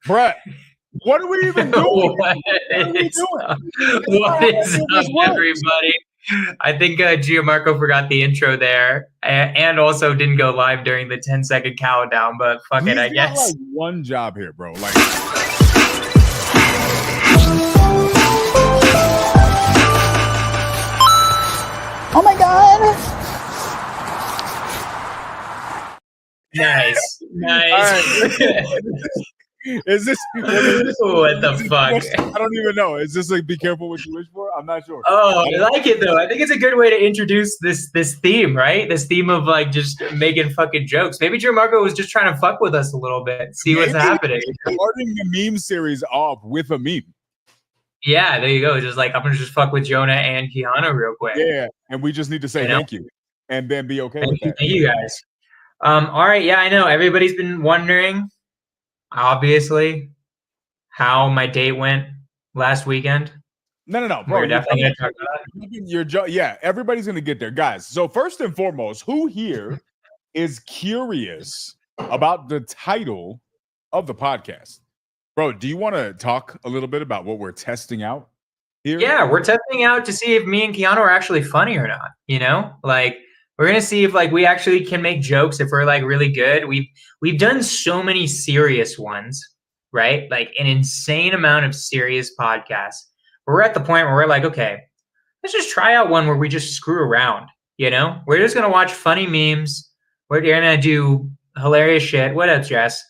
Brett, what are we even doing? What is up, everybody? I think Gianmarco forgot the intro there, and also didn't go live during the 10-second countdown. But fuck it, I guess. Like one job here, bro. Like, oh my god! Nice. Is this what the fuck? I don't even know. Is this like be careful what you wish for? I'm not sure. Oh, I like it though. I think it's a good way to introduce this theme, right? This theme of like just making fucking jokes. Maybe Gianmarco was just trying to fuck with us a little bit, see what's happening. Starting the meme series off with a meme. Yeah, there you go. Just like I'm gonna just fuck with Jonah and Keanu real quick. Yeah, and we just need to say thank you and then be okay with that. Thank you guys. All right, yeah, I know everybody's been wondering, obviously, how my date went last weekend. No, bro. We're definitely gonna talk about it. Yeah, everybody's gonna get there, guys. So first and foremost, who here is curious about the title of the podcast? Bro, do you want to talk a little bit about what we're testing out here? Yeah, we're testing out to see if me and Keanu are actually funny or not. You know, like we're gonna see if like we actually can make jokes, if we're like really good. We've done so many serious ones, right? Like an insane amount of serious podcasts. We're at the point where we're like, okay, let's just try out one where we just screw around. You know, we're just gonna watch funny memes. We're gonna do hilarious shit. What up, Jess?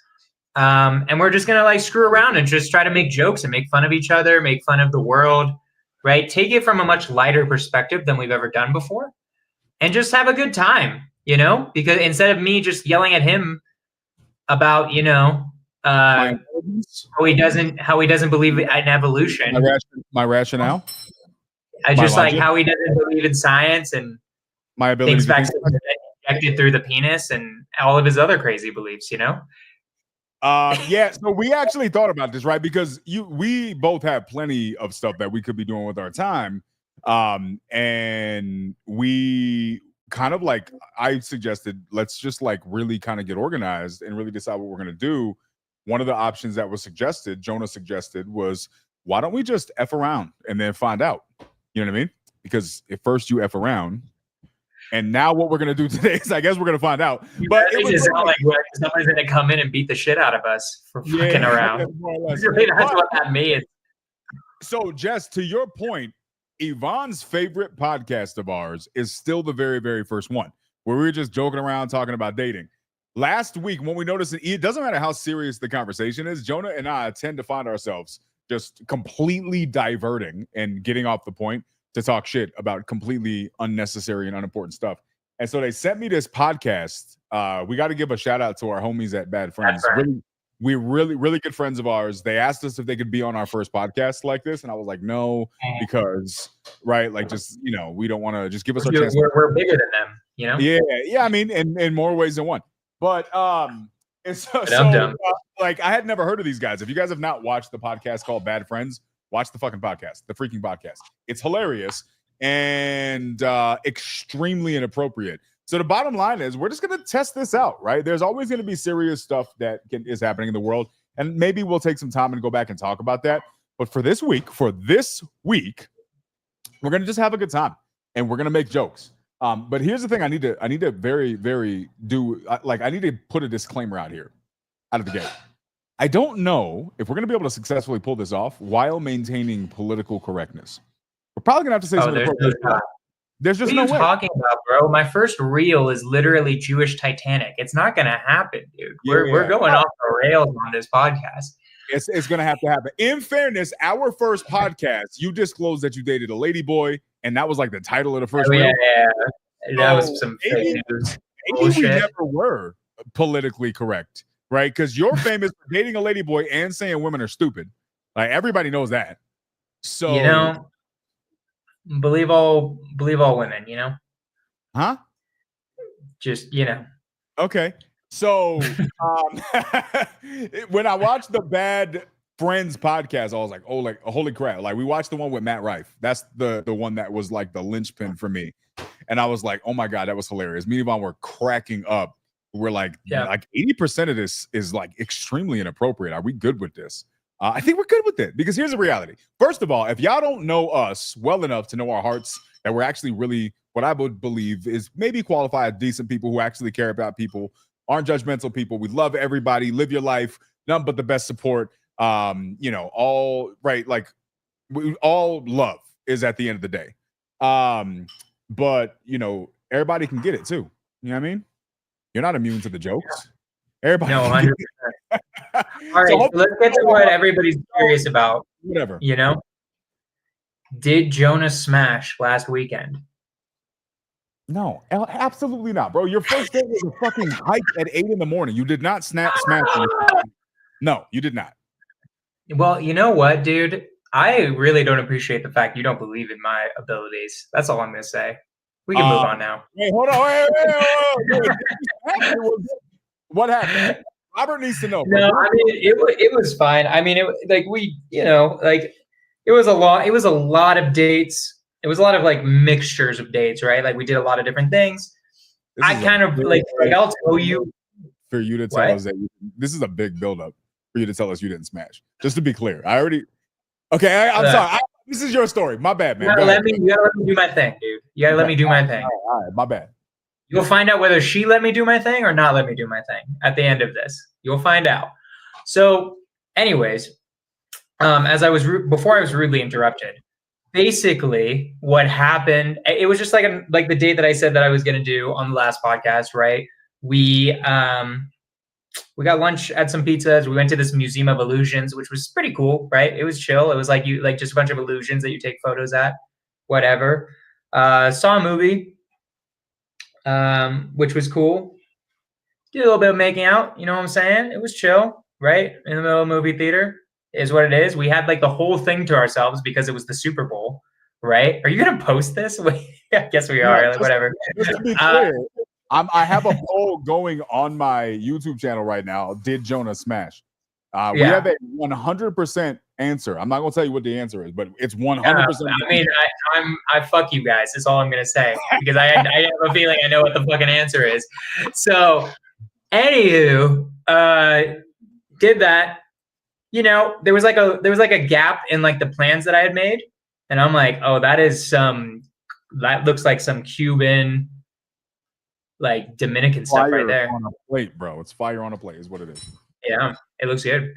And we're just gonna like screw around and just try to make jokes and make fun of each other, make fun of the world, right? Take it from a much lighter perspective than we've ever done before, and just have a good time, you know? Because instead of me just yelling at him about, you know, how he doesn't believe in evolution. My rationale. I just like how he doesn't believe in science and my ability thinks vaccines are injected through the penis and all of his other crazy beliefs, you know? Yeah, so we actually thought about this, right? Because we both have plenty of stuff that we could be doing with our time. And we kind of like, I suggested, let's just like really kind of get organized and really decide what we're going to do. One of the options that was suggested, Jonah suggested, was why don't we just F around and then find out? You know what I mean? Because at first you F around. And now what we're going to do today is I guess we're going to find out. But it was like somebody's going to come in and beat the shit out of us for fucking around. That's what that means. So, Jess, to your point, Yvonne's favorite podcast of ours is still the very, very first one, where we were just joking around talking about dating. Last week, when we noticed it doesn't matter how serious the conversation is, Jonah and I tend to find ourselves just completely diverting and getting off the point to talk shit about completely unnecessary and unimportant stuff. And so they sent me this podcast. We got to give a shout out to our homies at Bad Friends. Really good friends of ours. They asked us if they could be on our first podcast like this. And I was like, no, because, right, like just, you know, we don't want to just give us our chance. We're bigger than them, you know? Yeah. I mean, in more ways than one. But like I had never heard of these guys. If you guys have not watched the podcast called Bad Friends, watch the fucking podcast, the freaking podcast. It's hilarious and extremely inappropriate. So the bottom line is we're just going to test this out, right? There's always going to be serious stuff that is happening in the world. And maybe we'll take some time and go back and talk about that. But for this week, we're going to just have a good time and we're going to make jokes. But here's the thing I need to very, very I need to put a disclaimer out here out of the gate. I don't know if we're going to be able to successfully pull this off while maintaining political correctness. We're probably going to have to say something. There's just no way. What are you talking about, bro? My first reel is literally Jewish Titanic. It's not going to happen, dude. We're going off the rails on this podcast. It's going to have to happen. In fairness, our first podcast, you disclosed that you dated a lady boy, and that was like the title of the first reel. Yeah. That was some fake news. Maybe we never were politically correct, right? Because you're famous for dating a lady boy and saying women are stupid. Like everybody knows that. So you know, believe all women. You know, huh? Just you know. Okay. So when I watched the Bad Friends podcast, I was like, oh, like holy crap! Like we watched the one with Matt Rife. That's the one that was like the linchpin for me. And I was like, oh my God, that was hilarious. Me and Yvonne were cracking up we're like 80% of this is like extremely inappropriate. Are we good with this? I think we're good with it because here's the reality. First of all, if y'all don't know us well enough to know our hearts, that we're actually really what I would believe is maybe qualified decent people who actually care about people, aren't judgmental people. We love everybody, live your life, none but the best support. All right, like we all love is at the end of the day. But everybody can get it too. You know what I mean? You're not immune to the jokes. Everybody. No, 100%. All right, so let's get to what everybody's curious about. Whatever. Did Jonah smash last weekend? No, absolutely not, bro. Your first date was a fucking hike at 8 a.m. You did not smash. No, you did not. Well, you know what, dude? I really don't appreciate the fact you don't believe in my abilities. That's all I'm gonna say. We can move on now. Wait, hold on. Wait. What happened? Robert needs to know. No, I mean it was fine. I mean, it was a lot of dates. It was a lot of like mixtures of dates, right? Like we did a lot of different things. I kind of like I'll tell you for you to tell us that this is a big buildup for you to tell us you didn't smash. Just to be clear, I'm sorry. This is your story. My bad, man. You gotta let me do my thing, dude. You gotta let me do my thing. All right, my bad. You'll find out whether she let me do my thing or not let me do my thing at the end of this. You'll find out. So, anyways, before I was rudely interrupted, basically what happened, it was just like the date that I said that I was going to do on the last podcast, right? We got lunch at some pizzas. We went to this Museum of Illusions, which was pretty cool, right? It was chill. It was like just a bunch of illusions that you take photos at, whatever. Saw a movie, which was cool. Did a little bit of making out, you know what I'm saying? It was chill, right? In the middle of a movie theater is what it is. We had like the whole thing to ourselves because it was the Super Bowl, right? Are you going to post this? I guess we are, whatever. Just to be clear, I have a poll going on my YouTube channel right now. Did Jonah smash? We have a 100% answer. I'm not going to tell you what the answer is, but it's 100%. I mean, I fuck you guys. That's all I'm going to say because I have a feeling I know what the fucking answer is. So, anywho, did that. There was like a gap in like the plans that I had made, and I'm like, oh, that looks like some Cuban, like Dominican stuff right there. On a plate, bro. It's fire on a plate, is what it is. Yeah, it looks good.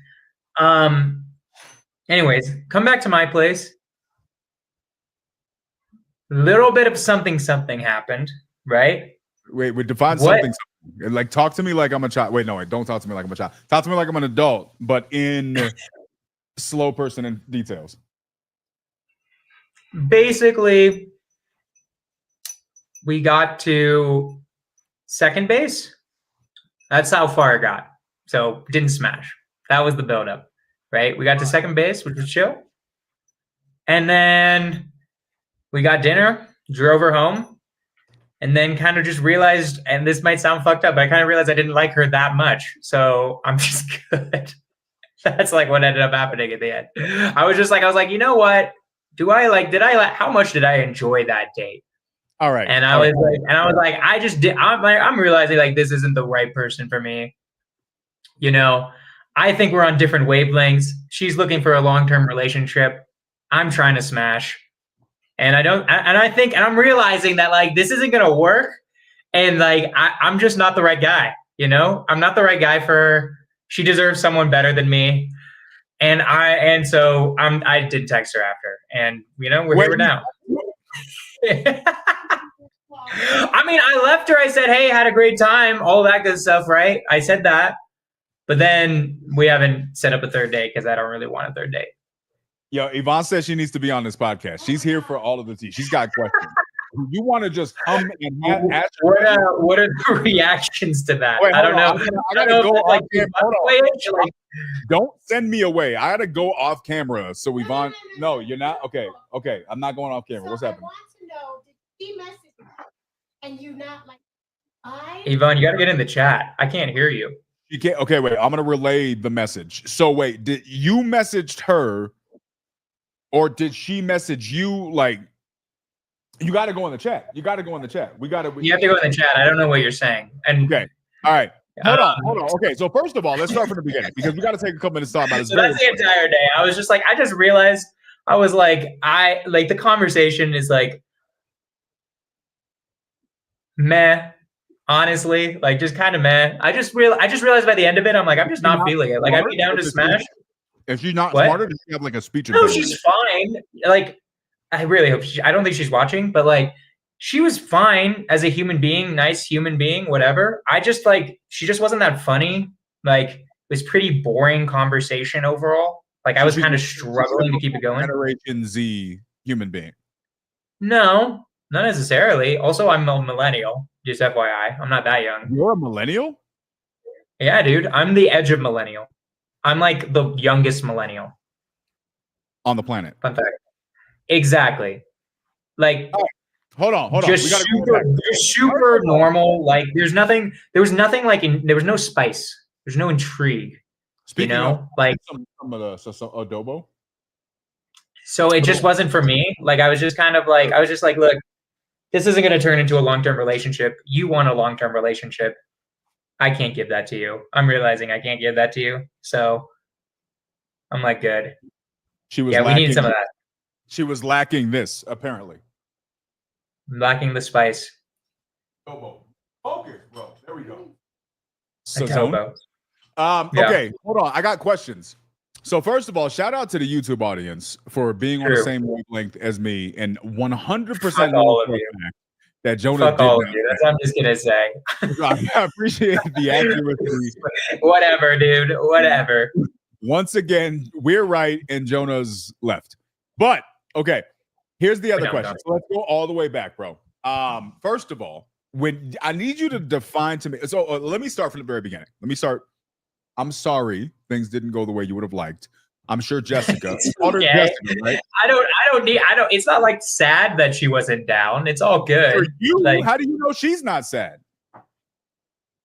Anyways, come back to my place. Little bit of something happened, right? Wait, define something. Like, talk to me like I'm a child. Wait, don't talk to me like I'm a child. Talk to me like I'm an adult, but in slow person in details. Basically, we got to second base. That's how far it got. So didn't smash. That was the buildup, right? We got to second base, which was chill. And then we got dinner, drove her home. And then kind of just realized, and this might sound fucked up, but I kind of realized I didn't like her that much. So I'm just good. That's like what ended up happening at the end. I was like, you know what? How much did I enjoy that date? All right. And I was like, I'm realizing like this isn't the right person for me. I think we're on different wavelengths. She's looking for a long-term relationship. I'm trying to smash. And I'm realizing that like this isn't gonna work, and like I'm just not the right guy. I'm not the right guy for her. She deserves someone better than me, so I did text her after, and we're here now. I mean, I left her. I said, "Hey, had a great time," all that good stuff, right? I said that, but then we haven't set up a third date because I don't really want a third date. Yo, Yvonne says she needs to be on this podcast. She's here for all of the tea. She's got questions. You want to just come and ask her? What are the reactions to that? Wait, I don't know. I gotta go off camera. Don't send me away. I gotta go off camera. So Yvonne, no, you're not. Okay. I'm not going off camera. What's happening? I want to know, did she message you and you not like? Yvonne, you gotta get in the chat. I can't hear you. You can't. Okay, wait. I'm gonna relay the message. So wait, did you messaged her? Or did she message you? Like, you got to go in the chat. You got to go in the chat. You have to go in the chat. I don't know what you're saying. And okay. All right. Hold on. Okay, so first of all, let's start from the beginning because we got to take a couple minutes to talk about this. So that's the entire day. I was just like, I just realized I was like, the conversation is like meh. Honestly, like just kind of meh. I just realized by the end of it, I'm like, I'm just not feeling it. Like I'd be down to smash. If she's not What? smarter, does she have like a speech No, impediment? she's fine. Like I really hope I don't think she's watching, but like she was fine as a human being, nice human being, whatever. I just like she just wasn't that funny. Like it was pretty boring conversation overall. Like I was kind of struggling to keep it going. Generation Z human being. No, not necessarily. Also, I'm a millennial. Just FYI, I'm not that young. You're a millennial? Yeah, dude. I'm the edge of millennial. I'm like the youngest millennial on the planet. Fun fact. Exactly. Like, hold on. Just super normal. Like, there was nothing like, there was no spice. There's no intrigue. Speaking of, like some adobo. So it just wasn't for me. Like, I was just like, look, this isn't going to turn into a long-term relationship. You want a long-term relationship. I can't give that to you. I'm realizing I can't give that to you. So I'm like, good. We need some of that. She was lacking this, apparently. Lacking the spice. Adobo. Focus, bro. There we go. Adobo. Okay, hold on. I got questions. So first of all, shout out to the YouTube audience for being on the same wavelength as me and 100% all of you. That Jonah Fuck all of you. That's what I'm just gonna say. I appreciate the accuracy. Whatever, dude. Whatever. Once again, we're right and Jonah's left. But okay, here's the other question. So let's go all the way back, bro. First of all, when I need you to define to me. So let me start from the very beginning. I'm sorry things didn't go the way you would have liked. I'm sure Jessica. Okay. Jessica, right? I don't. It's not like sad that she wasn't down. It's all good. For you, like, how do you know she's not sad?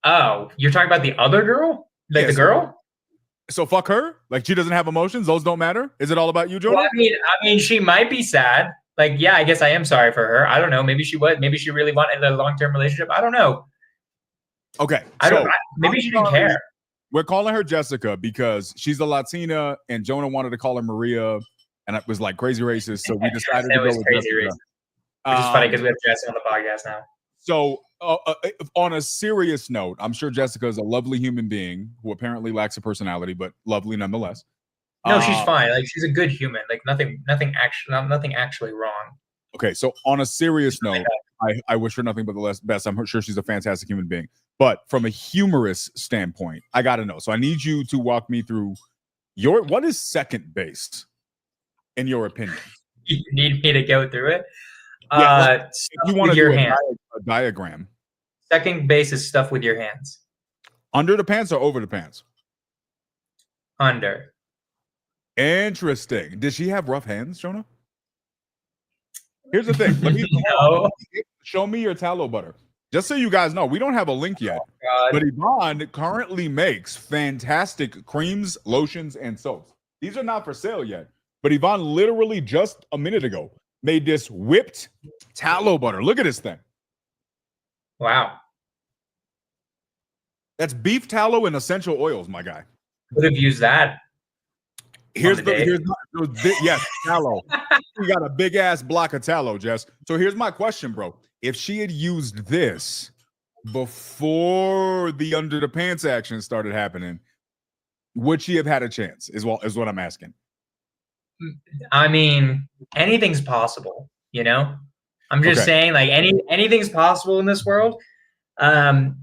Oh, you're talking about the other girl, like the girl. So fuck her. Like she doesn't have emotions. Those don't matter. Is it all about you, Jonah? Well, I mean, she might be sad. Like, yeah, I guess I am sorry for her. I don't know. Maybe she was. Maybe she really wanted a long-term relationship. I don't know. Okay. Maybe she didn't care. We're calling her Jessica because she's a Latina, and Jonah wanted to call her Maria, and it was like crazy racist. So we decided to go with crazy Jessica. Racist. Which is funny because we have Jessica on the podcast now. So on a serious note, I'm sure Jessica is a lovely human being who apparently lacks a personality, but lovely nonetheless. No, she's fine. Like she's a good human. Like nothing actually wrong. Okay, so on a serious note, I wish her nothing but the best. I'm sure she's a fantastic human being. But from a humorous standpoint, I got to know. So I need you to walk me through what is second base, in your opinion? You need me to go through it? Yeah, if you want to do a diagram. Second base is stuff with your hands. Under the pants or over the pants? Under. Interesting. Did she have rough hands, Jonah? Here's the thing. Show me your tallow butter. Just so you guys know, we don't have a link yet. But Yvonne currently makes fantastic creams, lotions, and soaps. These are not for sale yet. But Yvonne literally just a minute ago made this whipped tallow butter. Look at this thing. Wow. That's beef tallow and essential oils, my guy. Would have used that. Yes, tallow. You got a big ass block of tallow, Jess. So here's my question, bro. If she had used this before the under the pants action started happening, would she have had a chance? Is what I'm asking. I mean, anything's possible, you know? I'm just saying, like, anything's possible in this world. No,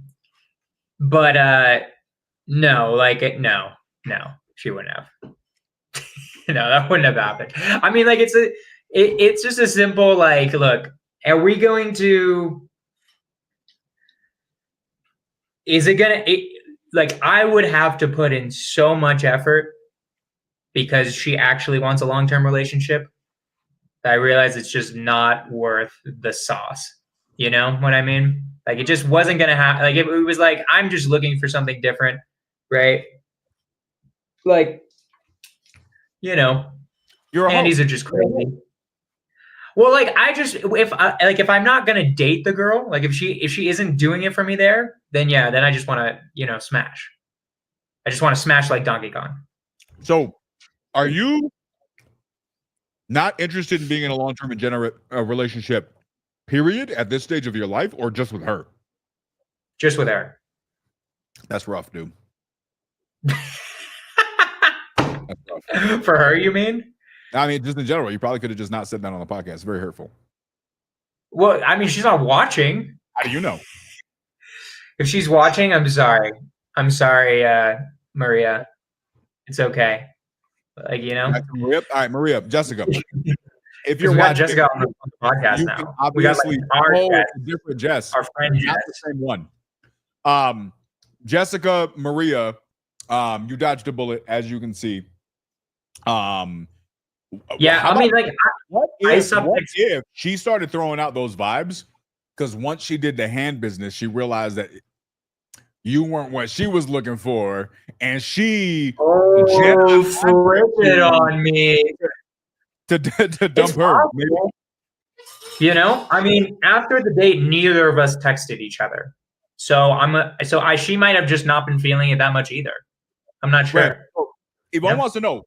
she wouldn't have. No, that wouldn't have happened. I mean, like, it's just a simple, like, look, are we going to, like, I would have to put in so much effort because she actually wants a long-term relationship. I realize it's just not worth the sauce. You know what I mean? Like, it just wasn't going to happen. Like, it was like, I'm just looking for something different, right? Like, you know, your Andes are just crazy. Well, like if I'm not gonna date the girl, like if she isn't doing it for me there, then yeah, then I just want to smash. I just want to smash like Donkey Kong. So, are you not interested in being in a long-term relationship, period, at this stage of your life, or just with her? Just with her. That's rough, dude. For her, you mean? I mean, just in general, you probably could have just not said that on the podcast. It's very hurtful. Well, I mean, she's not watching. How do you know? If she's watching, I'm sorry. I'm sorry, Maria. It's okay. Like, Maria? All right, Maria, Jessica. If you're watching, Jessica on the podcast you now. can obviously a different Jess. Our friend Jess. Not the same one. Jessica, Maria, you dodged a bullet, as you can see. Yeah, I mean, like, what if she started throwing out those vibes? Because once she did the hand business, she realized that you weren't what she was looking for, and she flipped it on me to dump her. I mean, after the date, neither of us texted each other, so she might have just not been feeling it that much either. I'm not sure. Right. So, Yvonne wants to know.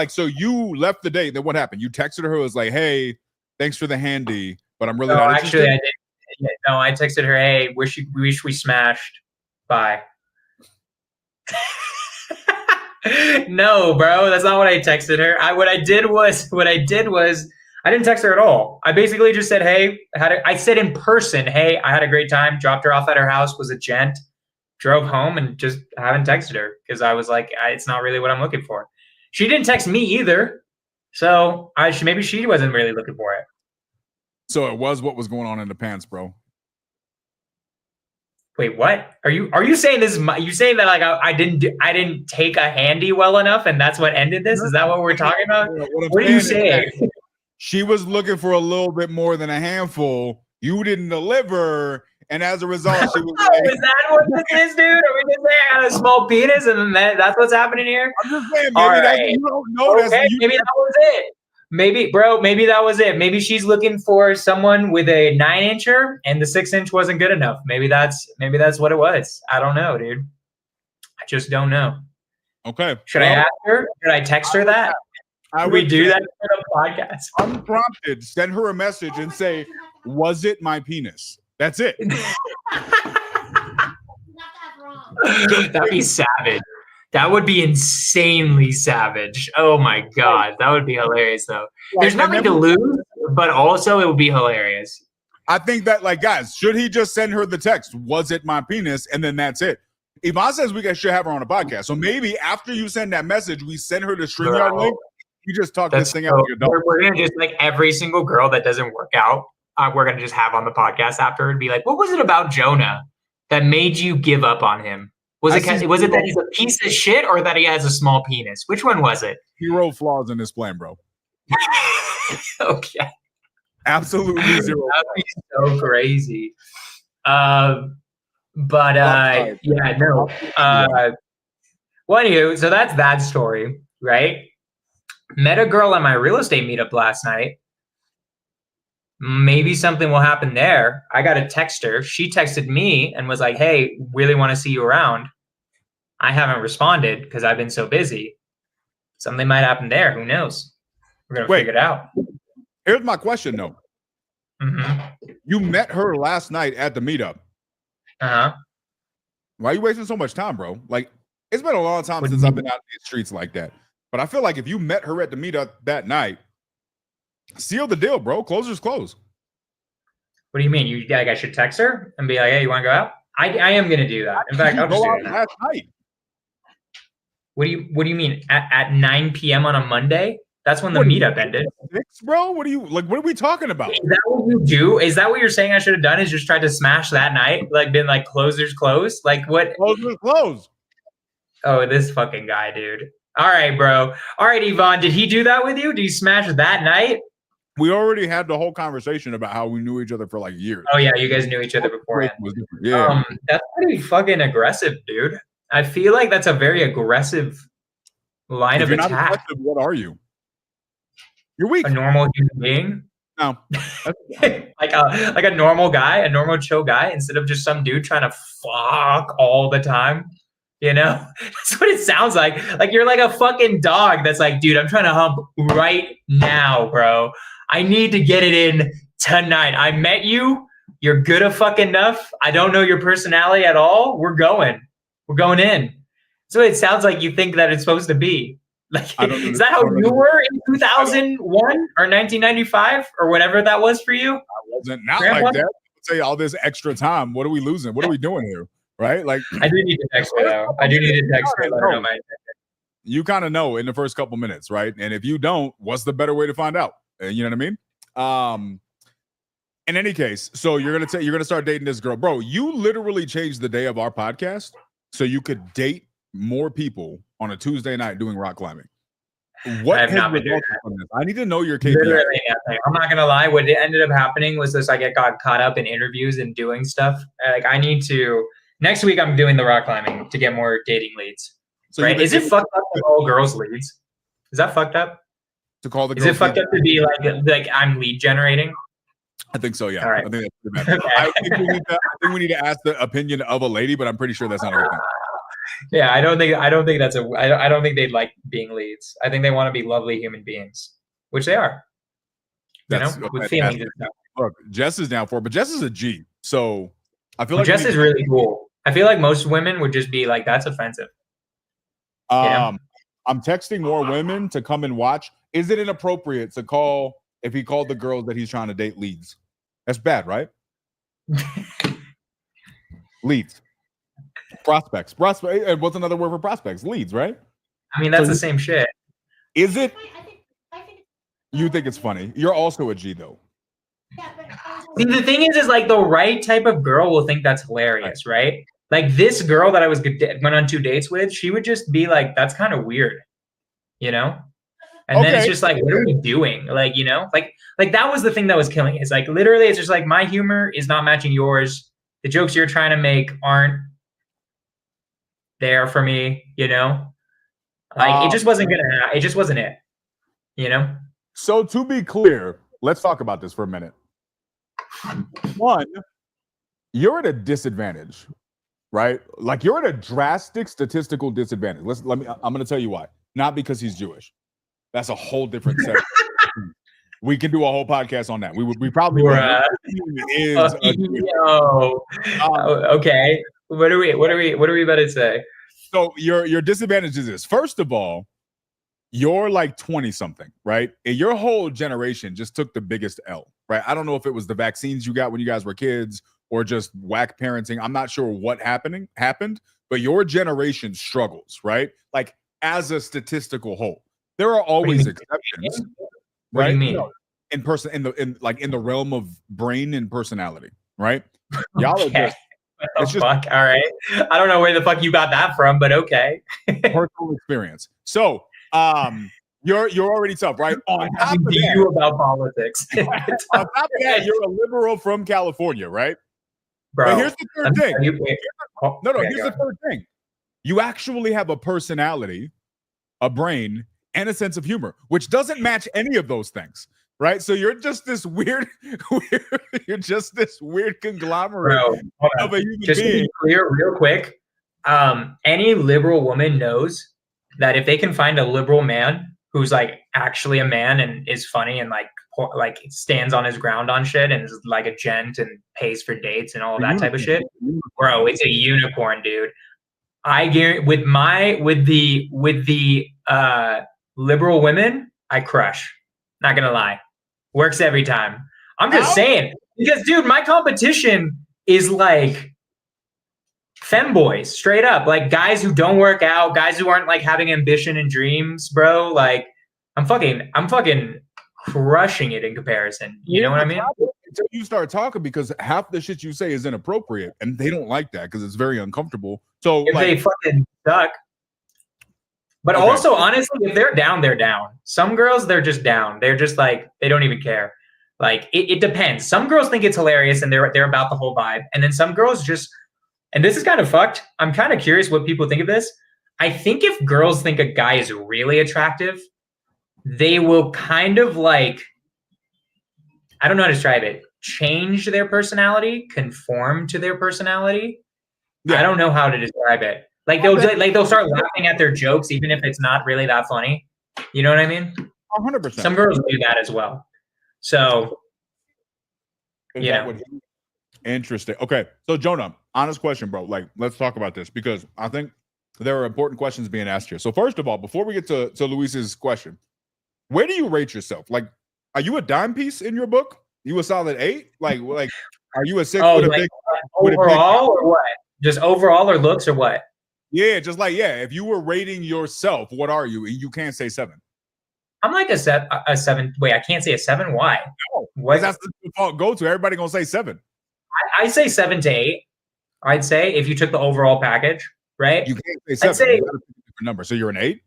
So you left the date. Then what happened? You texted her. It was like, "Hey, thanks for the handy, but I'm really not interested." Actually, I didn't. No, I texted her, "Hey, wish we smashed. Bye." No, bro, that's not what I texted her. What I did was I didn't text her at all. I basically just said, "Hey," I said in person, "Hey, I had a great time. Dropped her off at her house. Was a gent. Drove home and just haven't texted her because I was like, it's not really what I'm looking for." She didn't text me either, so maybe she wasn't really looking for it. So it was what was going on in the pants, bro. Wait, what? Are you saying this? You saying that like I didn't take a handy well enough, and that's what ended this? Is that what we're talking about? What are you saying? She was looking for a little bit more than a handful. You didn't deliver. And as a result, she was like, is that what this is, dude? Are we just saying I got a small penis and then that's what's happening here? I'm just saying, maybe you don't know. Okay, maybe that was it. Maybe that was it. Maybe she's looking for someone with a 9-incher and the 6-inch wasn't good enough. Maybe that's what it was. I don't know, dude. I just don't know. Okay. Should I ask her? Should I text her that? Should we do that for the podcast? Unprompted, send her a message and say, "Was it my penis?" That's it. That'd be savage. That would be insanely savage. Oh my god, that would be hilarious though. There's nothing to lose, but also it would be hilarious. I think that, like, guys, should he just send her the text, "Was it my penis?" and then that's it. Yvonne says we should have her on a podcast. So maybe after you send that message, we send her the StreamYard link. You just talk this thing out with your dog. We're gonna just like every single girl that doesn't work out. We're going to just have on the podcast after and be like, what was it about Jonah that made you give up on him? Was it that he's a piece of shit or that he has a small penis? Which one was it? 0 flaws in this plan, bro. Okay. Absolutely 0. That'd be so crazy. Yeah, no. Well, anywho, so that's that story, right? Met a girl at my real estate meetup last night. Maybe something will happen there. I got a text her. She texted me and was like, "Hey, really want to see you around." I haven't responded because I've been so busy. Something might happen there. Who knows? We're going to figure it out. Here's my question, though. Mm-hmm. You met her last night at the meetup. Uh-huh. Why are you wasting so much time, bro? Like, it's been a long time since I've been out in the streets like that. But I feel like if you met her at the meetup that night, seal the deal, bro. Closers close. What do you mean? You think I should text her and be like, "Hey, you want to go out?" I am going to do that. In fact, I'll just do it last night. What do you mean at 9 p.m. on a Monday? That's when the meetup ended. Bro, what are we talking about? Is that what you do? Is that what you're saying I should have done? Is just tried to smash that night? Like been like closers close? Like what? Closers close. Oh, this fucking guy, dude. All right, bro. All right, Yvonne, did he do that with you? Did he smash that night? We already had the whole conversation about how we knew each other for like years. Oh, yeah, you guys knew each other beforehand. Yeah. That's pretty fucking aggressive, dude. I feel like that's a very aggressive line of attack. What are you? You're weak. A normal human being? No. like a normal guy, a normal chill guy, instead of just some dude trying to fuck all the time. You know, that's what it sounds like. Like you're like a fucking dog that's like, dude, I'm trying to hump right now, bro. I need to get it in tonight. I met you. You're good enough. I don't know your personality at all. We're going in. So it sounds like you think that it's supposed to be. Like, is that how you were in 2001 or 1995 or whatever that was for you? I wasn't not Grandpa? Like that. I'll tell you all this extra time. What are we losing? What are we doing here? Right? Like, I do need to text her though. I do need to text her. Let her know my intention. You kind of know in the first couple minutes, right? And if you don't, what's the better way to find out? You know what I mean? In any case, so you're gonna start dating this girl, bro. You literally changed the day of our podcast so you could date more people on a Tuesday night doing rock climbing. What has resulted from this? I need to know your KPI. Literally nothing. I'm not gonna lie. What ended up happening was this: I got caught up in interviews and doing stuff. Like I need to. Next week, I'm doing the rock climbing to get more dating leads. So right? Is it fucked up to call girls leads? Is that fucked up? To call the girls? Is it fucked up to be like I'm lead generating? I think so, yeah. All right. I think that's pretty bad. Okay. I think we need to ask the opinion of a lady, but I'm pretty sure that's not a good thing. Yeah, I don't think they'd like being leads. I think they want to be lovely human beings, which they are. With feelings and stuff. Look, Jess is down for it, but Jess is a G. So I feel like Jess is really cool. I feel like most women would just be like, that's offensive. I'm texting more women to come and watch. Is it inappropriate to call if he called the girls that he's trying to date leads? That's bad, right? Leads. Prospects. What's another word for prospects? Leads, right? I mean, that's the same shit. Is it? You think it's funny. You're also a G, though. See, the thing is like the right type of girl will think that's hilarious, right? Like this girl that I went on 2 dates with, she would just be like, that's kind of weird, you know? And then it's just like, what are we doing? Like, you know, like that was the thing that was killing it. It's like, literally, it's just like, my humor is not matching yours. The jokes you're trying to make aren't there for me, you know? Like, it just wasn't it just wasn't it, you know? So to be clear, let's talk about this for a minute. One, you're at a disadvantage, right? Like you're at a drastic statistical disadvantage. I'm going to tell you why. Not because he's Jewish. That's a whole different set. We can do a whole podcast on that. We probably is. Okay. What are we about to say? So your disadvantage is this. First of all, you're like 20 something, right? And your whole generation just took the biggest L, right? I don't know if it was the vaccines you got when you guys were kids or just whack parenting. I'm not sure what happened, but your generation struggles, right? Like as a statistical whole, there are always exceptions. What do you mean? In the realm of brain and personality, right? Y'all are just fuck. All right. I don't know where the fuck you got that from, but okay. Personal experience. So you're already tough, right? On top of that, you about politics. On top of that, you're a liberal from California, right? Bro, but here's the third thing. Here's the third thing. You actually have a personality, a brain, and a sense of humor, which doesn't match any of those things, right? So you're just this weird conglomerate of a human just being. To be clear, real quick, any liberal woman knows that if they can find a liberal man who's like actually a man and is funny and like stands on his ground on shit and is like a gent and pays for dates and all that type of shit, bro, it's a unicorn, dude. I guarantee with the liberal women, I crush. Not gonna lie, works every time. I'm just saying, because dude, my competition is like femboys, straight up, like guys who don't work out, guys who aren't like having ambition and dreams, bro. Like I'm fucking crushing it in comparison. You know what I mean? Until you start talking, because half the shit you say is inappropriate, and they don't like that because it's very uncomfortable. So if they fucking suck. But also, honestly, if they're down, they're down. Some girls, they're just down. They're just like, they don't even care. Like it depends. Some girls think it's hilarious and they're about the whole vibe, and then some girls just. And this is kind of fucked. I'm kind of curious what people think of this. I think if girls think a guy is really attractive, they will kind of like, I don't know how to describe it. Change their personality, conform to their personality. Yeah. I don't know how to describe it. Like they'll start laughing at their jokes even if it's not really that funny. You know what I mean? 100%. Some girls do that as well. So, Interesting. Okay, so Jonah, honest question, bro. Like, let's talk about this because I think there are important questions being asked here. So, first of all, before we get to Luis's question, where do you rate yourself? Like, are you a dime piece in your book? You a solid 8? Like, are you a 6 with a big overall or what? Just overall or looks or what? Yeah, just like if you were rating yourself, what are you? And you can't say 7. I'm like a 7. Wait, I can't say a 7. Why? No, what? That's the default go-to. Everybody gonna say 7. I say 7 to 8. I'd say if you took the overall package, right? You can't say 7. I'd say, you gotta pick a different number. So you're an 8.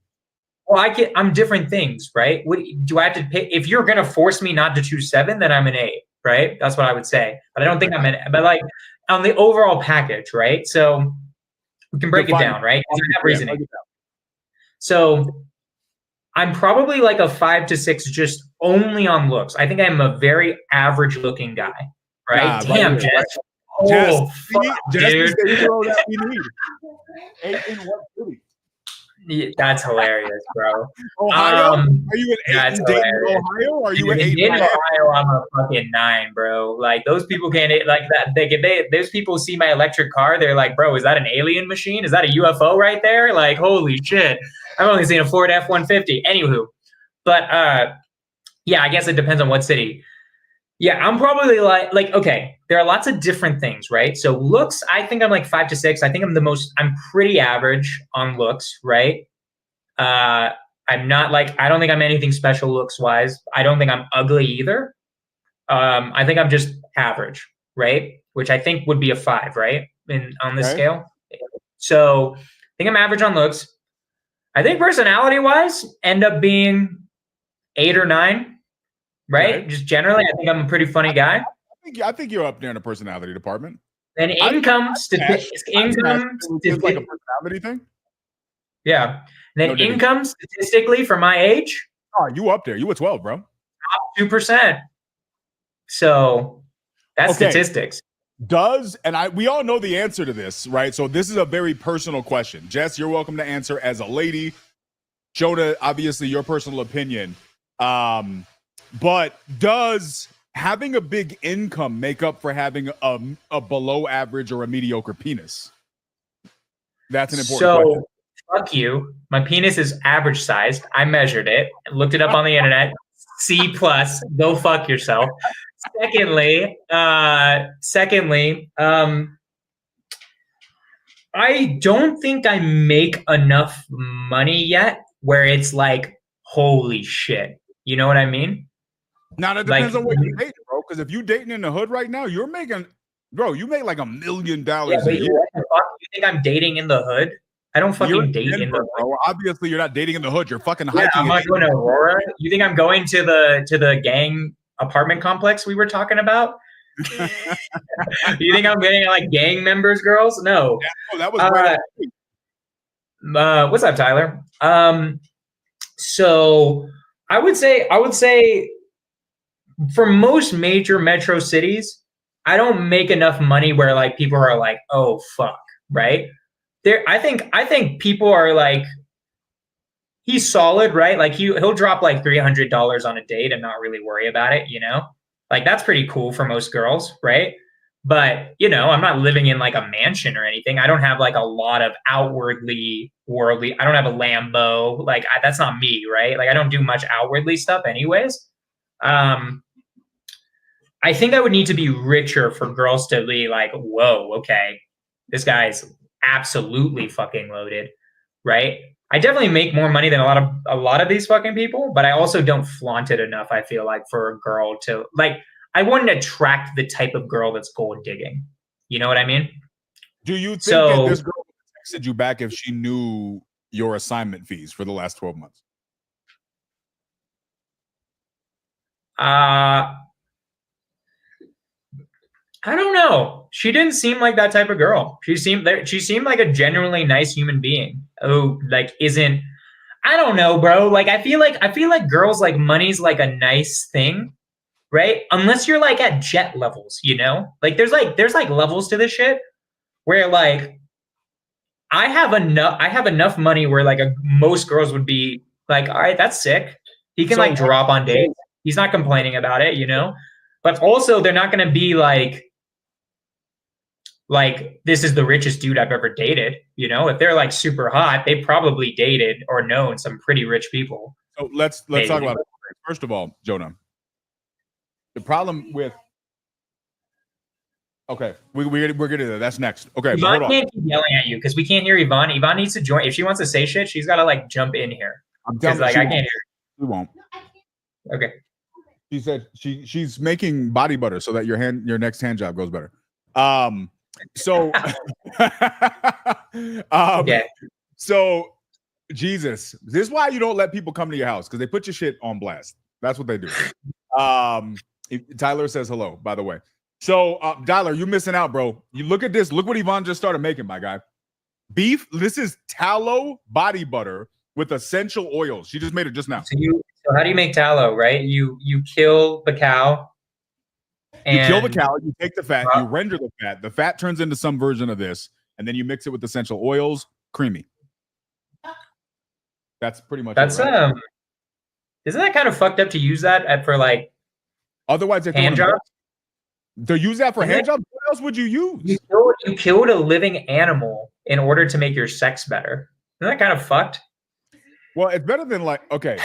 Well, I'm different things, right? What do I have to pick? If you're gonna force me not to choose 7, then I'm an 8, right? That's what I would say. But I don't think I'm an. But like on the overall package, right? So we can break it down, right? I have reasoning. So I'm probably like a 5 to 6, just only on looks. I think I'm a very average looking guy, right? Damn, Jess. Right. Oh, fuck, dude. 8 in what city? Yeah, that's hilarious, bro. Ohio? Are you an 8 in Dayton, Ohio? Or are you an 8 in Ohio? I'm a fucking 9, bro. Like those people can't like that. Those people see my electric car, they're like, bro, is that an alien machine? Is that a UFO right there? Like, holy shit. I've only seen a Ford F-150. Anywho, but yeah, I guess it depends on what city. Yeah, I'm probably like okay, there are lots of different things, right? So looks, I think I'm like 5 to 6. I think I'm pretty average on looks, right? I'm not like, I don't think I'm anything special looks wise. I don't think I'm ugly either. I think I'm just average, right? Which I think would be a 5, right? On this scale. So I think I'm average on looks. I think personality wise end up being 8 or 9. Right? Okay. Just generally, I think I'm a pretty funny guy. I think you're up there in the personality department. And income statistics, like a personality thing. Yeah. And then income statistically for my age. Oh, you up there? You were 12, bro. Top 2%. So that's statistics. We all know the answer to this, right? So this is a very personal question. Jess, you're welcome to answer as a lady. Jonah, obviously, your personal opinion. But does having a big income make up for having a below average or a mediocre penis? That's an important question. Fuck you. My penis is average sized. I measured it, looked it up on the internet. C+. Go fuck yourself. Secondly, I don't think I make enough money yet where it's like, holy shit. You know what I mean? Now that depends on what you're dating, bro. Because if you dating in the hood right now, you make like $1 million a year. You think I'm dating in the hood? I don't fucking date in the hood. Bro. Obviously, you're not dating in the hood. You're fucking hiking. I'm not going to Aurora. You think I'm going to the gang apartment complex we were talking about? You think I'm getting like gang members, girls? No. Yeah, that was right. What's up, Tyler? So I would say for most major metro cities, I don't make enough money where like people are like, oh fuck, right? I think people are like, he's solid, right? Like he'll drop like $300 on a date and not really worry about it, you know? Like that's pretty cool for most girls, right? But, you know, I'm not living in like a mansion or anything. I don't have like a lot of outwardly worldly. I don't have a Lambo. Like that's not me, right? Like I don't do much outwardly stuff anyways. I think I would need to be richer for girls to be like, whoa, okay, this guy's absolutely fucking loaded, right? I definitely make more money than a lot of these fucking people, but I also don't flaunt it enough, I feel like, for a girl to like, I wouldn't attract the type of girl that's gold digging. You know what I mean? Do you think that this girl texted you back if she knew your assignment fees for the last 12 months? I don't know. She didn't seem like that type of girl. She seemed like a genuinely nice human being who like isn't. I don't know, bro. Like I feel like girls like money's like a nice thing, right? Unless you're like at jet levels, you know? Like there's levels to this shit where like I have enough money where like most girls would be like, all right, that's sick. He can like drop on dates. He's not complaining about it, you know? But also they're not gonna be like this is the richest dude I've ever dated, you know? If they're like super hot, they probably dated or known some pretty rich people. So let's talk about it. First of all, Jonah, the problem with we're gonna do that. That's next. Okay, Yvonne hold on. can't keep yelling at you because we can't hear Yvonne. Yvonne needs to join. If she wants to say shit, she's got to like jump in here. I'm telling like you, I can't hear. You won't. Okay. She said she's making body butter so that your next hand job goes better. So Yeah. So Jesus, this is why you don't let people come to your house, because they put your shit on blast. That's what they do. Tyler says hello, by the way. So Tyler, you're missing out, bro. You look at this. Look what Yvonne just started making, my guy. Beef. This is tallow body butter with essential oils. She just made it just now. So how do you make tallow, right? You kill the cow. You kill the cow, you take the fat, you render the fat. The fat turns into some version of this, and then you mix it with essential oils. Creamy. That's pretty much that's it, right? Isn't that kind of fucked up to use that for like otherwise hand jobs? To use that for hand jobs, what else would you use? You killed a living animal in order to make your sex better. Isn't that kind of fucked? Well, it's better than like, okay.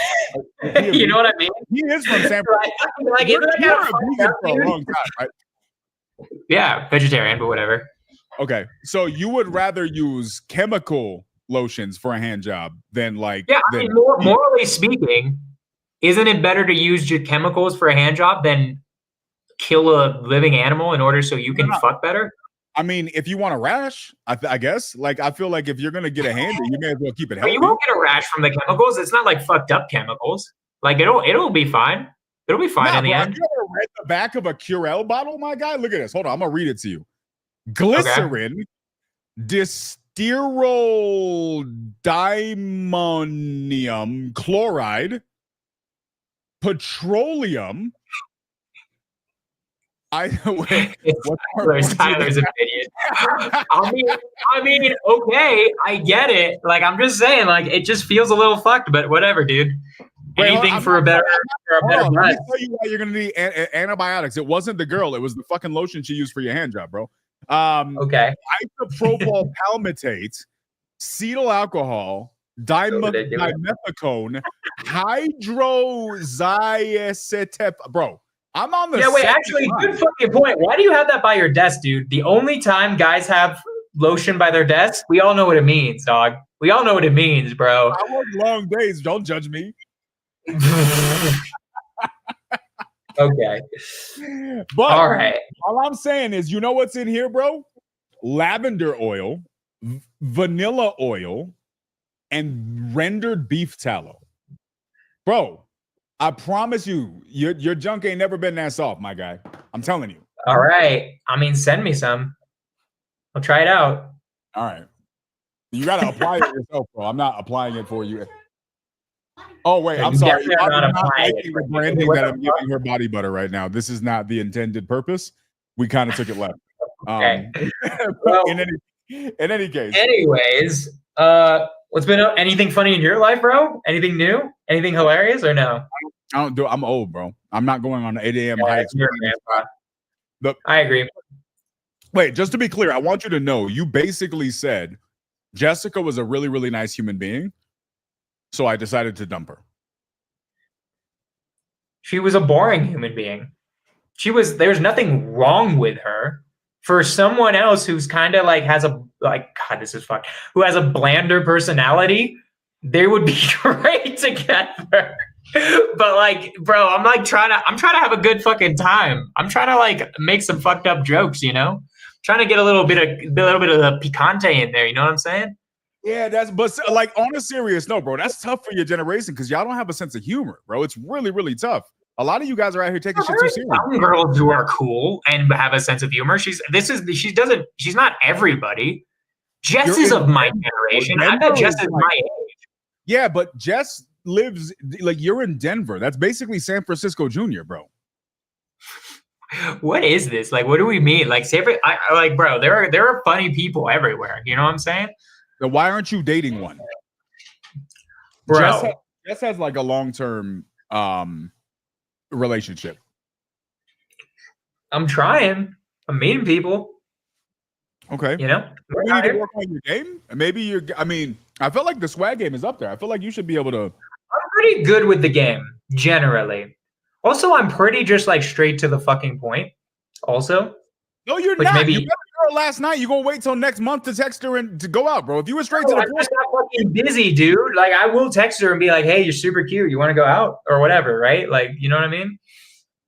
You know what I mean? He is from San Francisco. Like, you're a vegan for a long time, right? Yeah, vegetarian, but whatever. Okay, so you would rather use chemical lotions for a hand job than like... Yeah, I mean, morally speaking, isn't it better to use your chemicals for a hand job than kill a living animal in order so you can fuck better? I mean, if you want a rash, I guess. Like, I feel like if you're gonna get a handy, you may as well keep it healthy. But you won't get a rash from the chemicals. It's not like fucked up chemicals. Like it'll be fine. It'll be fine in the end. Have you ever read the back of a Curel bottle, my guy? Look at this. Hold on, I'm gonna read it to you. Glycerin, distyrodimonium chloride, petroleum. Tyler's opinion. I mean, okay, I get it. Like, I'm just saying, like, it just feels a little fucked, but whatever, dude. Anything for a better breath. Let me tell you why you're gonna need antibiotics. It wasn't the girl; it was the fucking lotion she used for your hand job, bro. Okay. Isopropyl palmitate, cetyl alcohol, dimethicone, hydroxyacetep, bro. I'm on the actually, good fucking point. Why do you have that by your desk, dude? The only time guys have lotion by their desk, we all know what it means, dog. We all know what it means, bro. I work long days. Don't judge me. Okay. But all right. All I'm saying is, you know what's in here, bro? Lavender oil, vanilla oil, and rendered beef tallow. Bro, I promise you, your junk ain't never been that soft, my guy. I'm telling you. All right. I mean, send me some. I'll try it out. All right. You got to apply it yourself, bro. I'm not applying it for you. Oh, wait. I'm sorry. I'm not making the branding that I'm giving her body butter right now. This is not the intended purpose. We kind of took it left. Okay. Well, in any case. Anyways, what's been anything funny in your life, bro? Anything new? Anything hilarious or no? I don't do. I'm old, bro. I'm not going on the 8 a.m. hikes. I agree. Wait, just to be clear, I want you to know you basically said Jessica was a really, really nice human being, so I decided to dump her. She was a boring human being. There's nothing wrong with her. For someone else who's kind of like who has a blander personality, they would be great together. But like, bro, I'm trying to have a good fucking time. I'm trying to like make some fucked up jokes, you know? Trying to get a little bit of the picante in there, you know what I'm saying? Yeah, but like on a serious note, bro, that's tough for your generation because y'all don't have a sense of humor, bro. It's really, really tough. A lot of you guys are out here taking shit too serious. Some girls who are cool and have a sense of humor. She's not everybody. Jess is of my generation. I bet Jess is my age. Yeah, but Jess lives like you're in Denver. That's basically San Francisco Junior, bro. What is this? Like, what do we mean? Like, like, bro, there are funny people everywhere. You know what I'm saying? Then why aren't you dating one? Bro, Jess has like a long-term relationship. I'm trying. I'm meeting people. Okay. You know? You need to work on your game. Maybe I feel like the swag game is up there. I feel like you should be able to. I'm pretty good with the game, generally. Also, I'm pretty just like straight to the fucking point. Also. No, you're Which not. maybe You met a girl last night. You're gonna wait till next month to text her and to go out, bro. If you were straight to the I'm point, just not fucking busy, dude. Like, I will text her and be like, "Hey, you're super cute. You want to go out or whatever?" Right? Like, you know what I mean?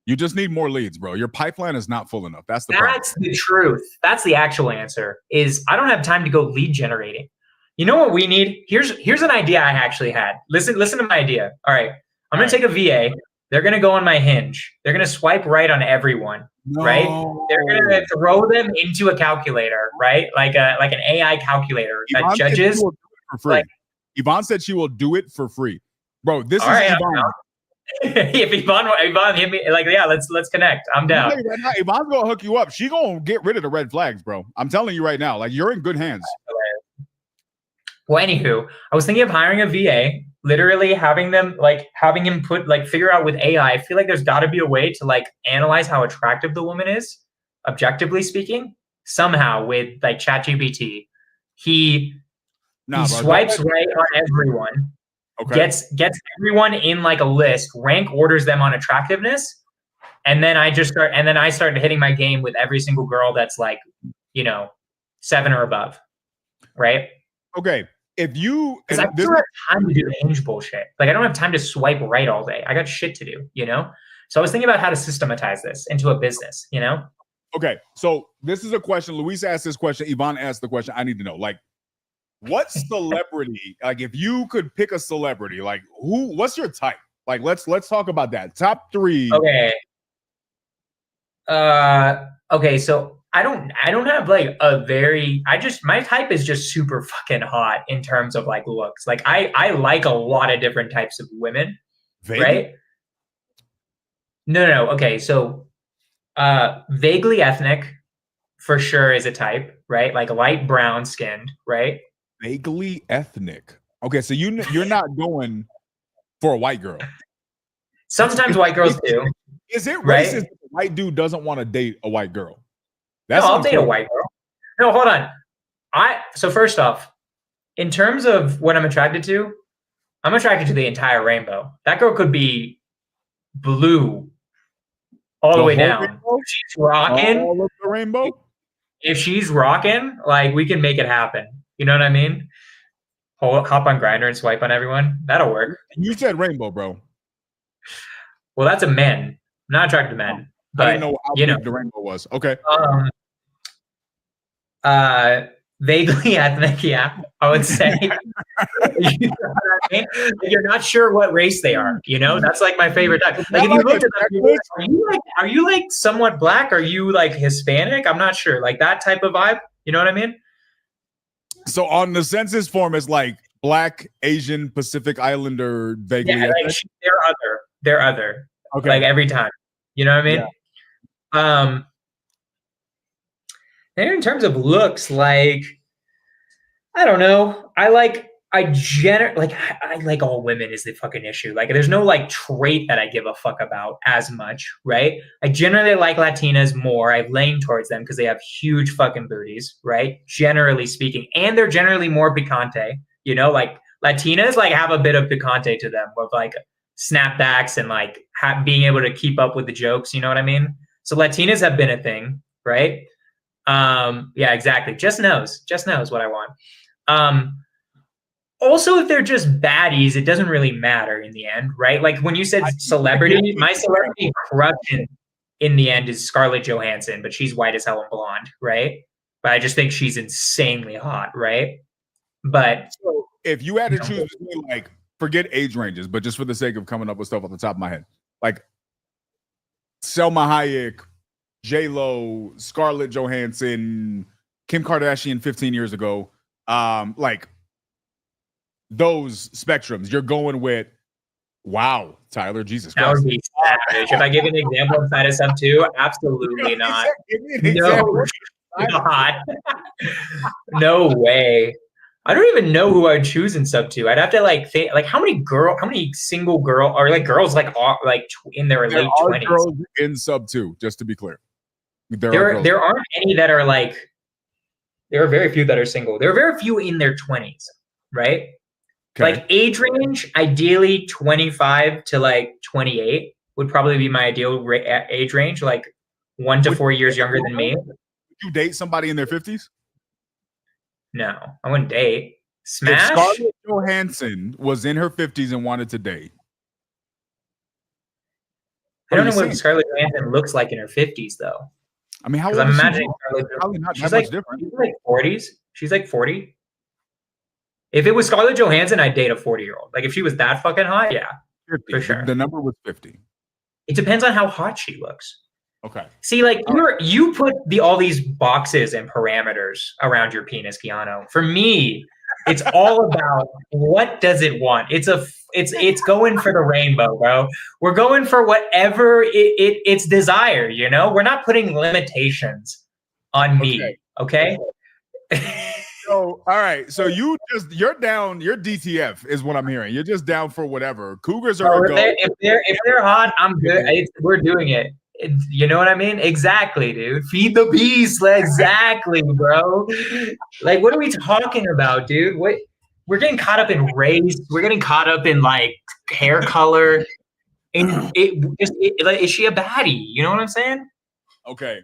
you just need more leads, bro. Your pipeline is not full enough. That's the problem. That's the truth. That's the actual answer. Is I don't have time to go lead generating. You know what we need? Here's an idea I actually had. Listen to my idea. All right, I'm gonna take a VA. They're gonna go on my Hinge. They're gonna swipe right on everyone. No. Right? They're gonna throw them into a calculator, right? Like an AI calculator that Yvonne judges. said she will do it for free. Yvonne said she will do it for free, bro. This is Yvonne. If Yvonne hit me, like, yeah, let's connect. I'm down. Right now, Yvonne's gonna hook you up. She gonna get rid of the red flags, bro. I'm telling you right now. Like, you're in good hands. Well, anywho, I was thinking of hiring a VA, literally having him figure out with AI. I feel like there's got to be a way to like analyze how attractive the woman is, objectively speaking, somehow with like ChatGPT. He swipes right on everyone. Okay. Gets everyone in like a list, rank orders them on attractiveness, and then I started hitting my game with every single girl that's like, 7 or above, right? Okay, if you, because I don't have time to do Hinge bullshit. Like, I don't have time to swipe right all day. I got shit to do, So I was thinking about how to systematize this into a business, Okay, so this is a question. Luis asked this question. Yvonne asked the question. I need to know, like, what celebrity, like, if you could pick a celebrity, like, what's your type? Like, let's talk about that. Top 3. Okay. Okay, so I don't have like my type is just super fucking hot in terms of like looks. Like, I like a lot of different types of women. Vaguely? Right? No. Okay, so vaguely ethnic for sure is a type, right? Like light brown skinned, right? Vaguely ethnic. Okay, so you're not going for a white girl. Sometimes white girls do. Is it racist if a white dude doesn't want to date a white girl? No, I'll date a white girl. No, hold on. So first off, in terms of what I'm attracted to, I'm attracted to the entire rainbow. That girl could be blue all the way down. Rainbow? If she's rocking, all of the rainbow. If she's rocking, like, we can make it happen. You know what I mean? Hop on Grindr and swipe on everyone. That'll work. You said rainbow, bro. Well, that's a men. I'm not attracted to men. But, I didn't know how big the rainbow was. Okay. Vaguely ethnic, yeah, I would say. You know what I mean? You're not sure what race they are. That's like my favorite type. Like, if you look at them, are you like somewhat black? Are you like Hispanic? I'm not sure. Like that type of vibe. You know what I mean? So on the census form, it's like black, Asian, Pacific Islander, vaguely ethnic. Like they're other. Okay. Like every time. You know what I mean? Yeah. And in terms of looks, like, I don't know. I like all women is the fucking issue. Like, there's no like trait that I give a fuck about as much, right? I generally like Latinas more. I lean towards them because they have huge fucking booties, right? Generally speaking. And they're generally more picante, like Latinas like have a bit of picante to them with like snapbacks and like being able to keep up with the jokes, you know what I mean? So Latinas have been a thing, right? Yeah, exactly. Just knows what I want. Also, if they're just baddies, it doesn't really matter in the end, right? Like when you said celebrity, my celebrity crush in the end is Scarlett Johansson, but she's white as hell and blonde, right? But I just think she's insanely hot, right? But so if you had to choose between, like, forget age ranges, but just for the sake of coming up with stuff off the top of my head, like Selma Hayek, J-Lo, Scarlett Johansson, Kim Kardashian 15 years ago, like those spectrums, you're going with Wow, Tyler, Jesus That Christ. would be savage. If I give an example inside of sub 2, absolutely not. Give me an example. No, not. No way. I don't even know who I'd choose in sub 2. I'd have to like think like how many single girl or like girls like in their There late are 20s. girls in sub 2, just to be clear. There aren't any that are like. There are very few that are single. There are very few in their 20s, right? Okay. Like age range, ideally 25 to like 28 would probably be my ideal age range, like 1 to 4 years younger than me. Would you date somebody in their 50s? No, I wouldn't date. Smash? If Scarlett Johansson was in her 50s and wanted to date. I don't know what Scarlett Johansson looks like in her 50s, though. I mean, how old I'm is imagining she? Probably not she's that like, much different. She's like 40s. She's like 40. If it was Scarlett Johansson, I'd date a 40-year-old. Like if she was that fucking hot, yeah, 50. for sure. The number was 50. It depends on how hot she looks. Okay. See, like you put all these boxes and parameters around your penis, Keanu. For me, it's all about what does it want. It's going for the rainbow, bro. We're going for whatever its desire. You know, we're not putting limitations on me. Okay. So, all right. So you're down. You're DTF is what I'm hearing. You're just down for whatever. Cougars are if they're hot, I'm good. We're doing it. You know what I mean? Exactly, dude. Feed the beast. Exactly, bro. Like, what are we talking about, dude? We're getting caught up in race. We're getting caught up in like hair color. And is she a baddie? You know what I'm saying? Okay.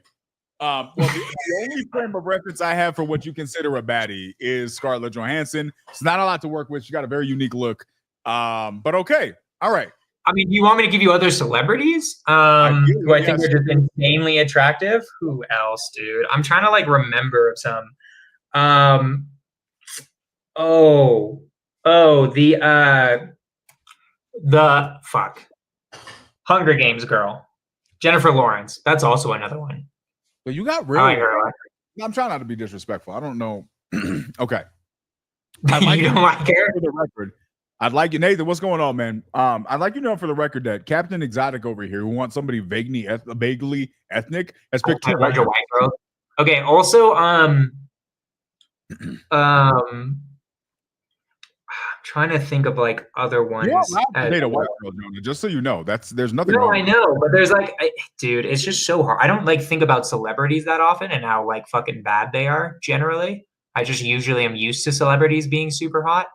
Well, the only frame of reference I have for what you consider a baddie is Scarlett Johansson. It's not a lot to work with. She got a very unique look. But okay. All right. I mean, do you want me to give you other celebrities who I think are just insanely attractive? Who else, dude? I'm trying to like remember some. The fuck Hunger Games girl, Jennifer Lawrence. That's also another one. But you got really. I'm trying not to be disrespectful. I don't know. Okay. You don't like her? For the record, I'd like you, Nathan. What's going on, man? I'd like you to know for the record that Captain Exotic over here, who wants somebody vaguely ethnic, has picked two white girls. Okay. Also, trying to think of like other ones. You're allowed to date a white girl, Jonah, just so you know. There's nothing wrong. I know, but there's like, dude, it's just so hard. I don't like think about celebrities that often and how like fucking bad they are generally. I just usually am used to celebrities being super hot.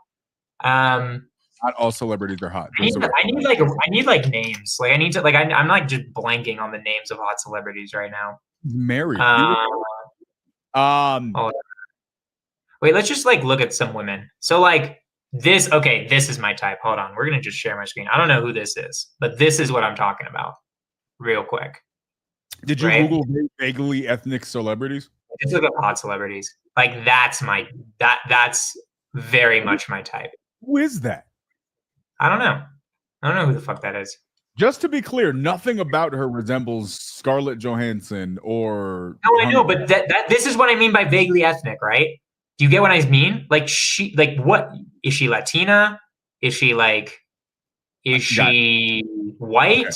Not all celebrities are hot. I need like names. Like I need to like I'm like just blanking on the names of hot celebrities right now. Married. Wait, let's just like look at some women. So like this is my type. Hold on. We're gonna just share my screen. I don't know who this is, but this is what I'm talking about. Real quick. Did you Google vaguely ethnic celebrities? Just look up hot celebrities. Like that's very much my type. Who is that? I don't know who the fuck that is. Just to be clear, nothing about her resembles Scarlett Johansson or. No, I know, but this is what I mean by vaguely ethnic, right? Do you get what I mean? Like what is she Latina? Is she white? Okay.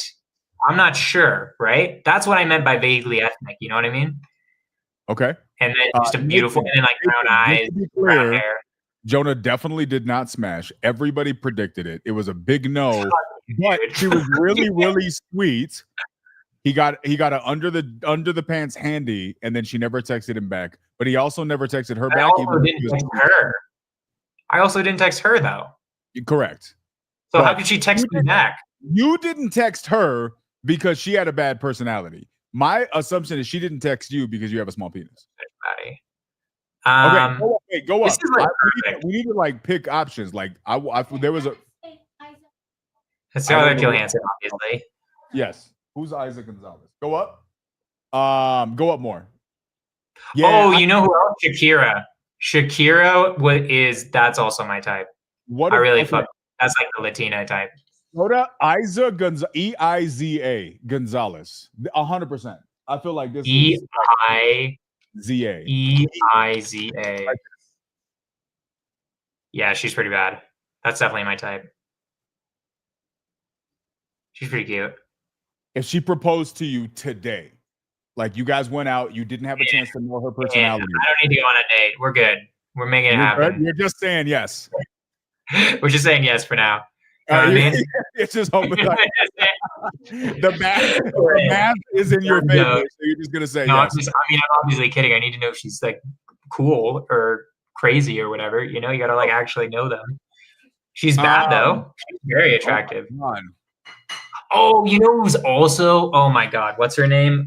I'm not sure, right? That's what I meant by vaguely ethnic. You know what I mean? Okay. And then just a beautiful, and then like brown eyes, brown hair. Jonah definitely did not smash. Everybody predicted it. It was a big no, but she was really, really sweet. He got an under the pants handy, and then she never texted him back. But he also never texted her back. I also didn't text her though. Correct. So how could she text me back? You didn't text her because she had a bad personality. My assumption is she didn't text you because you have a small penis. Okay, go up. We need to like pick options. Like there was a. It's Scarlett Johansson, obviously. Yes. Who's Isaac Gonzalez? Go up. Go up more. Yeah. Oh, you know who else? Shakira that's also my type. What I really fuck. That's like the Latina type. Eiza Eiza Gonzalez. 100%. I feel like this Eiza. Eiza. Yeah, she's pretty bad. That's definitely my type. She's pretty cute. If she proposed to you today, like you guys went out, you didn't have a chance to know her personality. I don't need to go on a date. We're good. We're making it happen. You're just saying yes. We're just saying yes for now. You know what I mean? It's just hoping like, the math is in your favor, so you're just gonna say yes. I'm obviously kidding. I need to know if she's like cool or crazy or whatever. You know, you gotta like actually know them. She's bad though. She's very attractive. Oh, you know who's also? Oh my God, what's her name?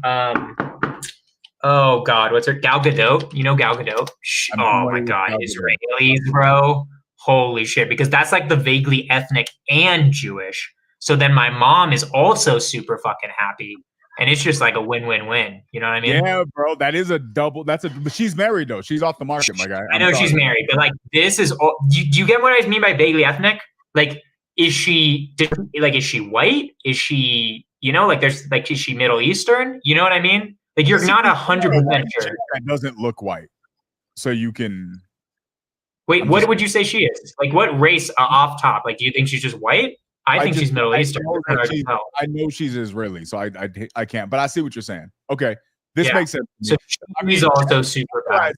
Oh God, what's her? Gal Gadot. You know Gal Gadot? Oh my God, Israelis, bro. Holy shit! Because that's like the vaguely ethnic and Jewish. So then my mom is also super fucking happy, and it's just like a win-win-win. You know what I mean? Yeah, bro. That is a double. But she's married though. She's off the market, my guy. I know she's married, but like this is. Do you get what I mean by vaguely ethnic? Like, is she white? Is she, you know, like is she Middle Eastern? You know what I mean? Like you're not 100% sure. That doesn't look white, so you can. Wait, what would you say she is? Like, what race off top? Like, do you think she's just white? I think she's Middle Eastern. I know she's Israeli, so I can't. But I see what you're saying. Okay, this makes sense. So she's also super bad.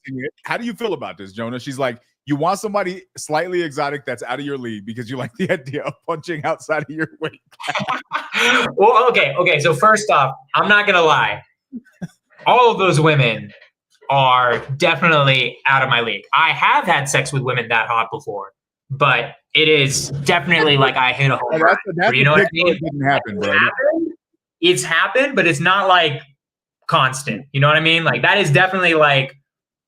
How do you feel about this, Jonah? She's like, you want somebody slightly exotic that's out of your league because you like the idea of punching outside of your weight. Well, okay. So first off, I'm not gonna lie. All of those women are definitely out of my league. I have had sex with women that hot before, but it is definitely like I hit a home run. You know what I mean? It didn't happen, bro. It's happened, but it's not like constant. You know what I mean? Like that is definitely like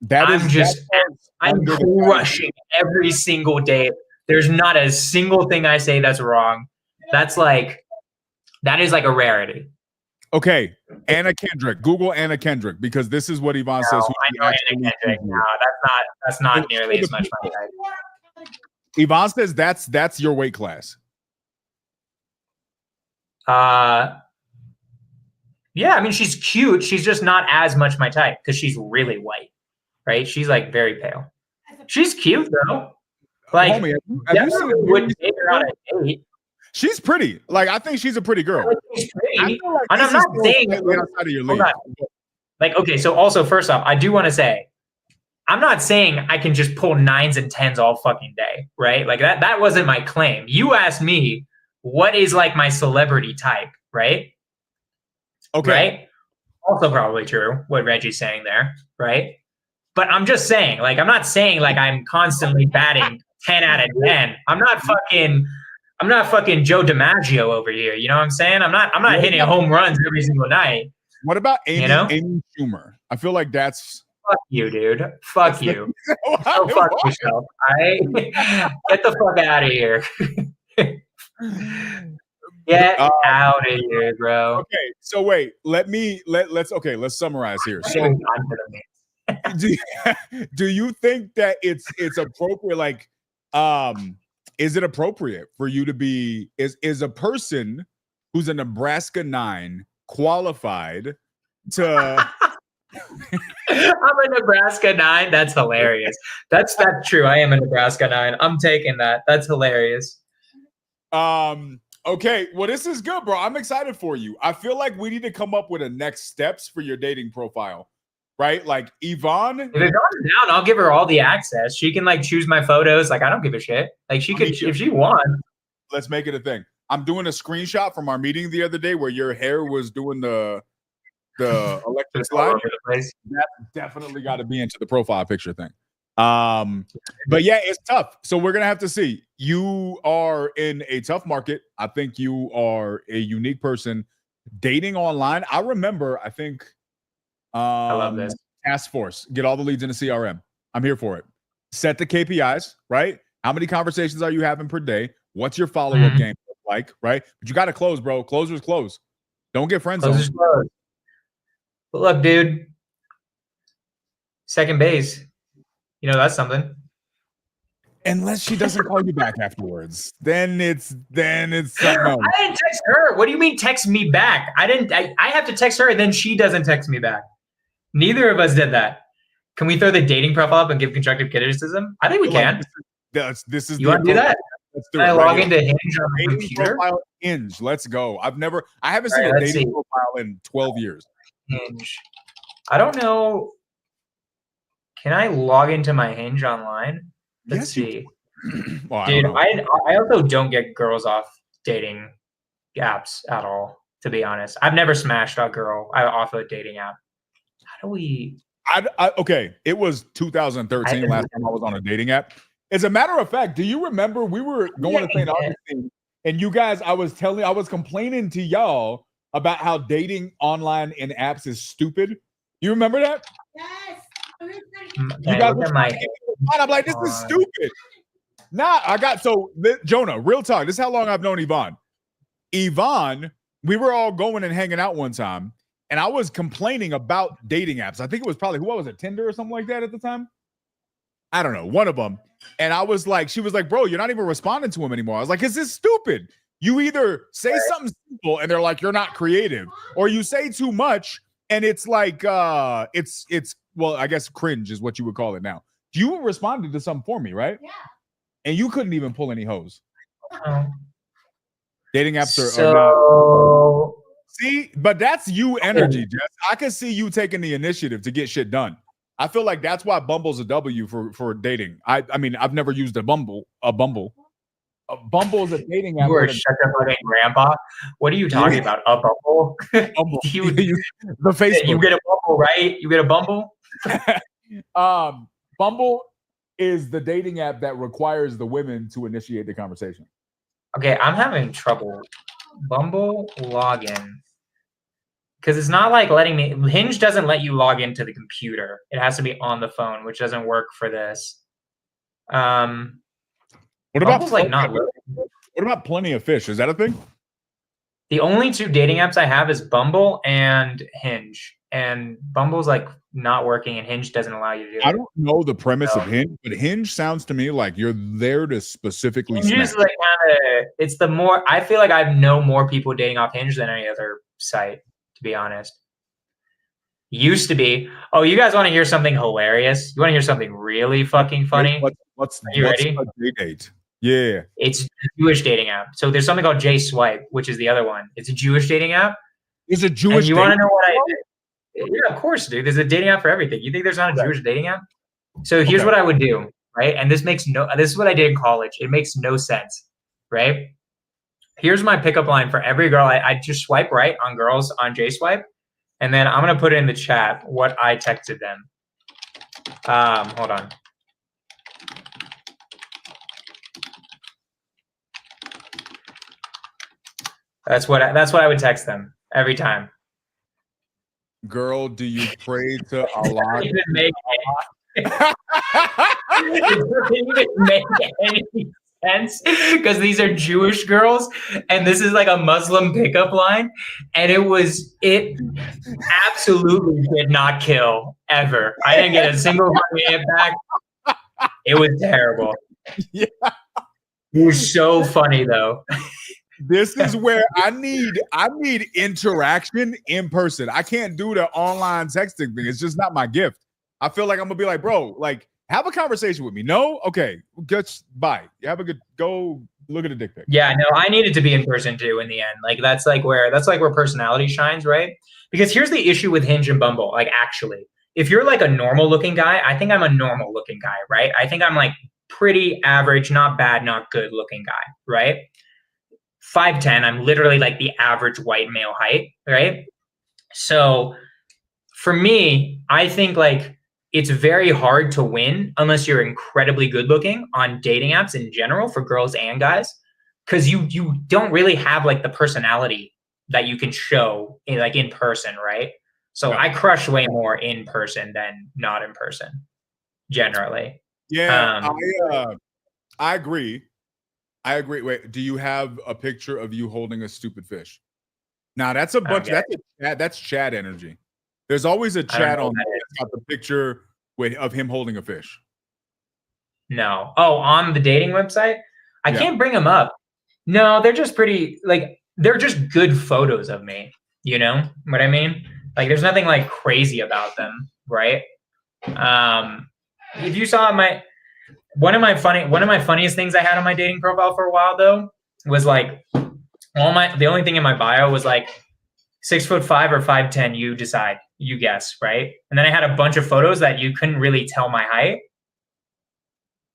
I'm crushing every single day. There's not a single thing I say that's wrong. That is like a rarity. Okay, Anna Kendrick. Google Anna Kendrick because this is what Yvonne says. I know Anna Kendrick. No, that's not nearly as much fun. Yvonne says that's your weight class. Yeah, I mean she's cute. She's just not as much my type because she's really white, right? She's like very pale. She's cute though. Like, homie, have you seen wouldn't take her on a date. She's pretty. Like, I think she's a pretty girl. She's pretty. And I'm not saying outside of your league. Like, okay, so also first off, I do want to say, I'm not saying I can just pull 9s and 10s all fucking day, right? Like that wasn't my claim. You asked me what is like my celebrity type, right? Okay. Right? Also probably true what Reggie's saying there, right? But I'm just saying, like, I'm not saying like I'm constantly batting 10 out of 10. I'm not fucking Joe DiMaggio over here. You know what I'm saying? I'm not hitting home runs every single night. What about Amy Schumer? I feel like that's fuck you, dude. Fuck you. Go fuck yourself. Get the fuck out of here. Get out of here, bro. Okay, so wait, let's summarize here. So do you think that it's appropriate? Like, is it appropriate for you to be is a person who's a Nebraska 9 qualified to I'm a Nebraska 9? That's hilarious. That's true. I am a Nebraska 9. I'm taking that. That's hilarious. Okay, well, this is good, bro. I'm excited for you. I feel like we need to come up with a next steps for your dating profile, right? Like Yvonne. If it goes down, I'll give her all the access. She can like choose my photos. Like I don't give a shit. Like she could if she wants. Let's make it a thing. I'm doing a screenshot from our meeting the other day where your hair was doing the electric slide. That's definitely got to be into the profile picture thing. But yeah, it's tough. So we're gonna have to see. You are in a tough market. I think you are a unique person dating online. I remember, I think I love this. Task Force, get all the leads in the CRM. I'm here for it. Set the KPIs, right? How many conversations are you having per day? What's your follow-up game like, right? But you got to close, bro. Closers close. Don't get friends zoned. But look, dude, second base. You know, that's something. Unless she doesn't call you back afterwards, then it's something else. I didn't text her. What do you mean text me back? I have to text her, and then she doesn't text me back. Neither of us did that. Can we throw the dating profile up and give constructive criticism? I think we can. This is you want to do that? Let's do Can it. I right log here. into Hinge on the Dating computer? profile Hinge. Let's go. I haven't All seen right, a let's dating see. profile in 12 years. Hinge. I don't know. Can I log into my Hinge online? Let's Yes, you see. Well, I Dude, don't know. I also don't get girls off dating apps at all, to be honest. I've never smashed a girl off a dating app. How do we? Okay, it was 2013 last time I was on a dating app. As a matter of fact, do you remember we were going to St. Augustine and you guys, I was complaining to y'all about how dating online in apps is stupid. You remember that? Yes. You guys were trying to get me to fight. I'm like, this is stupid. Nah, Jonah, real talk. This is how long I've known Yvonne. Yvonne, we were all going and hanging out one time, and I was complaining about dating apps. I think it was probably, who was it, Tinder or something like that at the time? I don't know, one of them. And I was like, she was like, bro, you're not even responding to him anymore. I was like, is this stupid? You either say something simple and they're like, you're not creative, or you say too much and it's like, it's well, I guess cringe is what you would call it now. You responded to something for me, right? Yeah. And you couldn't even pull any hoes. Oh. Dating apps are So not. See, but that's you energy, Jess. I can see you taking the initiative to get shit done. I feel like that's why Bumble's a W for dating. I mean, I've never used a Bumble. A Bumble is a dating app. You are shut up fucking grandpa. What are you talking about? A Bumble? Bumble. The Facebook. You get a Bumble, right? You get a Bumble? Bumble is the dating app that requires the women to initiate the conversation. Okay, I'm having trouble. Bumble login. Because it's not like letting me. Hinge doesn't let you log into the computer. It has to be on the phone, which doesn't work for this. What about Bumble's like not. What about Plenty of Fish? Is that a thing? The only two dating apps I have is Bumble and Hinge, and Bumble's like not working, and Hinge doesn't allow you to do it. I don't know the premise of Hinge, but Hinge sounds to me like you're there to specifically. Hinge is like it's the more. I feel like I know more people dating off Hinge than any other site, to be honest. Used to be. Oh, you guys want to hear something hilarious? You want to hear something really fucking funny? What's Are you ready? a date? Yeah. It's a Jewish dating app. So there's something called J Swipe, which is the other one. It's a Jewish dating app. It's a Jewish. And you want to know what I did? Yeah, of course, dude. There's a dating app for everything. You think there's not a Jewish dating app? So here's what I would do, right? And this is what I did in college. It makes no sense, right? Here's my pickup line for every girl. I just swipe right on girls on J Swipe. And then I'm gonna put it in the chat what I texted them. Hold on. That's what I would text them every time. Girl, do you pray to Allah? It doesn't make any sense because these are Jewish girls and this is like a Muslim pickup line, and it absolutely did not kill ever. I didn't get a single hit back. It was terrible. Yeah. It was so funny though. This is where I need interaction in person. I can't do the online texting thing. It's just not my gift. I feel like I'm gonna be like, bro, like have a conversation with me. No, okay, just bye. Have a good go. Look at a dick pic. Yeah, no, I needed to be in person too. In the end, like that's where personality shines, right? Because here's the issue with Hinge and Bumble. Like, actually, if you're like a normal looking guy, I think I'm a normal looking guy, right? I think I'm like pretty average, not bad, not good looking guy, right? 5'10", I'm literally like the average white male height, right? So for me, I think like it's very hard to win unless you're incredibly good looking on dating apps in general for girls and guys, because you don't really have like the personality that you can show in person, right? So I crush way more in person than not in person, generally. Yeah, I agree. Wait, do you have a picture of you holding a stupid fish? Now that's a bunch. That's chat energy. There's always a chat on that's got the picture of him holding a fish. No. Oh, on the dating website, I can't bring them up. No, they're just pretty they're just good photos of me. You know what I mean? Like, there's nothing like crazy about them, right? If you saw one of my funniest things I had on my dating profile for a while though was like the only thing in my bio was like 6'5" or 5'10", you decide, you guess, right? And then I had a bunch of photos that you couldn't really tell my height.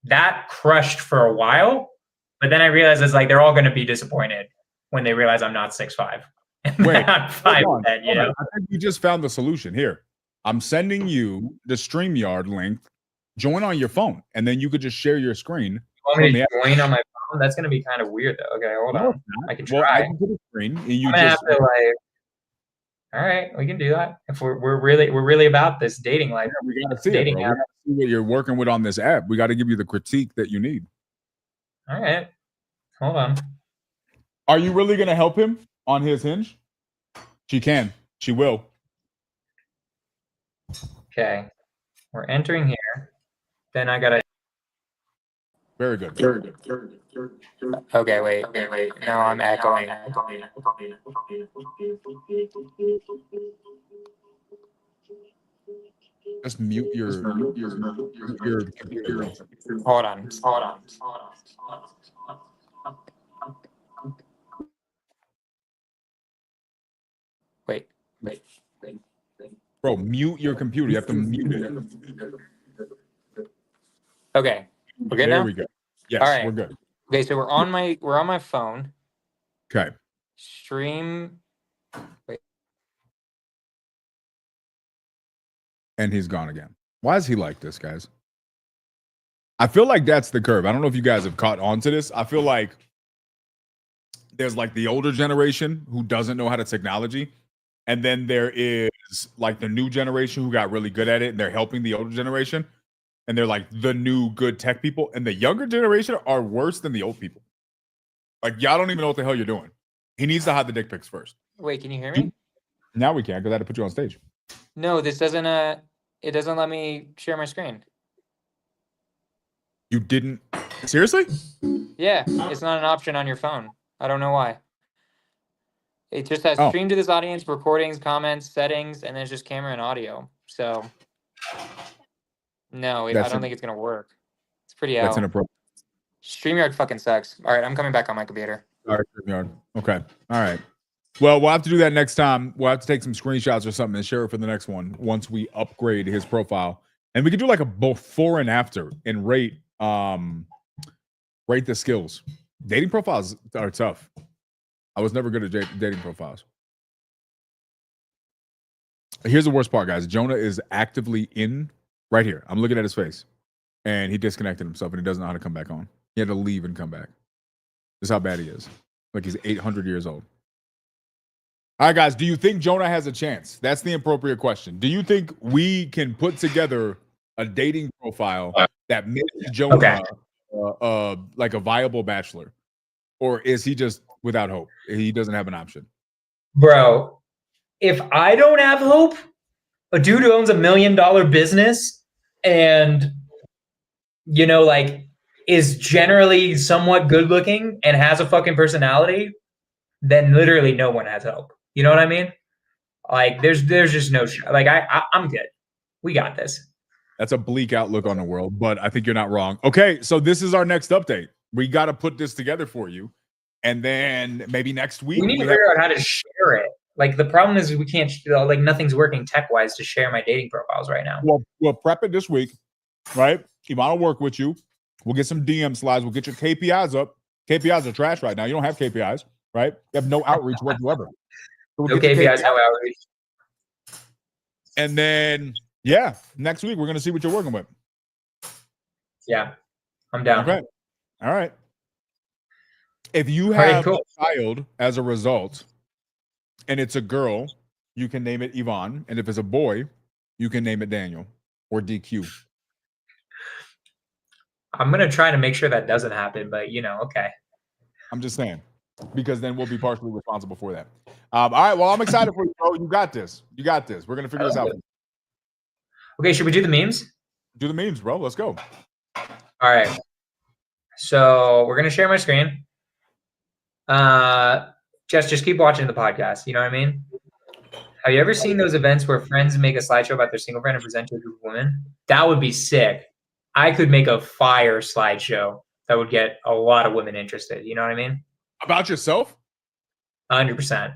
That crushed for a while, but then I realized it's like they're all going to be disappointed when they realize I'm not 6'5". Wait, I'm 5'10", you know? I think you just found the solution here. I'm sending you the StreamYard link. Join on your phone, and then you could just share your screen. You want me to join on my phone? That's going to be kind of weird, though. Okay, hold on. I can try. Well, I can put a screen, and you I'm gonna have to like. All right, we can do that. If we're really about this dating life, we gotta see it, bro. We gotta see what you're working with on this app. We got to give you the critique that you need. All right, hold on. Are you really gonna help him on his Hinge? She can. She will. Okay, we're entering here. Then I gotta. Very good. Okay, wait. Now I'm echoing. Just mute your computer. Hold on. Wait. Bro, mute your computer. You have to mute it. Okay. We're good now? There we go. Yes, all right. We're good. Okay, so we're on my phone. Okay. Stream. Wait. And he's gone again. Why is he like this, guys? I feel like that's the curve. I don't know if you guys have caught on to this. I feel like there's like the older generation who doesn't know how to technology. And then there is like the new generation who got really good at it and they're helping the older generation. And they're like the new good tech people. And the younger generation are worse than the old people. Like, y'all don't even know what the hell you're doing. He needs to hide the dick pics first. Wait, can you hear me? Now we can, because I had to put you on stage. No, this doesn't it doesn't let me share my screen. You didn't? Seriously? Yeah, it's not an option on your phone. I don't know why. It just has stream to this audience, recordings, comments, settings, and then it's just camera and audio. So no, I don't think it's gonna work. It's pretty out. That's inappropriate. StreamYard fucking sucks. All right, I'm coming back on my computer. All right, StreamYard. Okay. All right. Well, we'll have to do that next time. We'll have to take some screenshots or something and share it for the next one once we upgrade his profile. And we could do like a before and after and rate the skills. Dating profiles are tough. I was never good at dating profiles. Here's the worst part, guys. Jonah is actively in right here. I'm looking at his face. And he disconnected himself and he doesn't know how to come back on. He had to leave and come back. This is how bad he is. Like he's 800 years old. All right, guys. Do you think Jonah has a chance? That's the appropriate question. Do you think we can put together a dating profile that makes Jonah like a viable bachelor? Or is he just without hope? He doesn't have an option. Bro, if I don't have hope, a dude who owns $1 million business and, you know, like is generally somewhat good looking and has a fucking personality, then literally no one has hope. You know what I mean? Like there's just no like I'm good. We got this. That's a bleak outlook on the world, but I think you're not wrong. Okay, so this is our next update. We got to put this together for you. And then maybe next week we need to figure out how to share it. Like the problem is we can't like nothing's working tech-wise to share my dating profiles right now. Well, we'll prep it this week, right? Ivan will work with you. We'll get some DM slides. We'll get your KPIs up. KPIs are trash right now. You don't have KPIs, right? You have no outreach whatsoever. So no KPIs, no outreach. And then, yeah, next week we're going to see what you're working with. Yeah, I'm down. Okay. All right. If you have a child as a result, and it's a girl, you can name it Yvonne. And if it's a boy, you can name it Daniel or DQ. I'm going to try to make sure that doesn't happen, but you know, okay. I'm just saying, because then we'll be partially responsible for that. All right. Well, I'm excited for you, bro. You got this. You got this. We're going to figure this out. Okay. Should we do the memes? Do the memes, bro. Let's go. All right. So we're going to share my screen. Jess, just keep watching the podcast. You know what I mean? Have you ever seen those events where friends make a slideshow about their single friend and present to a group of women? That would be sick. I could make a fire slideshow that would get a lot of women interested. You know what I mean? About yourself? 100%.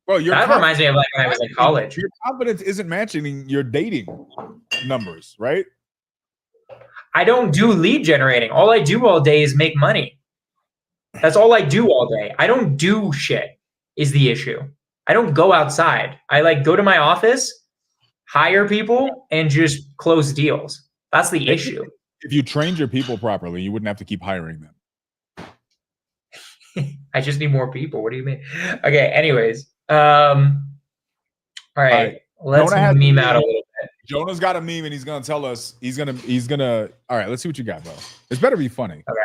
Bro, That reminds me of like when I was in college. Your confidence isn't matching your dating numbers, right? I don't do lead generating. All I do all day is make money. That's all I do all day. I don't do shit is the issue. I don't go outside. I like go to my office, hire people, and just close deals. That's the issue. If you trained your people properly, you wouldn't have to keep hiring them. I just need more people. What do you mean? Okay, anyways. All right. Let's meme out a little bit. Jonah's got a meme and he's gonna tell us he's gonna all right, let's see what you got, bro. It's better be funny. Okay.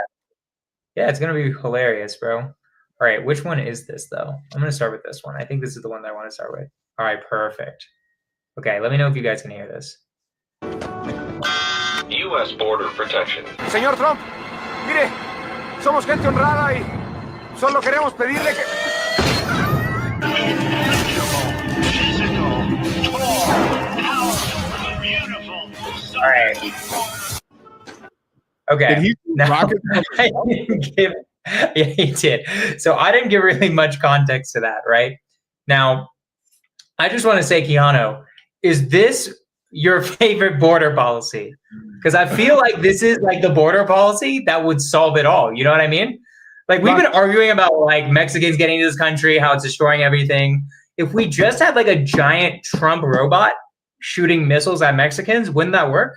Yeah, it's gonna be hilarious, bro. All right, which one is this though? I'm gonna start with this one. I think this is the one that I want to start with. All right, perfect. Okay, let me know if you guys can hear this. U.S. border protection. Señor Trump, mire, somos gente honrada y solo queremos pedirle que... All right. Okay. Did he rocket? I didn't give, yeah, he did. So I didn't give really much context to that, right? Now, I just want to say, Keanu, is this your favorite border policy? Because I feel like this is like the border policy that would solve it all. You know what I mean? Like we've been arguing about like Mexicans getting into this country, how it's destroying everything. If we just had like a giant Trump robot shooting missiles at Mexicans, wouldn't that work?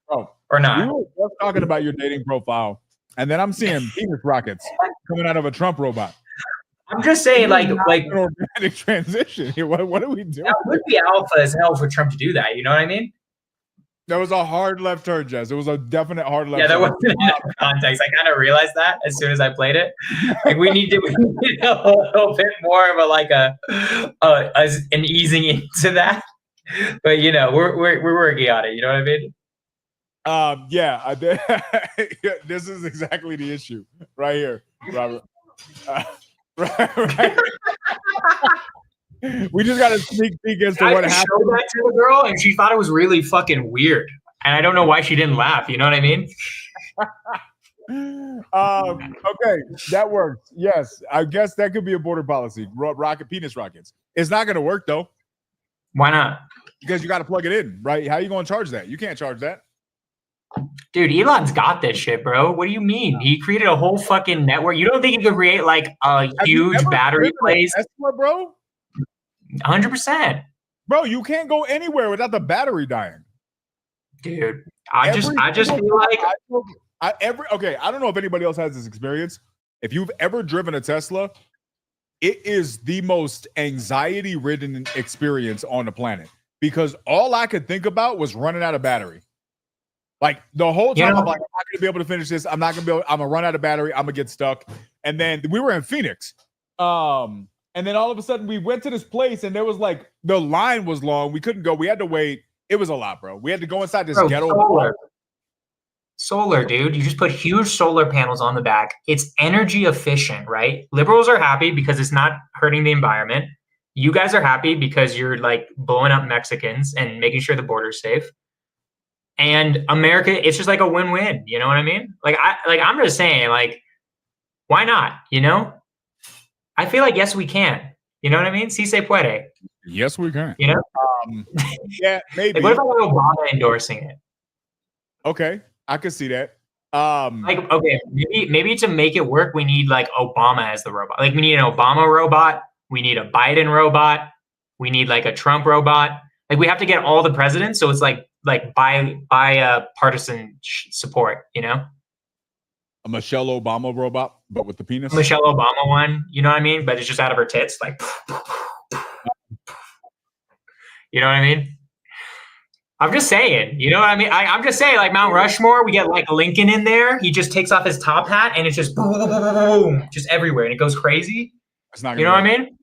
Oh, or not? We were just talking about your dating profile, and then I'm seeing penis rockets coming out of a Trump robot. I'm just saying, like an organic transition here. What are we doing? That would be alpha as hell for Trump to do that. You know what I mean? That was a hard left turn, Jess. It was a definite hard left. Yeah, there turn. wasn't enough context. I kind of realized that as soon as I played it. Like we need a little bit more of an easing into that. But you know, we're working on it. You know what I mean? Yeah, I did. Yeah, this is exactly the issue right here, Robert. Right. We just got a sneak peek as to what happened. Showed that to the girl, and she thought it was really fucking weird, and I don't know why she didn't laugh. You know what I mean? Okay, that works. Yes, I guess that could be a border policy. Penis rockets. It's not going to work though. Why not? Because you got to plug it in, right? How are you going to charge that? You can't charge that. Dude, Elon's got this shit, bro. What do you mean? He created a whole fucking network. You don't think he could create like a huge battery place? Tesla, bro? 100%. Bro, you can't go anywhere without the battery dying. Dude, I just feel like I don't know if anybody else has this experience. If you've ever driven a Tesla, it is the most anxiety-ridden experience on the planet because all I could think about was running out of battery. Like the whole time, I'm like, I'm not gonna be able to finish this. I'm gonna run out of battery. I'm gonna get stuck. And then we were in Phoenix. And then all of a sudden we went to this place and there was like the line was long. We couldn't go. We had to wait. It was a lot, bro. We had to go inside this ghetto. Solar, dude. You just put huge solar panels on the back. It's energy efficient, right? Liberals are happy because it's not hurting the environment. You guys are happy because you're like blowing up Mexicans and making sure the border's safe. And America, it's just like a win-win. You know what I mean? I'm just saying, like, why not? You know? I feel like yes, we can. You know what I mean? Si se puede. Yes, we can. You know? Yeah, maybe. Like, what about Obama endorsing it? Okay, I could see that. Okay, maybe to make it work, we need like Obama as the robot. Like, we need an Obama robot. We need a Biden robot. We need like a Trump robot. Like, we have to get all the presidents. So it's like by partisan support. You know? A Michelle Obama robot, but with the penis. Michelle Obama one, you know what I mean? But it's just out of her tits, like, you know what I mean? I'm just saying, you know what I mean? I'm just saying, like Mount Rushmore, we get like Lincoln in there. He just takes off his top hat and it's just boom, just everywhere, and it goes crazy. It's not gonna you know work. what I mean?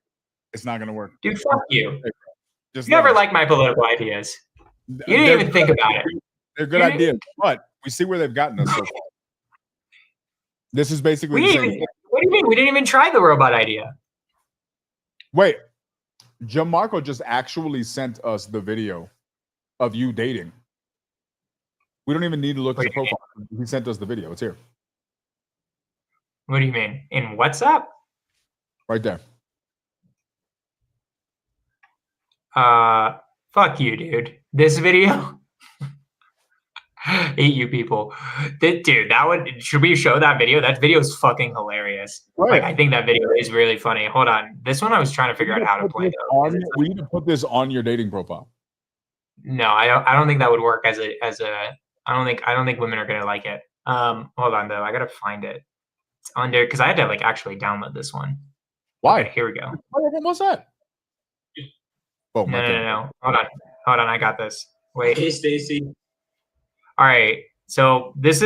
It's not gonna work. Dude, fuck you. Just you never liked my political ideas. You didn't even think about it. They're good ideas, but we see where they've gotten us so far. This is basically what do you mean? We didn't even try the robot idea. Wait, Jamarco just actually sent us the video of you dating. We don't even need to look What at the do you profile. He sent us the video. It's here, What do you mean? In WhatsApp? right there. Fuck you, dude. This video. Hate you people. Dude, should we show that video? That video is fucking hilarious. Right. Like, I think that video is really funny. Hold on. This one I was trying to figure out how to play though. We need to put this on your dating profile. No, I don't think that would work as a I don't think women are gonna like it. Hold on though. I gotta find it. It's under because I had to like actually download this one. Why? Okay, here we go. What's that? Oh, No. Hold on. I got this. Wait. Hey, Stacy. All right. So this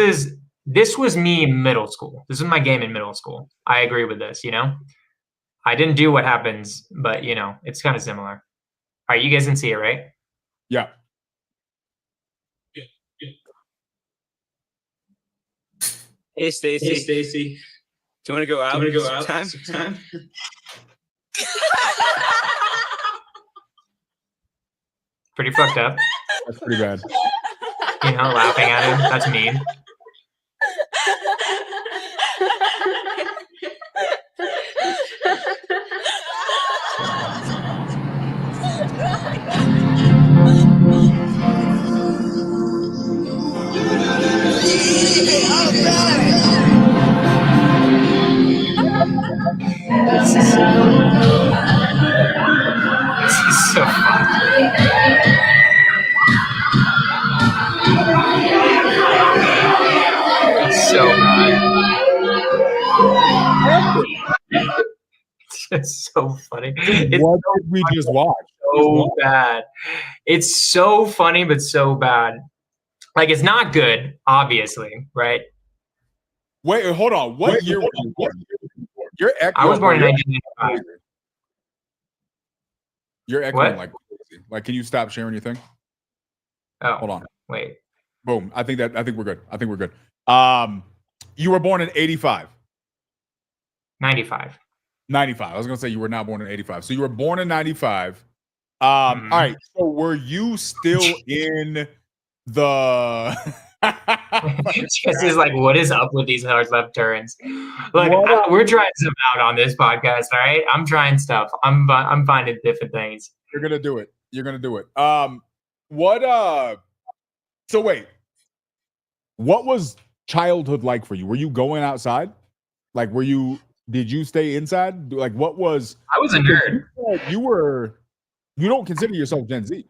was me in middle school. This is my game in middle school. I agree with this, I didn't do what happens, but it's kind of similar. All right, you guys can see it, right? Yeah. Hey, Stacy. Do you want to go out? Sometime? Pretty fucked up. That's pretty bad. Laughing at him. That's mean. This is so funny. So it's just so funny. What did we just watch? So bad. It's so funny, but so bad. Like, it's not good, obviously, right? Wait, hold on. What year were you born? I was born in 1985. You're echoing What? like crazy. Like, can you stop sharing your thing? Oh, Hold on. wait. Boom. I think we're good. You were born in 85. 95. 95. I was gonna say you were not born in 85. So you were born in 95. All right. So were you still in the Jesse's like, what is up with these hard left turns? Look, we're trying some out on this podcast, all right? I'm trying stuff. I'm finding different things. You're gonna do it. So wait. What was childhood like for you? Were you going outside? Like, did you stay inside? Like, what was? I was a nerd. You don't consider yourself Gen Z.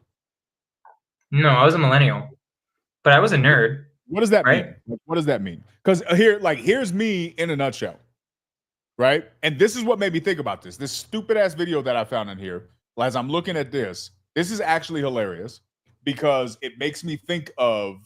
No, I was a millennial, but I was a nerd. What does that Right? mean? What does that mean? Because here's me in a nutshell, right? And this is what made me think about this. This stupid ass video that I found in here. As I'm looking at this is actually hilarious because it makes me think of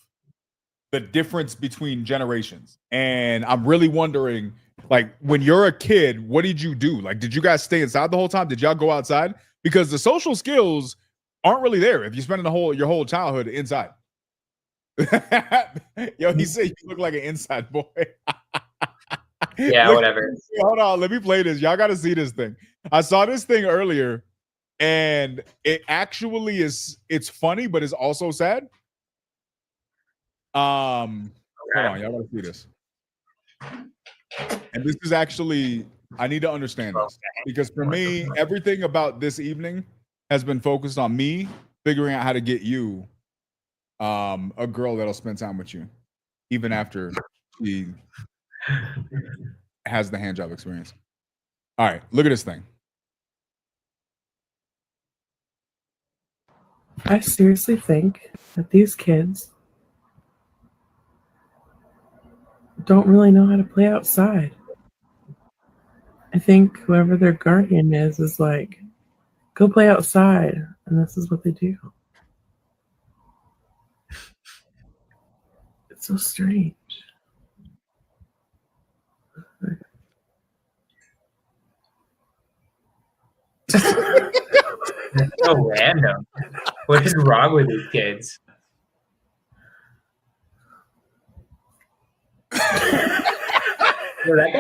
the difference between generations. And I'm really wondering, like, when you're a kid, what did you do? Like, did you guys stay inside the whole time? Did y'all go outside? Because the social skills aren't really there if you're spending your whole childhood inside. Yo, he said you look like an inside boy. Yeah, whatever. Hold on, let me play this. Y'all got to see this thing. I saw this thing earlier, and it actually it's funny, but it's also sad. Hold on, y'all got to see this. And this is actually, I need to understand this because for me, everything about this evening has been focused on me figuring out how to get you a girl that'll spend time with you, even after she has the hand job experience. All right, look at this thing. I seriously think that these kids don't really know how to play outside. I think whoever their guardian is like, go play outside, and this is what they do. It's so strange. It's so random. What is wrong with these kids? Well, that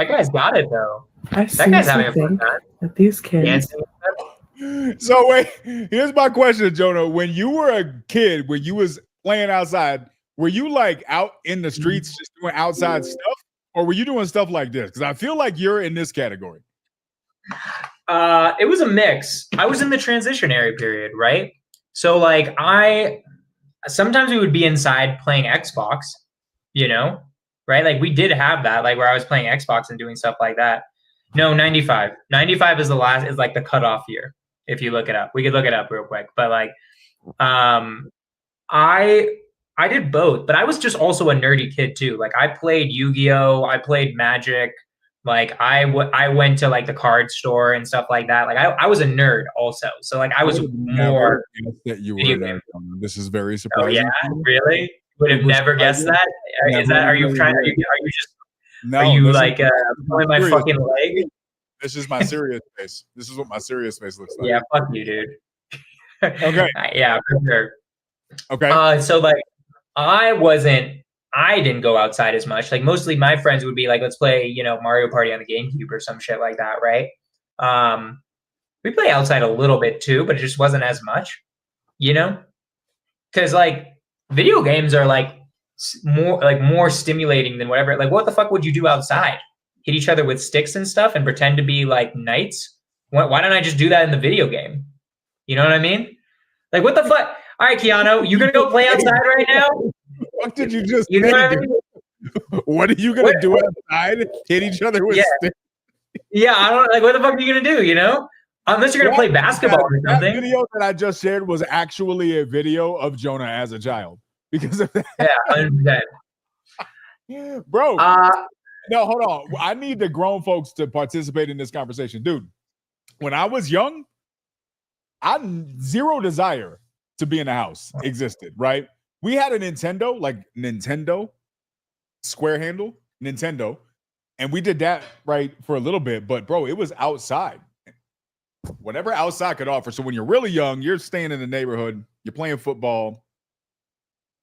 guy's got it though. I That guy's having seriously a fun think time. that these kids, Dancing. So wait, here's my question, Jonah. When you were a kid, when you was playing outside, were you like out in the streets just doing outside stuff, or were you doing stuff like this? Because I feel like you're in this category. It was a mix. I was in the transitionary period, right? So like sometimes we would be inside playing Xbox, you know, right? Like we did have that, like where I was playing Xbox and doing stuff like that. No, 95. 95 is like the cutoff year. If you look it up, we could look it up real quick. But like, I did both, but I was just also a nerdy kid too. Like I played Yu-Gi-Oh, I played Magic. Like I went to like the card store and stuff like that. Like I was a nerd also. So like I was more that you were a nerd. This is very Oh surprising. yeah, really? Would have never guessed that. Is that? Are you trying? Are you just? No, are you this like pulling my serious. fucking leg? This is my serious face. This is what my serious face looks like. Yeah, fuck you, dude. Okay. Yeah, for sure. Okay. So like I didn't go outside as much. Like mostly my friends would be like, let's play, you know, Mario Party on the GameCube or some shit like that, right? We play outside a little bit too, but it just wasn't as much, you know? Because like video games are like more stimulating than whatever. Like what the fuck would you do outside? Hit each other with sticks and stuff and pretend to be like knights? Why don't I just do that in the video game? You know what I mean? Like what the fuck? All right, Keanu, you gonna go play outside right now? What did you just You know say? what I mean? What are you gonna do outside? Hit each other with sticks? Yeah, I don't like what the fuck are you gonna do, you know? Unless you're gonna play basketball or something. That video that I just shared was actually a video of Jonah as a child because of that. Yeah, 100%. Bro. No, hold on. I need the grown folks to participate in this conversation. Dude, when I was young, zero desire to be in the house existed, right? We had a Nintendo, like Nintendo, square handle, Nintendo, and we did that, right, for a little bit, but bro, it was outside. Whatever outside could offer. So when you're really young, you're staying in the neighborhood, you're playing football,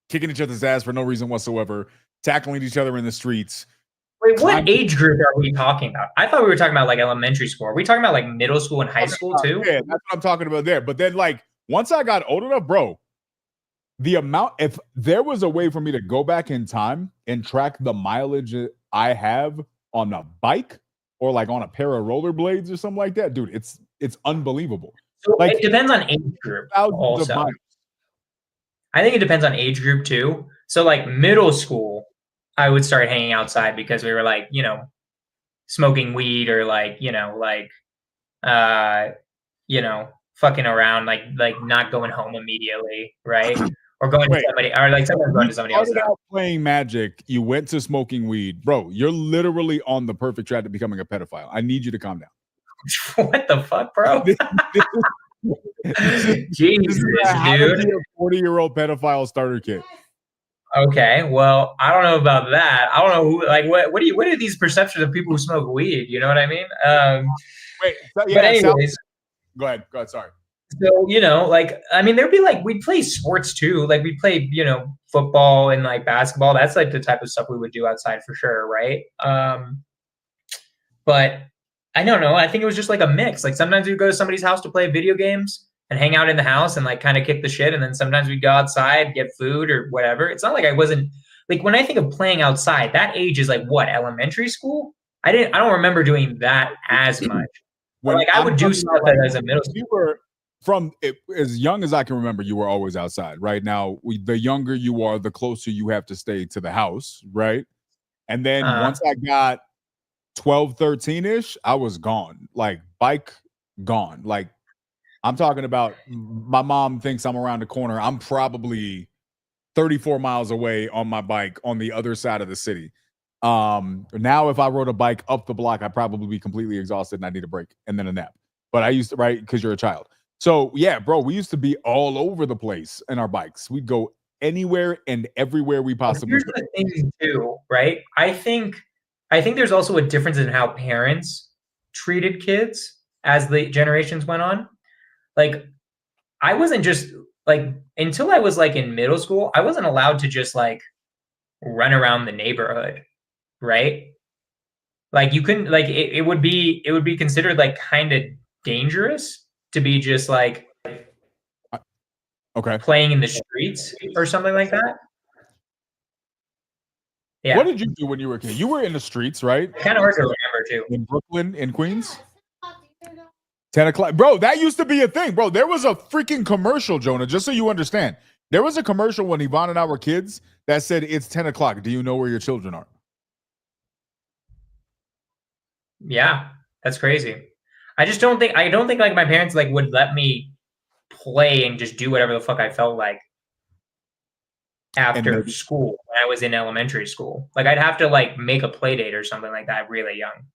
kicking each other's ass for no reason whatsoever, tackling each other in the streets. Wait, what age group are we talking about? I thought we were talking about like elementary school. Are we talking about like middle school and high school too? Yeah, that's what I'm talking about there. But then like once I got old enough, bro, the amount, if there was a way for me to go back in time and track the mileage I have on a bike or like on a pair of rollerblades or something like that, dude, it's unbelievable. So like it depends on age group also. I think it depends on age group too. So like middle school, I would start hanging outside because we were like, you know, smoking weed or like, you know, fucking around, like not going home immediately, right? Or going to somebody, or like sometimes going to somebody else. Out playing Magic, you went to smoking weed, bro. You're literally on the perfect track to becoming a pedophile. I need you to calm down. What the fuck, bro? Jesus, dude. 40-year-old pedophile starter kit. Okay, well, I don't know about that. I don't know who, like, what are these perceptions of people who smoke weed? You know what I mean? Wait, but anyways, go ahead. Sorry. So, you know, like, I mean, there'd be like, we'd play sports too. Like we played, you know, football and like basketball. That's like the type of stuff we would do outside for sure. Right. But I don't know. I think it was just like a mix. Like sometimes we'd go to somebody's house to play video games and hang out in the house and like kind of kick the shit. And then sometimes we'd go outside, get food or whatever. It's not like I wasn't like, when I think of playing outside, that age is like what, elementary school? I don't remember doing that as much. Like I would do stuff as a middle school. You were as young as I can remember, you were always outside. Right now, the younger you are, the closer you have to stay to the house. Right. And then once I got 12, 13-ish, I was gone. Like bike gone. Like I'm talking about my mom thinks I'm around the corner. I'm probably 34 miles away on my bike on the other side of the city. Now if I rode a bike up the block, I'd probably be completely exhausted and I need a break and then a nap. But I used to, right, because you're a child. So yeah, bro, we used to be all over the place in our bikes. We'd go anywhere and everywhere we possibly could. Here's the thing too, right? I think there's also a difference in how parents treated kids as the generations went on. Like I wasn't just like, until I was like in middle school, I wasn't allowed to just like run around the neighborhood, right? Like you couldn't, like it would be considered like kind of dangerous to be just like okay playing in the streets or something like that. Yeah. What did you do when you were a kid? You were in the streets, right? Kind of hard to remember too. In Brooklyn, in Queens? 10 o'clock. Bro, that used to be a thing. Bro, there was a freaking commercial, Jonah, just so you understand. There was a commercial when Yvonne and I were kids that said, it's 10 o'clock. Do you know where your children are? Yeah, that's crazy. I don't think like my parents like would let me play and just do whatever the fuck I felt like after school when I was in elementary school. Like I'd have to like make a play date or something like that really young,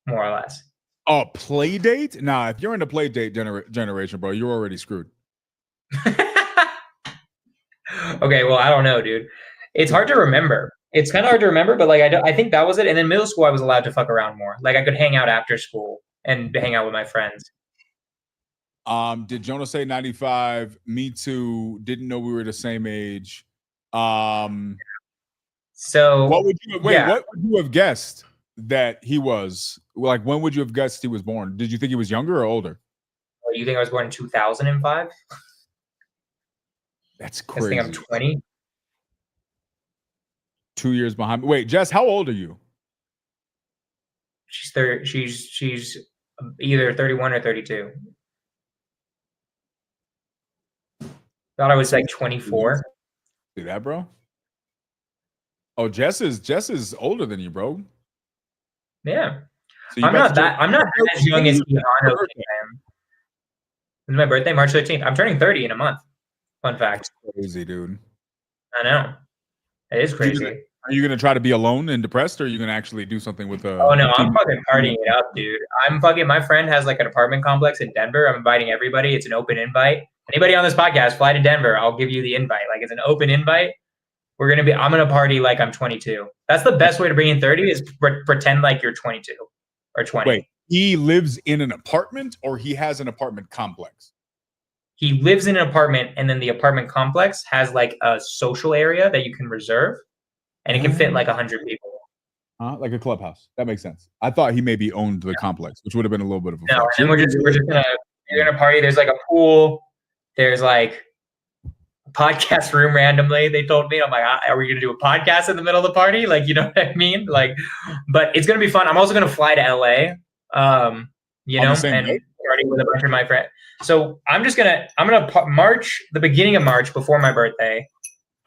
more or less. A play date? Nah, if you're in the play date generation, bro, you're already screwed. Okay, well, I don't know, dude. It's hard to remember. It's kind of hard to remember, but like I think that was it. And then middle school, I was allowed to fuck around more. Like I could hang out after school and hang out with my friends. Did Jonah say 95? Me too. Didn't know we were the same age. So what would you have guessed that he was? Like, when would you have guessed he was born? Did you think he was younger or older? You think I was born in 2005? That's crazy. I think I'm 20. 2 years behind me. Wait, Jess, how old are you? She's either 31 or 32. Thought I was like 24. See that, bro? Oh, Jess is older than you, bro. Yeah. So I'm not as young as Keanu. It's my birthday, March 13th. I'm turning 30 in a month. Fun fact. That's crazy, dude. I know. It is crazy. Are you gonna try to be alone and depressed, or are you gonna actually do something with Oh no, I'm fucking partying it up, dude. My friend has like an apartment complex in Denver. I'm inviting everybody. It's an open invite. Anybody on this podcast, fly to Denver. I'll give you the invite. Like, it's an open invite. I'm gonna party like I'm 22. That's the best way to bring in 30 is pretend like you're 22 or 20. Wait, he lives in an apartment or he has an apartment complex? He lives in an apartment, and then the apartment complex has like a social area that you can reserve, and it can fit like 100 people. Like a clubhouse. That makes sense. I thought he maybe owned the complex, which would have been a little bit of a no. And we're just gonna party. There's like a pool. There's like a podcast room randomly. They told me, I'm like, are we gonna do a podcast in the middle of the party? Like, you know what I mean? Like, but it's gonna be fun. I'm also gonna fly to LA. And party with a bunch of my friends. So I'm gonna March, the beginning of March before my birthday,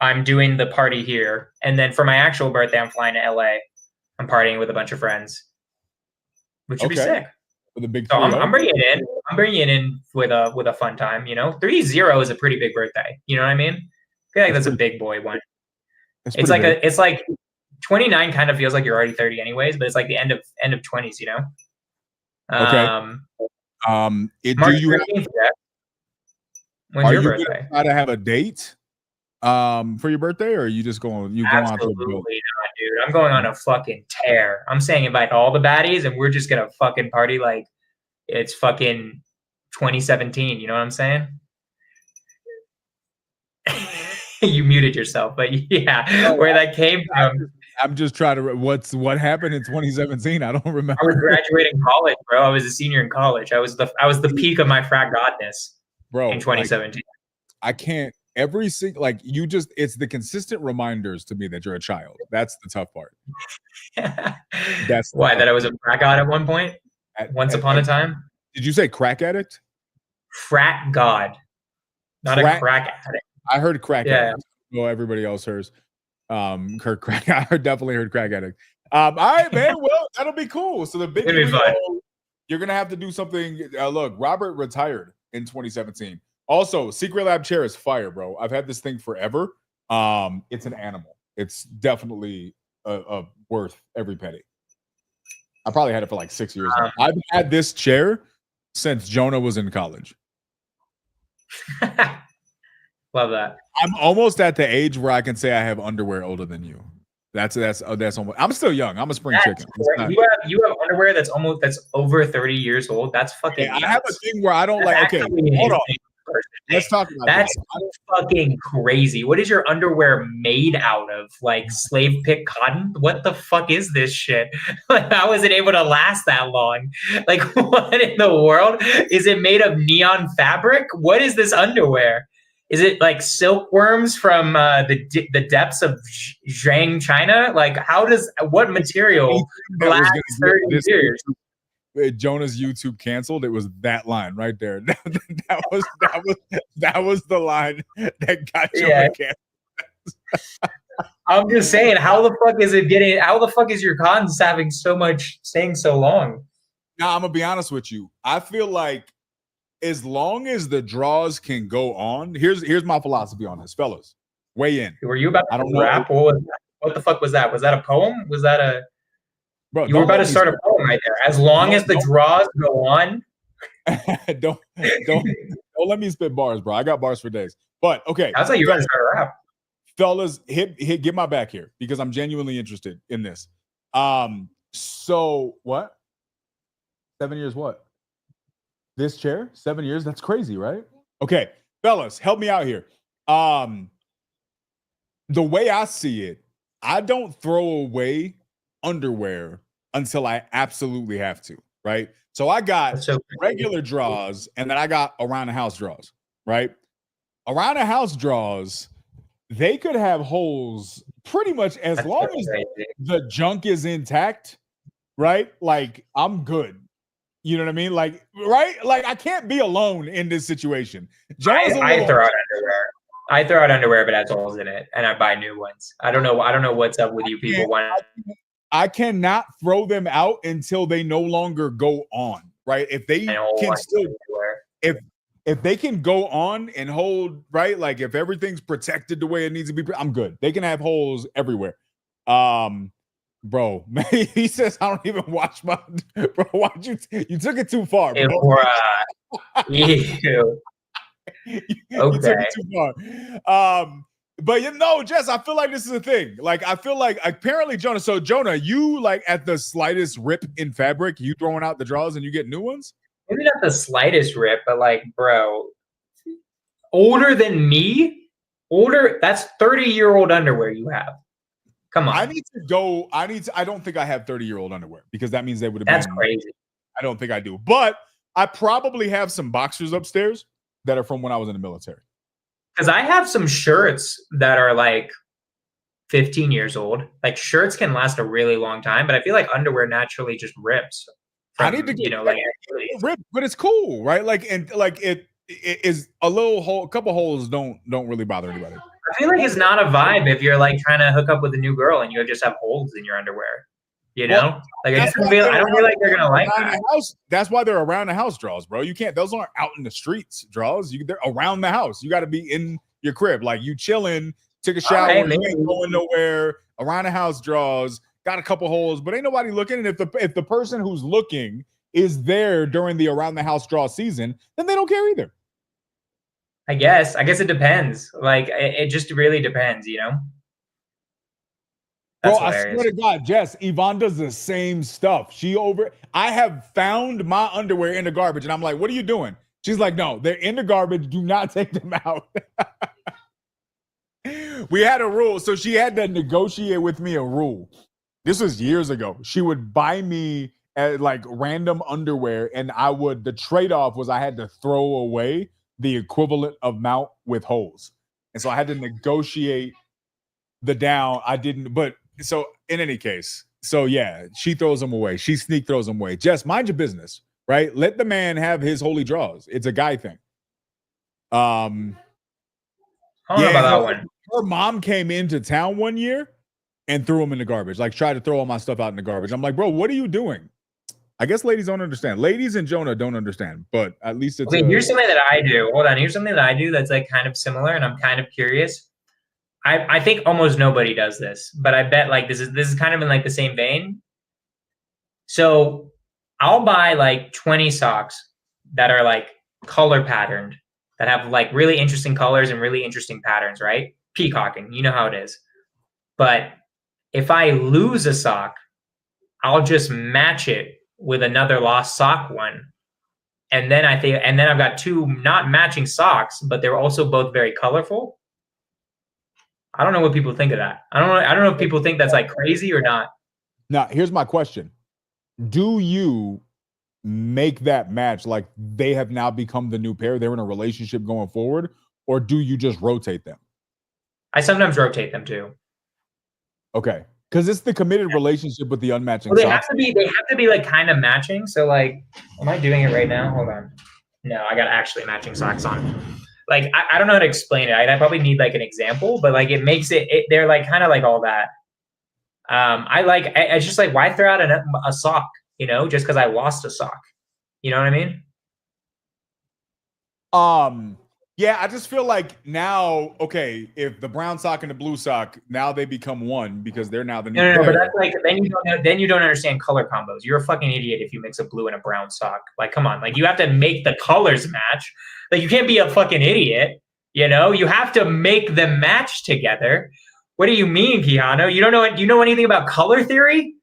I'm doing the party here, and then for my actual birthday, I'm flying to LA. I'm partying with a bunch of friends, which would be sick. With a big. So I'm bringing it in. I'm bringing it in with a fun time. 30 is a pretty big birthday. You know what I mean? I feel like that's a big boy one. It's like 29 kind of feels like you're already 30 anyways, but it's like the end of 20s. Okay. March 13th, when's your birthday? Gonna try to have a date for your birthday, or are you just going? Absolutely not, dude. I'm going on a fucking tear. I'm saying invite all the baddies, and we're just gonna fucking party like it's fucking 2017. You know what I'm saying? You muted yourself, but yeah, where that came from. I'm just trying to. What happened in 2017? I don't remember. I was graduating college, bro. I was a senior in college. I was the peak of my frat godness, bro. In 2017. I can't. Every single it's the consistent reminders to me that you're a child. That's the tough part. That's why that I was a frat god at one point. Once upon a time. Did you say crack addict? Frat god, not a crack addict. I heard crack addict. Well, everybody else hears crack. I definitely heard crack addict. All right, man. Well, that'll be cool. So the big you're gonna have to do something. Look, Robert retired in 2017. Also, Secret Lab chair is fire, bro. I've had this thing forever. It's an animal. It's definitely worth every penny. I probably had it for like 6 years now. I've had this chair since Jonah was in college. Love that. I'm almost at the age where I can say I have underwear older than you. That's almost. I'm still young. I'm a spring chicken. You have underwear that's over 30 years old. That's fucking. Yeah, I have a thing where I don't like. Okay, hold on. Let's talk about that's fucking crazy. What is your underwear made out of? Like slave pick cotton? What the fuck is this shit? Like, how is it able to last that long? Like, what in the world? Is it made of neon fabric? What is this underwear? Is it like silkworms from the depths of Zhang, China? Like, what material That was lasts gonna 30 get this years? Jonah's YouTube canceled. It was that line right there. that was the line that got Jonah canceled. I'm just saying, how the fuck is your cons having staying so long? Now, I'm gonna be honest with you. I feel like as long as the draws can go on, here's my philosophy on this, fellas. Weigh in. Were you about to I don't know. rap? What the fuck was that? Was that a poem? Was that a? Bro, You were about to start a poem right there. As long as the draws go on. don't let me spit bars, bro. I got bars for days. But okay. I thought you were going to start a rap. Fellas, get my back here because I'm genuinely interested in this. So what? 7 years what? This chair? 7 years? That's crazy, right? Okay, fellas, help me out here. The way I see it, I don't throw away underwear until I absolutely have to, right? So I got regular draws and then I got around the house draws, right? Around the house draws, they could have holes pretty much as long as the junk is intact, right? Like, I'm good. You know what I mean? Like, right? Like, I can't be alone in this situation. I throw out underwear. I throw out underwear, but it has holes in it, and I buy new ones. I don't know what's up with you people. I cannot throw them out until they no longer go on, right? If they can still, if they can go on and hold, right? Like if everything's protected the way it needs to be, I'm good. They can have holes everywhere. Bro, he says I don't even watch my. Bro, why'd you took it too far, bro? Ew. You took it too far. But Jess, I feel like this is a thing. Like, I feel like apparently Jonah. So Jonah, you like at the slightest rip in fabric, you throwing out the draws and you get new ones? Maybe not the slightest rip, but like, bro, older than me, that's 30-year-old underwear you have. Come on. I don't think I have 30-year-old underwear because that means they would have been. That's crazy. I don't think I do. But I probably have some boxers upstairs that are from when I was in the military. Because I have some shirts that are like 15 years old. Like, shirts can last a really long time, but I feel like underwear naturally just rips. I need to get rip, but it's cool, right? Like, and like it is a little hole, a couple holes don't really bother anybody. I feel like it's not a vibe if you're like trying to hook up with a new girl and you just have holes in your underwear. You know, like I don't feel like they're gonna like that. That's why they're around the house draws, bro. You can't; those aren't out in the streets draws. They're around the house. You got to be in your crib, like you chilling, took a shower, you ain't going nowhere. Around the house draws, got a couple holes, but ain't nobody looking. And if the person who's looking is there during the around the house draw season, then they don't care either. I guess it depends. Like it just really depends, you know. Bro, I swear to God, Jess, Yvonne does the same stuff. I have found my underwear in the garbage, and I'm like, what are you doing? She's like, no, they're in the garbage. Do not take them out. We had a rule. So she had to negotiate with me a rule. This was years ago. She would buy me like random underwear, and the trade-off was I had to throw away the equivalent amount with holes. And so I had to negotiate the down. I didn't, but so in any case, so yeah, she throws them away. She sneak throws them away. Jess, mind your business, right? Let the man have his holy draws. It's a guy thing. I don't know about that one. Her mom came into town one year and threw them in the garbage, like tried to throw all my stuff out in the garbage. I'm like, bro, what are you doing? I guess ladies don't understand. Ladies and Jonah don't understand, but at least it's. Okay, here's something that I do. Hold on. Here's something that I do that's like kind of similar, and I'm kind of curious. I think almost nobody does this, but I bet like this is kind of in like the same vein. So I'll buy like 20 socks that are like color patterned, that have like really interesting colors and really interesting patterns, right? Peacocking, you know how it is. But if I lose a sock, I'll just match it with another lost sock one. And then I've got two not matching socks, but they're also both very colorful. I don't know what people think of that. I don't know if people think that's like crazy or not. Now, here's my question. Do you make that match like they have now become the new pair? They're in a relationship going forward? or do you just rotate them? I sometimes rotate them too. Okay, because it's the committed relationship with the unmatching. Well, they socks. have to be. They have to be like kind of matching. So like, am I doing it right now? Hold on. No, I got actually matching socks on. Like I don't know how to explain it. I probably need like an example, but like it makes it. They're like kind of like all that. It's just like, why throw out a sock? You know, just because I lost a sock. You know what I mean? Yeah, I just feel like now, okay, if the brown sock and the blue sock, now they become one because they're now the new. No, but that's like then you don't understand color combos. You're a fucking idiot if you mix a blue and a brown sock. Like, come on, like you have to make the colors match. Like, you can't be a fucking idiot. You know, you have to make them match together. What do you mean, Keanu? You don't know? Do you know anything about color theory?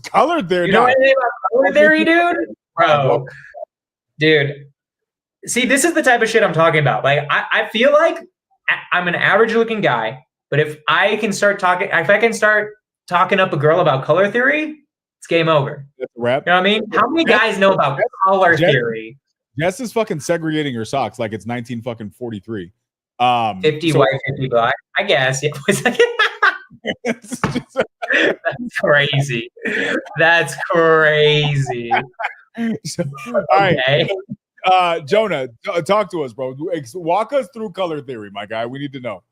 Color theory? You know anything about color theory, dude? Bro, dude. See, this is the type of shit I'm talking about. Like, I feel like I'm an average looking guy, but if I can start talking up a girl about color theory, it's game over. That's a wrap. You know what I mean? How many guys know about color theory? Jess is fucking segregating her socks like it's 1943. 50 white, 50 black. I guess. Yeah. That's crazy. That's crazy. All right. Jonah, talk to us, bro. Walk us through color theory, my guy. We need to know.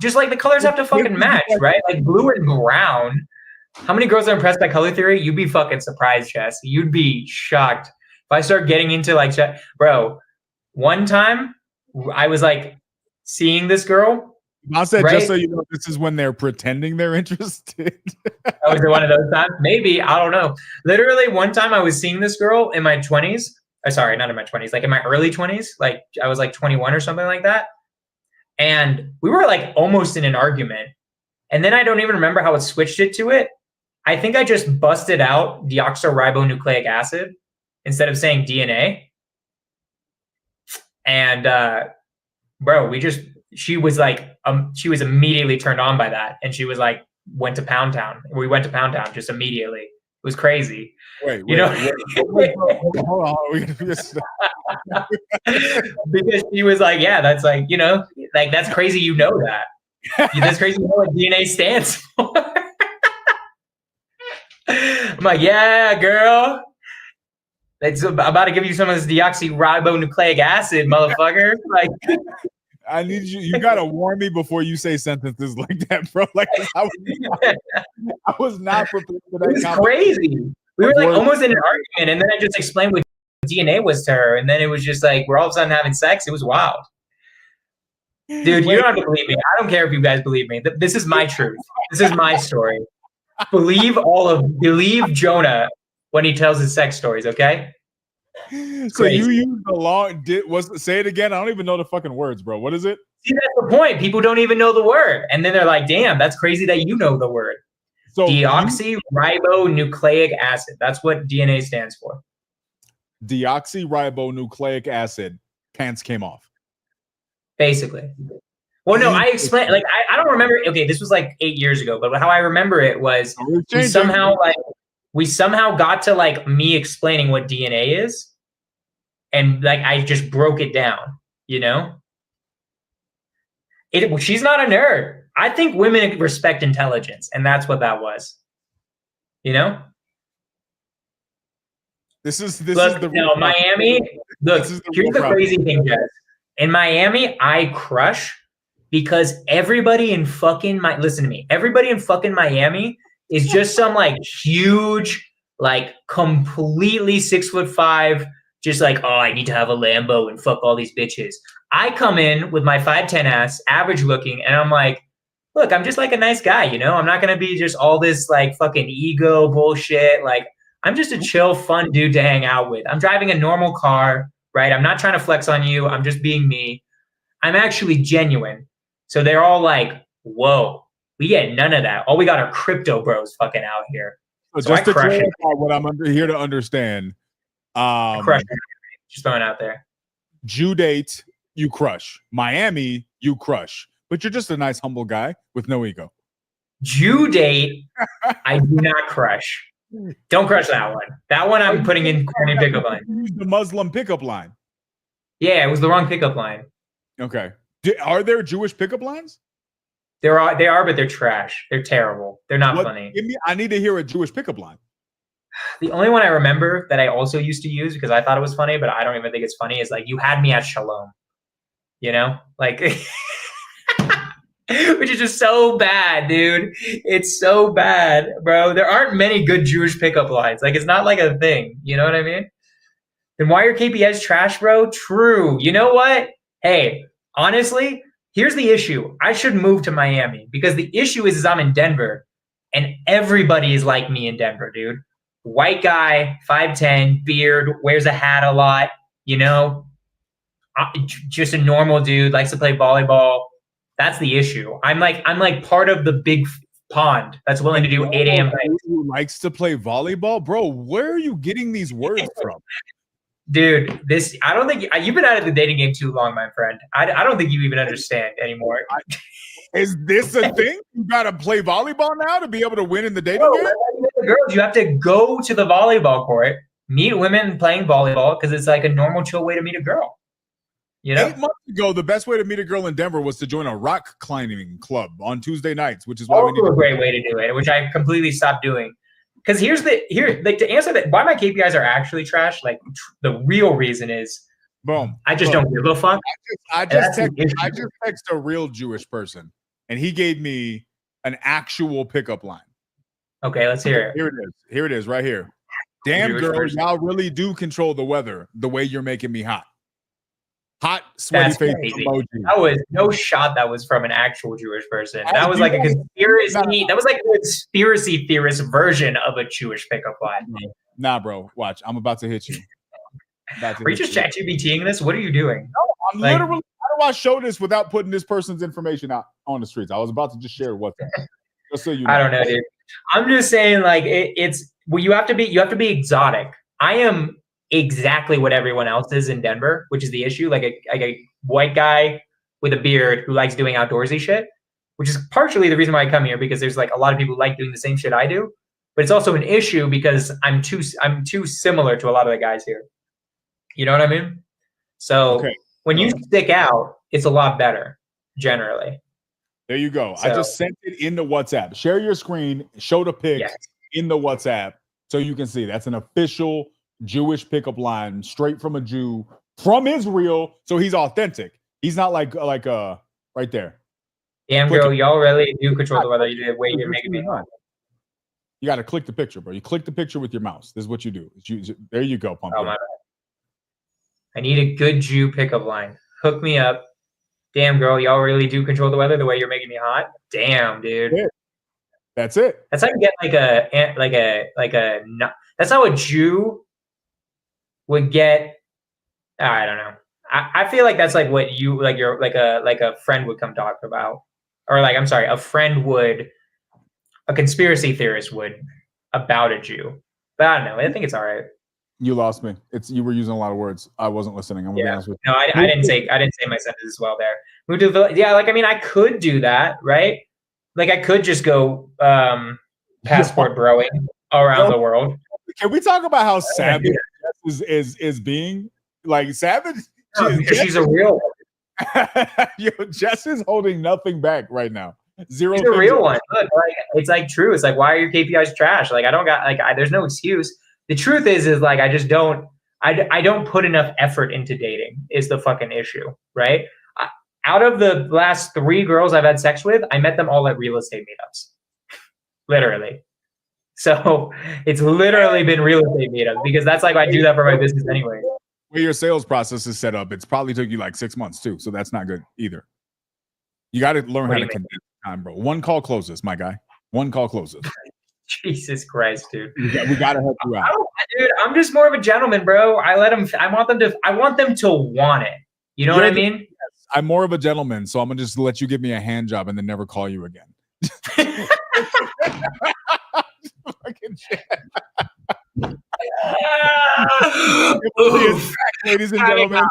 Just like the colors have to fucking match, right? Like blue and brown. How many girls are impressed by color theory? You'd be fucking surprised, Jess. You'd be shocked. If I start getting into like, bro, one time I was like seeing this girl. I said, right? just so you know, this is when they're pretending they're interested. Was it one of those times? Maybe. I don't know. Literally, one time I was seeing this girl in my 20s. Sorry, not in my 20s, like in my early 20s. Like I was like 21 or something like that. And we were like almost in an argument. And then I don't even remember how it switched it to it. I think I just busted out deoxyribonucleic acid instead of saying DNA. And bro, she was immediately turned on by that. And she was like, went to Pound Town. We went to Pound Town just immediately. It was crazy. Wait, hold on. Because she was like, yeah, that's like, you know, like that's crazy. You know that. That's crazy. You know what DNA stands for. I'm like, yeah, girl. It's about to give you some of this deoxyribonucleic acid, motherfucker. Like, I need you. You gotta warn me before you say sentences like that, bro. Like, I was not prepared for that. It was crazy. We were like almost in an argument, and then I just explained what DNA was to her, and then it was just like we're all of a sudden having sex. It was wild, dude. You don't have to believe me. I don't care if you guys believe me. This is my truth. This is my story. Believe Jonah when he tells his sex stories. Okay. So you used the long. Say it again? I don't even know the fucking words, bro. What is it? See, that's the point. People don't even know the word, and then they're like, "Damn, that's crazy that you know the word." So deoxyribonucleic acid. That's what DNA stands for. Deoxyribonucleic acid. Pants came off. Basically. Well, no, I explained. Like, I don't remember. Okay, this was like 8 years ago, but how I remember it was we somehow got to like me explaining what DNA is, and like I just broke it down. You know, she's not a nerd. I think women respect intelligence, and that's what that was. You know. This is Miami. Look, here's the crazy thing, Jess. In Miami, I crush because everybody in fucking everybody in fucking Miami is just some like huge, like completely 6'5", just like, oh, I need to have a Lambo and fuck all these bitches. I come in with my 5'10" ass, average looking, and I'm like, look, I'm just like a nice guy, you know? I'm not gonna be just all this like fucking ego bullshit. Like, I'm just a chill, fun dude to hang out with. I'm driving a normal car, right? I'm not trying to flex on you. I'm just being me. I'm actually genuine. So they're all like, whoa, we get none of that. All we got are crypto bros fucking out here. So just to clarify what I'm here to understand. Crush it. Just throwing it out there. Jew date, you crush. Miami, you crush. But you're just a nice, humble guy with no ego. Jew date, I do not crush. Don't crush that one. That one I'm putting in corny pickup line. Use the Muslim pickup line. Yeah, it was the wrong pickup line. Okay. Are there Jewish pickup lines? They are, but they're trash. They're terrible. They're not funny. I need to hear a Jewish pickup line. The only one I remember that I also used to use because I thought it was funny, but I don't even think it's funny, is like, you had me at shalom. You know? Like, which is just so bad, dude. It's so bad, bro. There aren't many good Jewish pickup lines. Like, it's not like a thing. You know what I mean? Then why are KPIs trash, bro? True. You know what? Hey, honestly, here's the issue. I should move to Miami because the issue is I'm in Denver and everybody is like me in Denver, dude. White guy, 5'10", beard, wears a hat a lot, you know, just a normal dude, likes to play volleyball. That's the issue. I'm like part of the big pond that's willing to do 8 a.m. Who likes to play volleyball? Bro, where are you getting these words from? Dude, I don't think you've been out of the dating game too long, my friend. I don't think you even understand anymore. Is this a thing? You gotta play volleyball now to be able to win in the dating game? Girls, you have to go to the volleyball court, meet women playing volleyball because it's like a normal, chill way to meet a girl. You know? 8 months ago, the best way to meet a girl in Denver was to join a rock climbing club on Tuesday nights, which is why we need a great way to do it, which I completely stopped doing. Because to answer that, why my KPIs are actually trash. Like the real reason is, boom. I just don't give a fuck. I just text a real Jewish person, and he gave me an actual pickup line. Okay, let's hear it. Here it is. Here it is, right here. Damn, Jewish girl, person. y'all really do control the weather the way you're making me hot. Hot, sweaty face emoji. That was no shot that was from an actual Jewish person. That was like a conspiracy. That was like a conspiracy theorist version of a Jewish pickup line. Nah, bro. Watch. I'm about to hit you. Are you just ChatGPTing this? What are you doing? No, I'm literally. How do I show this without putting this person's information out on the streets? I was about to just share what's just so you know. I don't know, dude. I'm just saying, like, it's well, you have to be exotic. I am exactly what everyone else is in Denver, which is the issue. Like a white guy with a beard who likes doing outdoorsy shit, which is partially the reason why I come here, because there's like a lot of people who like doing the same shit I do. But it's also an issue because I'm too similar to a lot of the guys here. You know what I mean? So when you stick out, it's a lot better generally. There you go. So, I just sent it in the WhatsApp. Share your screen, show the pic in the WhatsApp so you can see. That's an official Jewish pickup line straight from a Jew from Israel. So he's authentic. He's not like right there. Damn, girl, y'all really do control the weather. You did way you're making me hot. You got to click the picture, bro. You click the picture with your mouse. This is what you do. There you go, pumpkin. Oh, my bad. I need a good Jew pickup line. Hook me up. Damn, girl, y'all really do control the weather the way you're making me hot. Damn, dude. That's it. That's how you get that's how a Jew would get. I don't know. I feel like that's like what you like your like a friend would come talk about, or like I'm sorry, a conspiracy theorist would about a Jew. But I don't know. I think it's all right. You lost me. You were using a lot of words. I wasn't listening. I'm gonna be honest with you. No, I didn't say my sentences well there. Like I mean, I could do that, right? Like I could just go passport broing around the world. Can we talk about how savage is being? Like savage? She's a real one. Yo, Jess is holding nothing back right now. Zero. She's a real one. Look, like, it's like true. It's like, why are your KPIs trash? Like I don't got there's no excuse. The truth is like I just don't. I don't put enough effort into dating is the fucking issue, right? Out of the last 3 girls I've had sex with, I met them all at real estate meetups. Literally. So it's literally been real estate meetups because that's like I do that for my business anyway. Where your sales process is set up, it's probably took you like 6 months too. So that's not good either. You got to learn how to condense time, bro. 1 call closes, my guy. 1 call closes. Jesus Christ, dude. We got to help you out. Dude, I'm just more of a gentleman, bro. I want them to want it. You know what I mean? Yes, I'm more of a gentleman, so I'm gonna just let you give me a hand job and then never call you again. Fucking shit. Is back, ladies and gentlemen.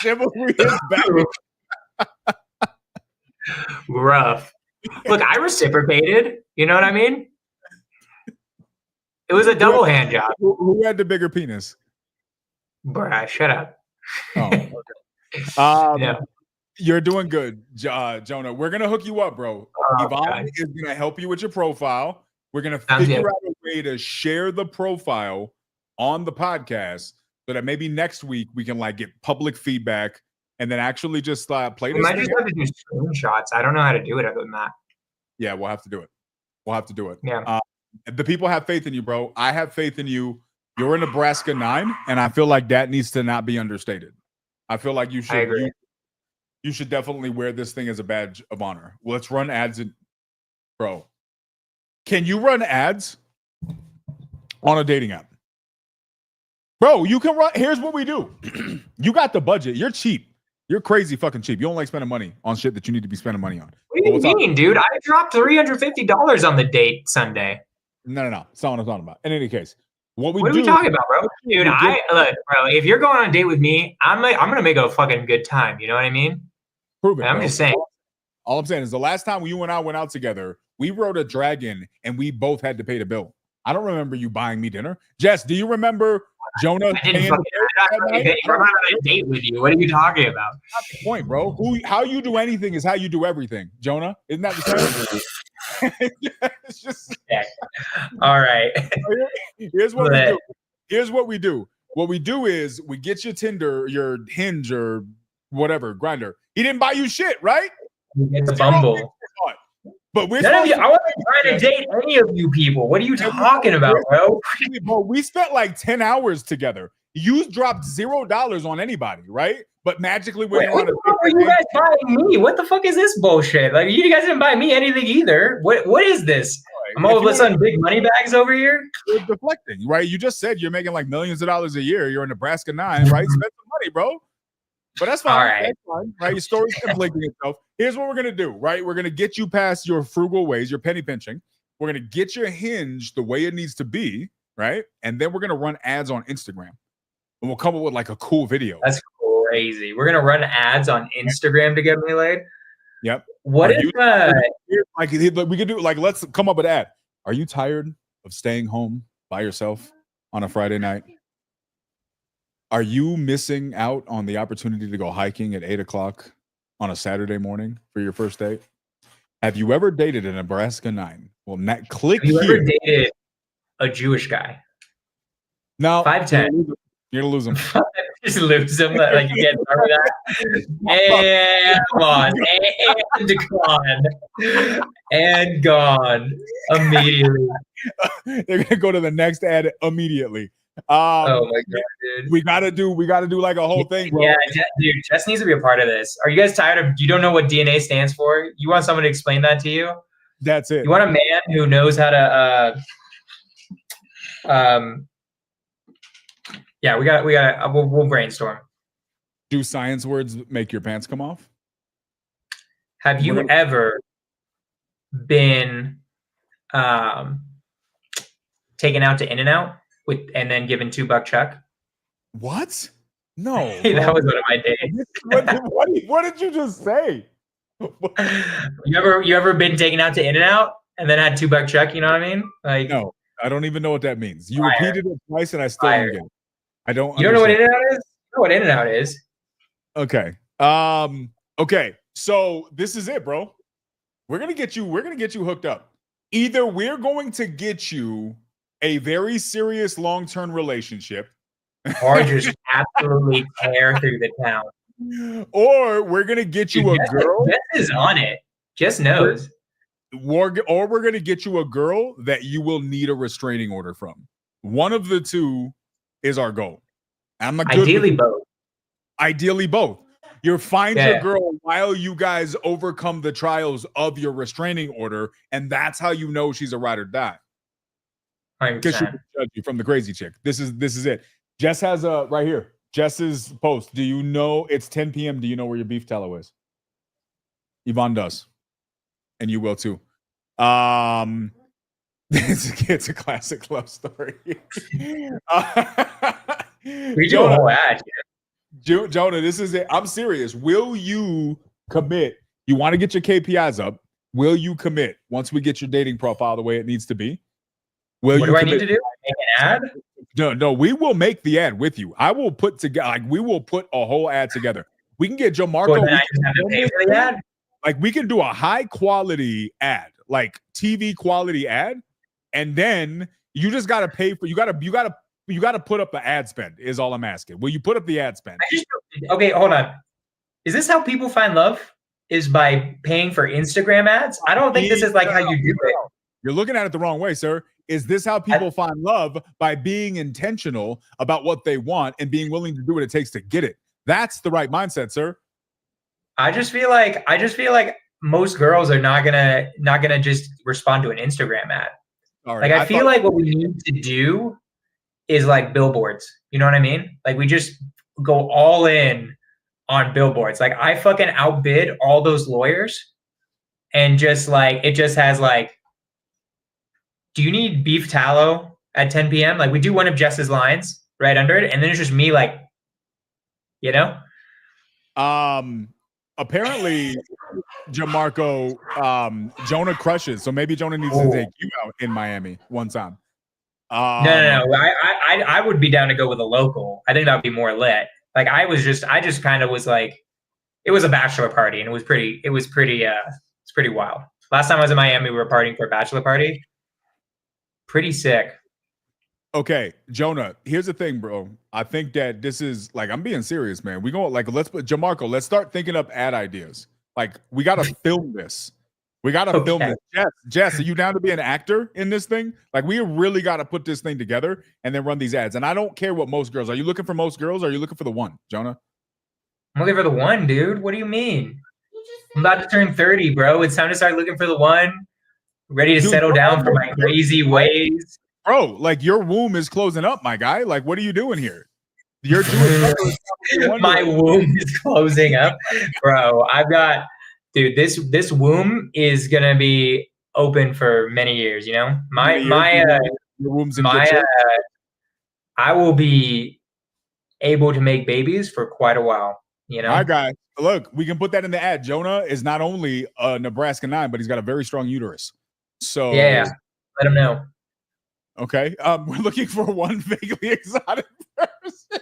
Chivalry is back. Rough. Look, I reciprocated. You know what I mean? It was a double hand job. Who had the bigger penis? Bruh, shut up. Oh, okay. Yeah. You're doing good, Jonah. We're gonna hook you up, bro. Yvonne God. is gonna help you with your profile. We're gonna Sounds figure good. out a way to share the profile on the podcast so that maybe next week we can like get public feedback and then actually just play We this might thing just out. have to do screenshots. I don't know how to do it other than that. Yeah, we'll have to do it. We'll have to do it. Yeah. The people have faith in you, bro. I have faith in you. You're a Nebraska 9, and I feel like that needs to not be understated. I feel like you I should agree. you should definitely wear this thing as a badge of honor. Let's run ads bro. Can you run ads on a dating app? Bro, you can run. Here's what we do. You got the budget. You're cheap. You're crazy fucking cheap. You don't like spending money on shit that you need to be spending money on. What do you mean, dude? I dropped $350 on the date Sunday. No. That's not what I'm talking about. In any case, what are we talking about, bro? Dude, look, bro. If you're going on a date with me, I'm gonna make a fucking good time. You know what I mean? Prove it. I'm bro. just saying. All I'm saying is the last time you and I went out together, we rode a dragon and we both had to pay the bill. I don't remember you buying me dinner. Jess, do you remember Jonah? I didn't fucking. I'm not on a date with you. What are you talking about? That's the point, bro. How you do anything is how you do everything. Jonah, isn't that the same? It's just. Okay. All right. Here's what we do. Here's what we do. What we do is we get your Tinder, your Hinge, or whatever Grinder. He didn't buy you shit, right? It's a Bumble. But we're None of you, I wasn't trying to date any of you people. What are you talking about, bro? Bro, we spent like 10 hours together. You dropped $0 on anybody, right? But magically, when Wait, what the fuck are you guys buying me? What the fuck is this bullshit? Like, you guys didn't buy me anything either. What is this? I'm all of a sudden big money bags over here. You're deflecting, right? You just said you're making like millions of dollars a year. You're a Nebraska 9, right? Spend some money, bro. But that's fine. All right. That's fine, right? Your story's conflicting itself. Here's what we're gonna do, right? We're gonna get you past your frugal ways, your penny pinching. We're gonna get your Hinge the way it needs to be, right? And then we're gonna run ads on Instagram, and we'll come up with like a cool video. That's crazy. We're gonna run ads on Instagram to get me laid. Yep. What if like we could do like let's come up with an ad. Are you tired of staying home by yourself on a Friday night? Are you missing out on the opportunity to go hiking at 8 o'clock on a Saturday morning for your first date? Have you ever dated a Nebraska 9? Well, click have you here. ever dated a Jewish guy? No, 5'10". You're gonna lose him. Just lose him. Like you get that. And gone immediately. They're gonna go to the next ad immediately. Oh my god, dude. We gotta do like a whole thing, bro. Yeah, dude, Jess needs to be a part of this. Are you guys tired of you don't know what DNA stands for? You want someone to explain that to you? That's it. You want a man who knows how to yeah, we'll brainstorm. Do science words make your pants come off? Have you ever been taken out to In-N-Out and then given $2 check? What? No. That was one of my days. What did you just say? You ever been taken out to In-N-Out and then had $2 check? You know what I mean? Like, no, I don't even know what that means. You Fire. repeated it twice, and I still don't get it. I don't. You don't know what In-N-Out is? You know what In-N-Out is? Okay. Okay. So this is it, bro. We're gonna get you hooked up. Either we're going to get you a very serious long-term relationship, or just absolutely tear through the town, or we're gonna get you a girl. Jess is on it. Jess knows. Or we're gonna get you a girl that you will need a restraining order from. One of the two is our goal. I'm not ideally both. Ideally both. You find your girl while you guys overcome the trials of your restraining order, and that's how you know she's a ride or die. Because she can judge you from the crazy chick. This is it. Jess has a right here. Jess's post. Do you know it's 10 p.m.? Do you know where your beef tallow is? Yvonne does, and you will too. It's a classic love story. We do a whole ad. Jonah, this is it. I'm serious. Will you commit? You want to get your KPIs up? Will you commit once we get your dating profile the way it needs to be? What do I need to do? Make an ad? No, we will make the ad with you. I will put together, like, we will put a whole ad together. We can get Joe Marco. Well, then I just have to pay for the ad. Like, we can do a high quality ad, like TV quality ad, and then you just got to pay for. You got to put up the ad spend. Is all I'm asking. Will you put up the ad spend? Okay, hold on. Is this how people find love? Is by paying for Instagram ads? I don't think this is like how you do it. You're looking at it the wrong way, sir. Is this how people find love? By being intentional about what they want and being willing to do what it takes to get it. That's the right mindset, sir. I just feel like most girls are not gonna just respond to an Instagram ad. All right, like I feel like what we need to do is like billboards. You know what I mean? Like we just go all in on billboards. Like I fucking outbid all those lawyers, and just like it just has like, do you need beef tallow at 10 p.m.? Like we do one of Jess's lines right under it, and then it's just me like, you know? Apparently, Jamarco, Jonah crushes, so maybe Jonah needs to take you out in Miami one time. No. I would be down to go with a local. I think that would be more lit. Like I just kind of was like, it was a bachelor party, and it's pretty wild. Last time I was in Miami, we were partying for a bachelor party. Pretty sick. Okay, Jonah, here's the thing, bro. I think that this is like, I'm being serious, man. We go like, let's put Jamarco, let's start thinking up ad ideas. Like, we got to film this. We got to film this. Jess, are you down to be an actor in this thing? Like, we really got to put this thing together and then run these ads. And I don't care what most girls, are you looking for most girls or are you looking for the one, Jonah? I'm looking for the one, dude. What do you mean? I'm about to turn 30, bro. It's time to start looking for the one. Ready to settle down from my crazy ways. Bro, like your womb is closing up, my guy. Like, what are you doing here? You're doing my womb is closing up, bro. I've got, dude. This womb is gonna be open for many years. You know, your womb's in good shape. I will be able to make babies for quite a while. You know, my guy. Look, we can put that in the ad. Jonah is not only a Nebraska 9, but he's got a very strong uterus. So yeah, let him know. Okay. We're looking for one vaguely exotic person.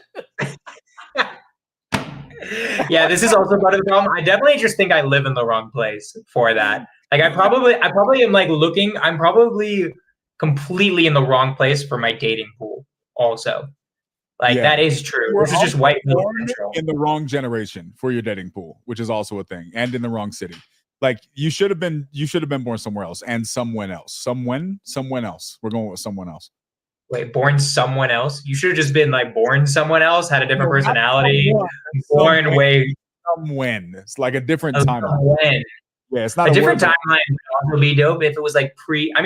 Yeah, this is also part of the problem. I definitely just think I live in the wrong place for that. Like I probably am like looking, I'm probably completely in the wrong place for my dating pool also. Like that is true. This is just white people in the wrong generation for your dating pool, which is also a thing, and in the wrong city. Like you should have been born somewhere else and someone else. Someone else. We're going with someone else. Wait, born someone else? You should have just been like born someone else, had a different personality. Born way. Someone. It's like a different timeline. Yeah, it's not a different timeline would also be dope if it was like I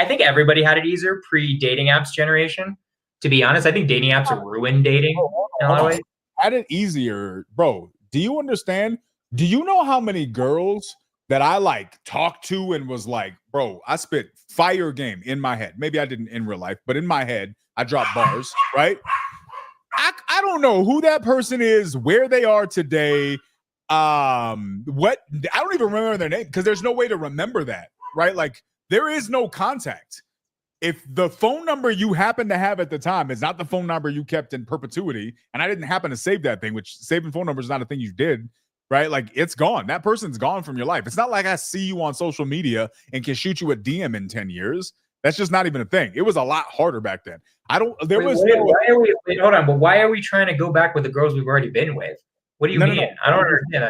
think everybody had it easier pre-dating apps generation. To be honest, I think dating apps ruined dating in a lot of ways. Had it easier, bro. Do you understand? Do you know how many girls that I like talked to and was like, bro, I spit fire game in my head. Maybe I didn't in real life, but in my head, I dropped bars, right? I don't know who that person is, where they are today. I don't even remember their name because there's no way to remember that, right? Like there is no contact. If the phone number you happen to have at the time is not the phone number you kept in perpetuity, and I didn't happen to save that thing, which saving phone numbers is not a thing you did, right? Like it's gone. That person's gone from your life. It's not like I see you on social media and can shoot you a DM in 10 years. That's just not even a thing. It was a lot harder back then. Hold on, but why are we trying to go back with the girls we've already been with? What do you mean? No. I don't understand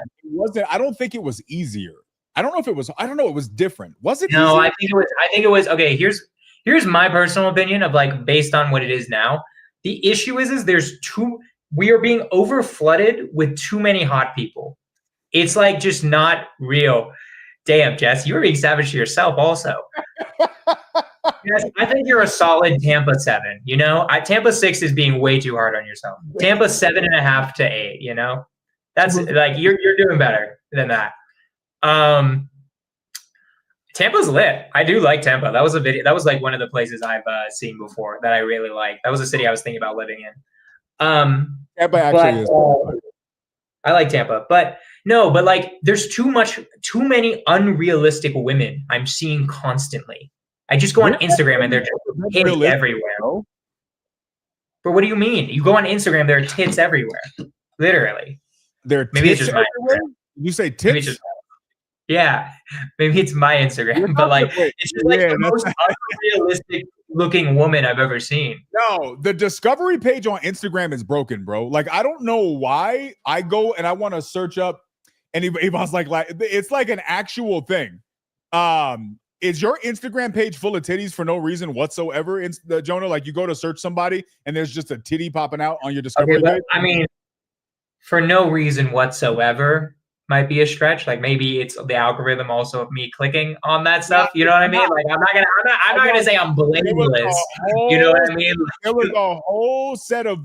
that. I don't think it was easier. I don't know. It was different. Was it? No, easier? I think it was okay. Here's my personal opinion of like based on what it is now. The issue is we are being over flooded with too many hot people. It's like just not real. Damn, Jess, you were being savage to yourself also. Yes, I think you're a solid Tampa 7, you know? Tampa 6 is being way too hard on yourself. Tampa 7.5 to 8, you know? That's like you're doing better than that. Tampa's lit. I do like Tampa. That was like one of the places I've seen before that I really like. That was a city I was thinking about living in. Tampa actually is. I like Tampa, but like there's too many unrealistic women I'm seeing constantly. I just go on Instagram and they're just hitting everywhere. But what do you mean? You go on Instagram, there are tits everywhere. Literally. There are Maybe it's tits just my everywhere? Instagram. You say Maybe it's tits? just yeah. Maybe it's my Instagram, but like Wait, it's just like yeah, the most unrealistic looking woman I've ever seen. No, the discovery page on Instagram is broken, bro. Like, I don't know why I go and I want to search up, and Yvonne's like, it's like an actual thing. Is your Instagram page full of titties for no reason whatsoever, Jonah? Like, you go to search somebody and there's just a titty popping out on your discovery page? I mean, for no reason whatsoever might be a stretch. Like maybe it's the algorithm also of me clicking on that stuff. You know what I mean? Like I'm not gonna say I'm blameless. You know what I mean? There was a whole set of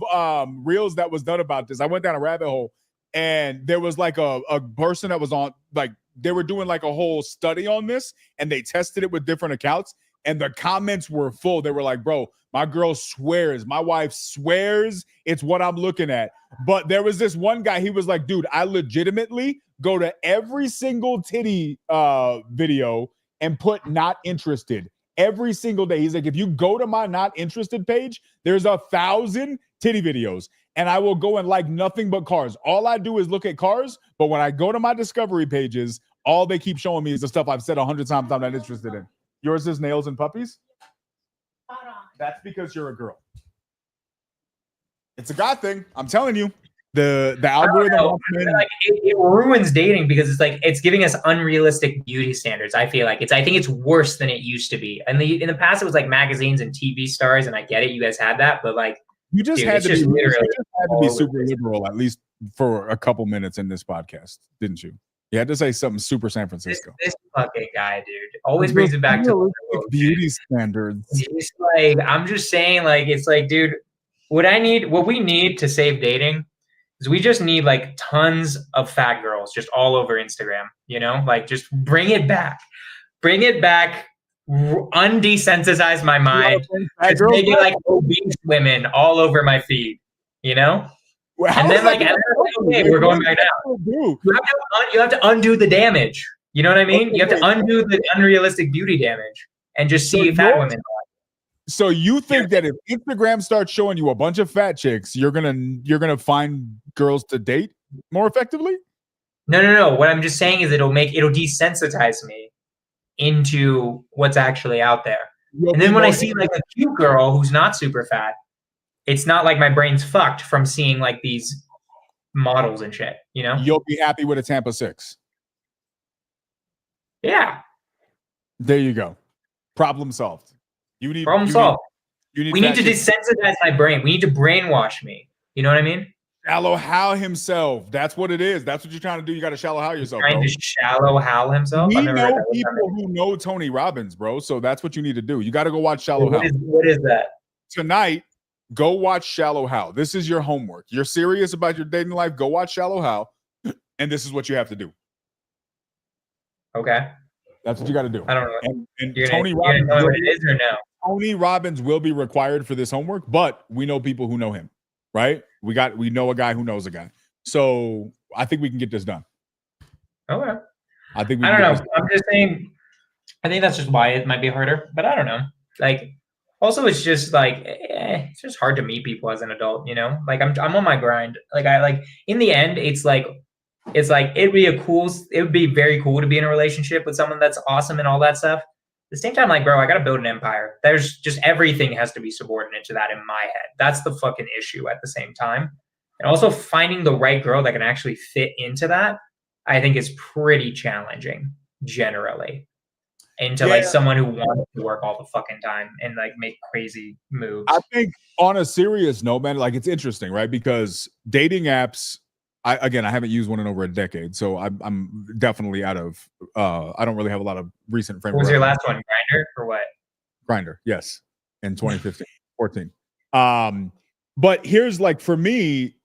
reels that was done about this. I went down a rabbit hole, and there was like a person that was on, like, they were doing like a whole study on this, and they tested it with different accounts, and the comments were full. They were like, bro, my girl swears, my wife swears it's what I'm looking at. But there was this one guy, he was like, dude, I legitimately go to every single titty video and put not interested every single day. He's like, if you go to my not interested page, there's 1,000 titty videos, and I will go and like nothing but cars. All I do is look at cars, but when I go to my discovery pages, all they keep showing me is the stuff I've said 100 times I'm not interested in. Yours is nails and puppies? That's because you're a girl. It's a God thing. I'm telling you. The algorithm like it ruins dating because it's like it's giving us unrealistic beauty standards. I feel like I think it's worse than it used to be. And in the past it was like magazines and TV stars, and I get it, you guys had that, but like you just had to be super this. liberal, at least for a couple minutes in this podcast, didn't you? You had to say something super San Francisco. This fucking guy, dude, always brings it back to beauty standards. It's like I'm just saying, like it's like, dude, what we need to save dating is we just need like tons of fat girls just all over Instagram, you know, like just bring it back, undesensitize my mind, just make it like obese women all over my feed, you know? And then like, okay, we're going back down. You have to undo the damage. You know what I mean? You have to undo the unrealistic beauty damage and just see fat women. So you think that if Instagram starts showing you a bunch of fat chicks, you're gonna find girls to date more effectively? No. What I'm just saying is it'll desensitize me into what's actually out there. And then when I see like a cute girl who's not super fat, it's not like my brain's fucked from seeing like these models and shit, you know? You'll be happy with a Tampa 6. Yeah. There you go. Problem solved. Problem solved. We need to desensitize my brain. We need to brainwash me. You know what I mean? Shallow Hal himself. That's what it is. That's what you're trying to do. You got to shallow Hal yourself. Trying to shallow Hal himself. We know people who know Tony Robbins, bro. So that's what you need to do. You got to go watch Shallow Hal. What is that? Tonight, go watch Shallow Hal. This is your homework. You're serious about your dating life. Go watch Shallow Hal, and this is what you have to do. Okay. That's what you got to do. I don't know. And Tony Robbins. Know what it is or no? Tony Robbins will be required for this homework, but we know people who know him, right? We know a guy who knows a guy. So I think we can get this done. Okay. I don't know. I'm just saying, I think that's just why it might be harder, but I don't know. Like, also it's just like, it's just hard to meet people as an adult, you know? Like I'm on my grind. Like in the end, it's like it would be very cool to be in a relationship with someone that's awesome and all that stuff. At the same time, like, bro, I got to build an empire. There's just everything has to be subordinate to that in my head. That's the fucking issue at the same time. And also finding the right girl that can actually fit into that, I think is pretty challenging generally. Into like someone who wants to work all the fucking time and like make crazy moves. I think on a serious note, man, like it's interesting, right? Because dating apps, I haven't used one in over a decade, so I'm definitely out of. I don't really have a lot of recent framework. What was your last one, Grindr or what? Grindr, yes, in 2015, 14. But here's like for me,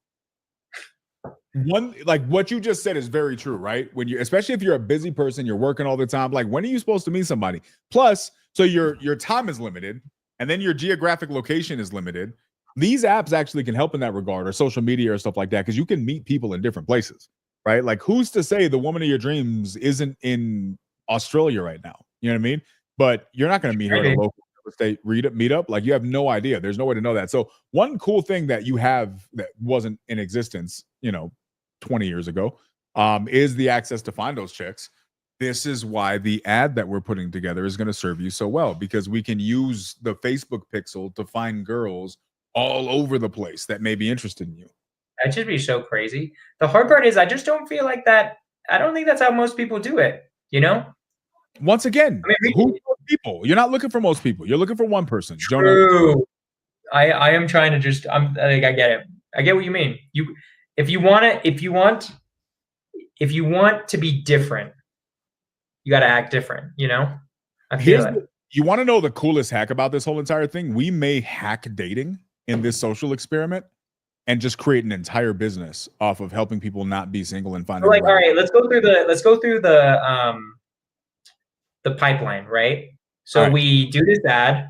one like what you just said is very true, right? When you, especially if you're a busy person, you're working all the time. Like when are you supposed to meet somebody? Plus, so your time is limited, and then your geographic location is limited. These apps actually can help in that regard, or social media or stuff like that, because you can meet people in different places, right? Like who's to say the woman of your dreams isn't in Australia right now? You know what I mean? But you're not going to meet her at a local estate meetup. Like, you have no idea. There's no way to know that. So one cool thing that you have that wasn't in existence, 20 years ago, is the access to find those chicks. This is why the ad that we're putting together is going to serve you so well, because we can use the Facebook pixel to find girls all over the place that may be interested in you. That should be so crazy. The hard part is I just don't feel like that. I don't think that's how most people do it, Once again, I mean, who people? You're not looking for most people. You're looking for one person. True. I am trying to just. I'm like, I get it. I get what you mean. If you want to be different, you got to act different. I feel it. You want to know the coolest hack about this whole entire thing? We may hack dating in this social experiment and just create an entire business off of helping people not be single and find. All right, let's go through the pipeline, right? So we do this ad,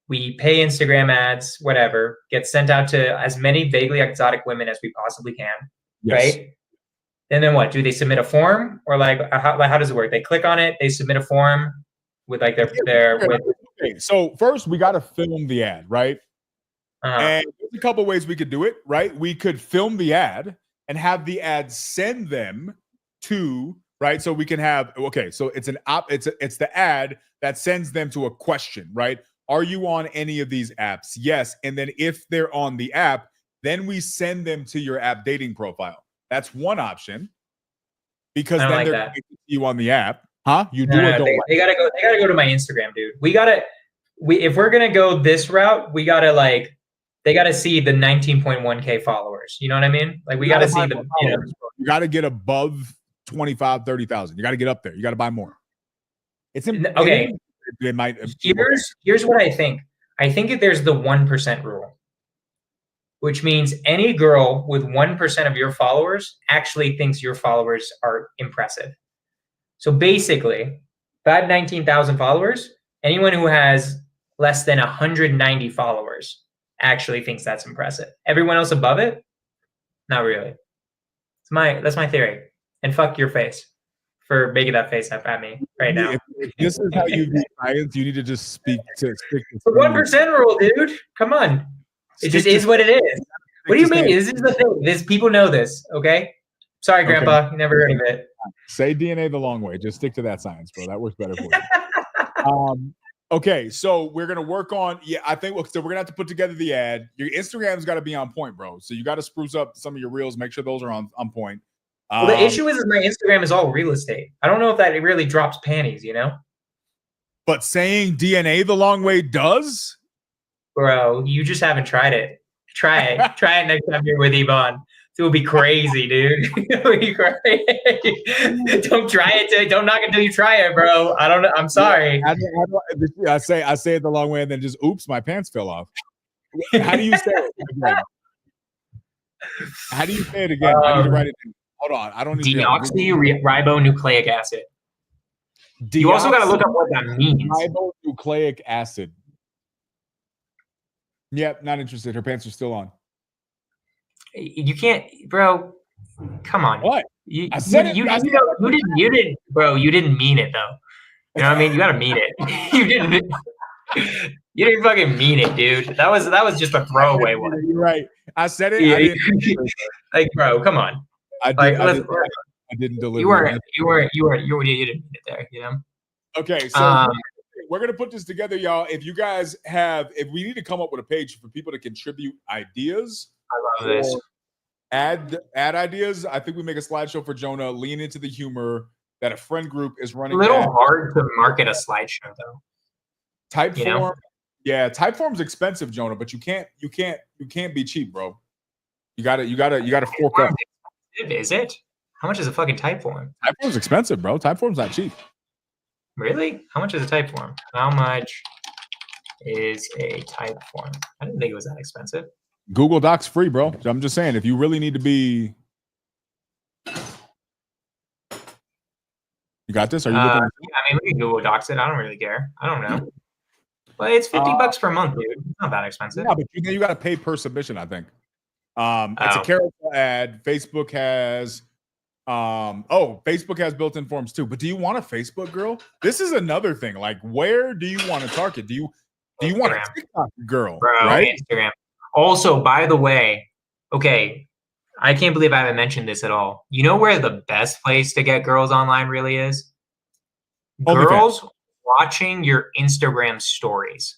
we pay Instagram ads, whatever, get sent out to as many vaguely exotic women as we possibly can, right? And then what? Do they submit a form, or how does it work? They click on it, they submit a form with their. Okay, so first we got to film the ad, right? And there's a couple ways we could do it, right? We could film the ad and have the ad send them to, right? So we can have, so it's the ad that sends them to a question, right? Are you on any of these apps? Yes. And then if they're on the app, then we send them to your app dating profile. That's one option, because then they're going to see you on the app. Huh? You do or don't? They gotta go to my Instagram, dude. If we're gonna go this route, we gotta they gotta see the 19.1K followers. You know what I mean? Like, we gotta see the. You gotta get above 25, 30,000. You gotta get up there. You gotta buy more. It's okay. They might. Here's what I think. I think that there's the 1% rule, which means any girl with 1% of your followers actually thinks your followers are impressive. So basically, if I have 19,000 followers, anyone who has less than 190 followers actually thinks that's impressive. Everyone else above it, not really. That's my theory. And fuck your face for making that face up at me right now. If this is how you view science, you need to just stick to the 1% rule, dude. Come on. It just is what it is. What do you mean? This is the thing. People know this, okay? Sorry, Grandpa. You never heard of it. Say DNA the long way. Just stick to that science, bro. That works better for you. Okay, so we're gonna work on. I think so. We're gonna have to put together the ad. Your Instagram's got to be on point, bro. So you got to spruce up some of your reels. Make sure those are on point. Well, the issue is my Instagram is all real estate. I don't know if that really drops panties, But saying DNA the long way does, bro. You just haven't tried it. Try it. Try it next time you're with Yvonne. It will be crazy, dude. It will be crazy. Don't try it. Don't knock until you try it, bro. I don't know. I'm sorry. I say it the long way, and then just oops, my pants fell off. How do you say it again? How do you say it again? I need to write it in. Hold on. I don't need deoxyribonucleic acid. You also got to look up what that means. Ribonucleic acid. Yep, not interested. Her pants are still on. You can't, bro. Come on. What? I said it. You didn't, bro. You didn't mean it, though. You know what I mean? You gotta mean it. You didn't fucking mean it, dude. That was just a throwaway one. You're right. I said it. I like, bro, come on. I didn't deliver. You didn't mean it there. Okay, so we're gonna put this together, y'all. If you guys if we need to come up with a page for people to contribute ideas. I love this. Ad ideas. I think we make a slideshow for Jonah. Lean into the humor that a friend group is running. A little hard to market a slideshow though. Typeform, yeah. Typeform's expensive, Jonah, but you can't be cheap, bro. You gotta fork up. Is it? How much is a fucking Typeform? Typeform's expensive, bro. Typeform's not cheap. Really? How much is a Typeform? How much is a Typeform? I didn't think it was that expensive. Google Docs free, bro. I'm just saying, if you really need to be, you got this. Are you looking? Yeah, I mean, we can Google Docs it. I don't really care. I don't know, but it's $50 per month, dude. It's not that expensive. Yeah, but you got to pay per submission. I think. It's a carousel ad. Facebook has, Facebook has built-in forms too. But do you want a Facebook girl? This is another thing. Like, where do you want to target? Do you want a Instagram. TikTok girl? Bro, right? Instagram. Also, by the way, okay, I can't believe I haven't mentioned this at all. You know where the best place to get girls online really is? OnlyFans. Girls watching your Instagram stories.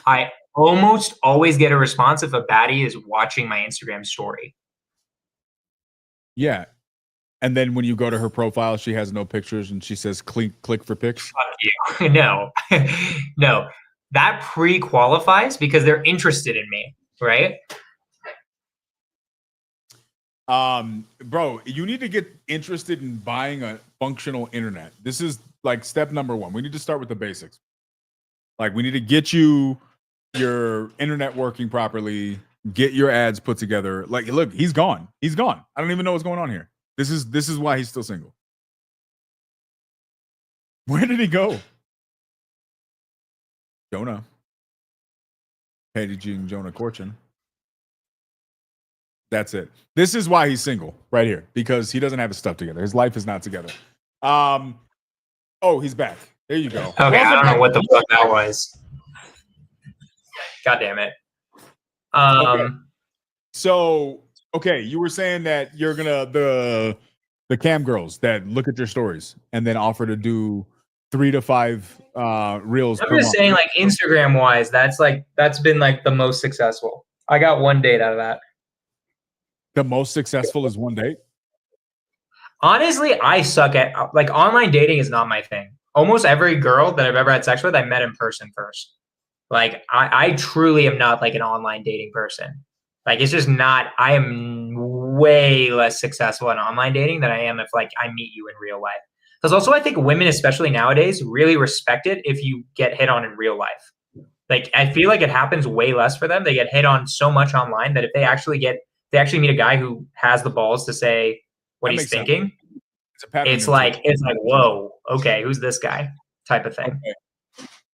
I almost always get a response if a baddie is watching my Instagram story. Yeah. And then when you go to her profile, she has no pictures and she says click for pics. Fuck you. No. No. That pre-qualifies because they're interested in me, right? Bro, you need to get interested in buying a functional internet. This is like step number 1. We need to start with the basics. Like, we need to get you your internet working properly, get your ads put together. Like, look, he's gone. He's gone. I don't even know what's going on here. This is why he's still single. Where did he go? Jonah. Paging Jonah Corchin. That's it. This is why he's single right here, because he doesn't have his stuff together. His life is not together. Oh, he's back. There you go. Okay, I don't know what the fuck that was. God damn it. Okay. So, okay, you were saying that you're gonna the cam girls that look at your stories and then offer to do 3 to 5 reels. I'm just saying, like, Instagram wise, that's been like the most successful. I got one date out of that. The most successful is one date. Honestly, I suck at like online dating is not my thing. Almost every girl that I've ever had sex with, I met in person first. Like I truly am not like an online dating person. Like it's just not. I am way less successful in online dating than I am if like I meet you in real life. Because also I think women, especially nowadays, really respect it if you get hit on in real life. Like I feel like it happens way less for them. They get hit on so much online that if they actually meet a guy who has the balls to say what he's thinking, it's like whoa, okay, who's this guy type of thing. Okay.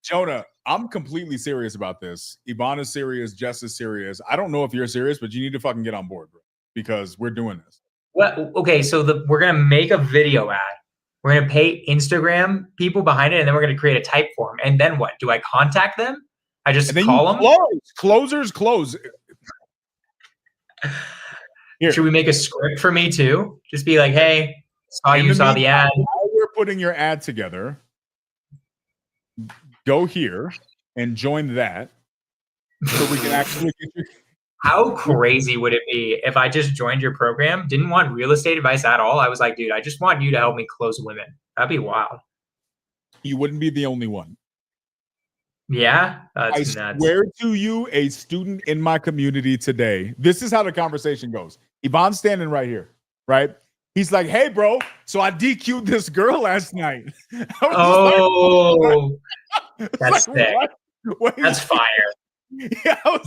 Jonah, I'm completely serious about this. Yvonne is serious. Jess is serious. I don't know if you're serious, but you need to fucking get on board, bro, because we're doing this. Well, okay, so we're gonna make a video ad. We're gonna pay Instagram people behind it, and then we're gonna create a type form. And then what? Do I contact them? I just call them. Closers close. Here. Should we make a script for me too? Just be like, hey, saw the ad. While we're putting your ad together, go here and join that so we can actually get you. How crazy would it be if I just joined your program, didn't want real estate advice at all? I was like, dude, I just want you to help me close women. That'd be wild. You wouldn't be the only one. Yeah, that's nuts. I swear to you, a student in my community today, this is how the conversation goes. Yvonne's standing right here, right? He's like, hey, bro, so I DQ'd this girl last night. Oh, that's like, sick. What? That's fire. Yeah, hold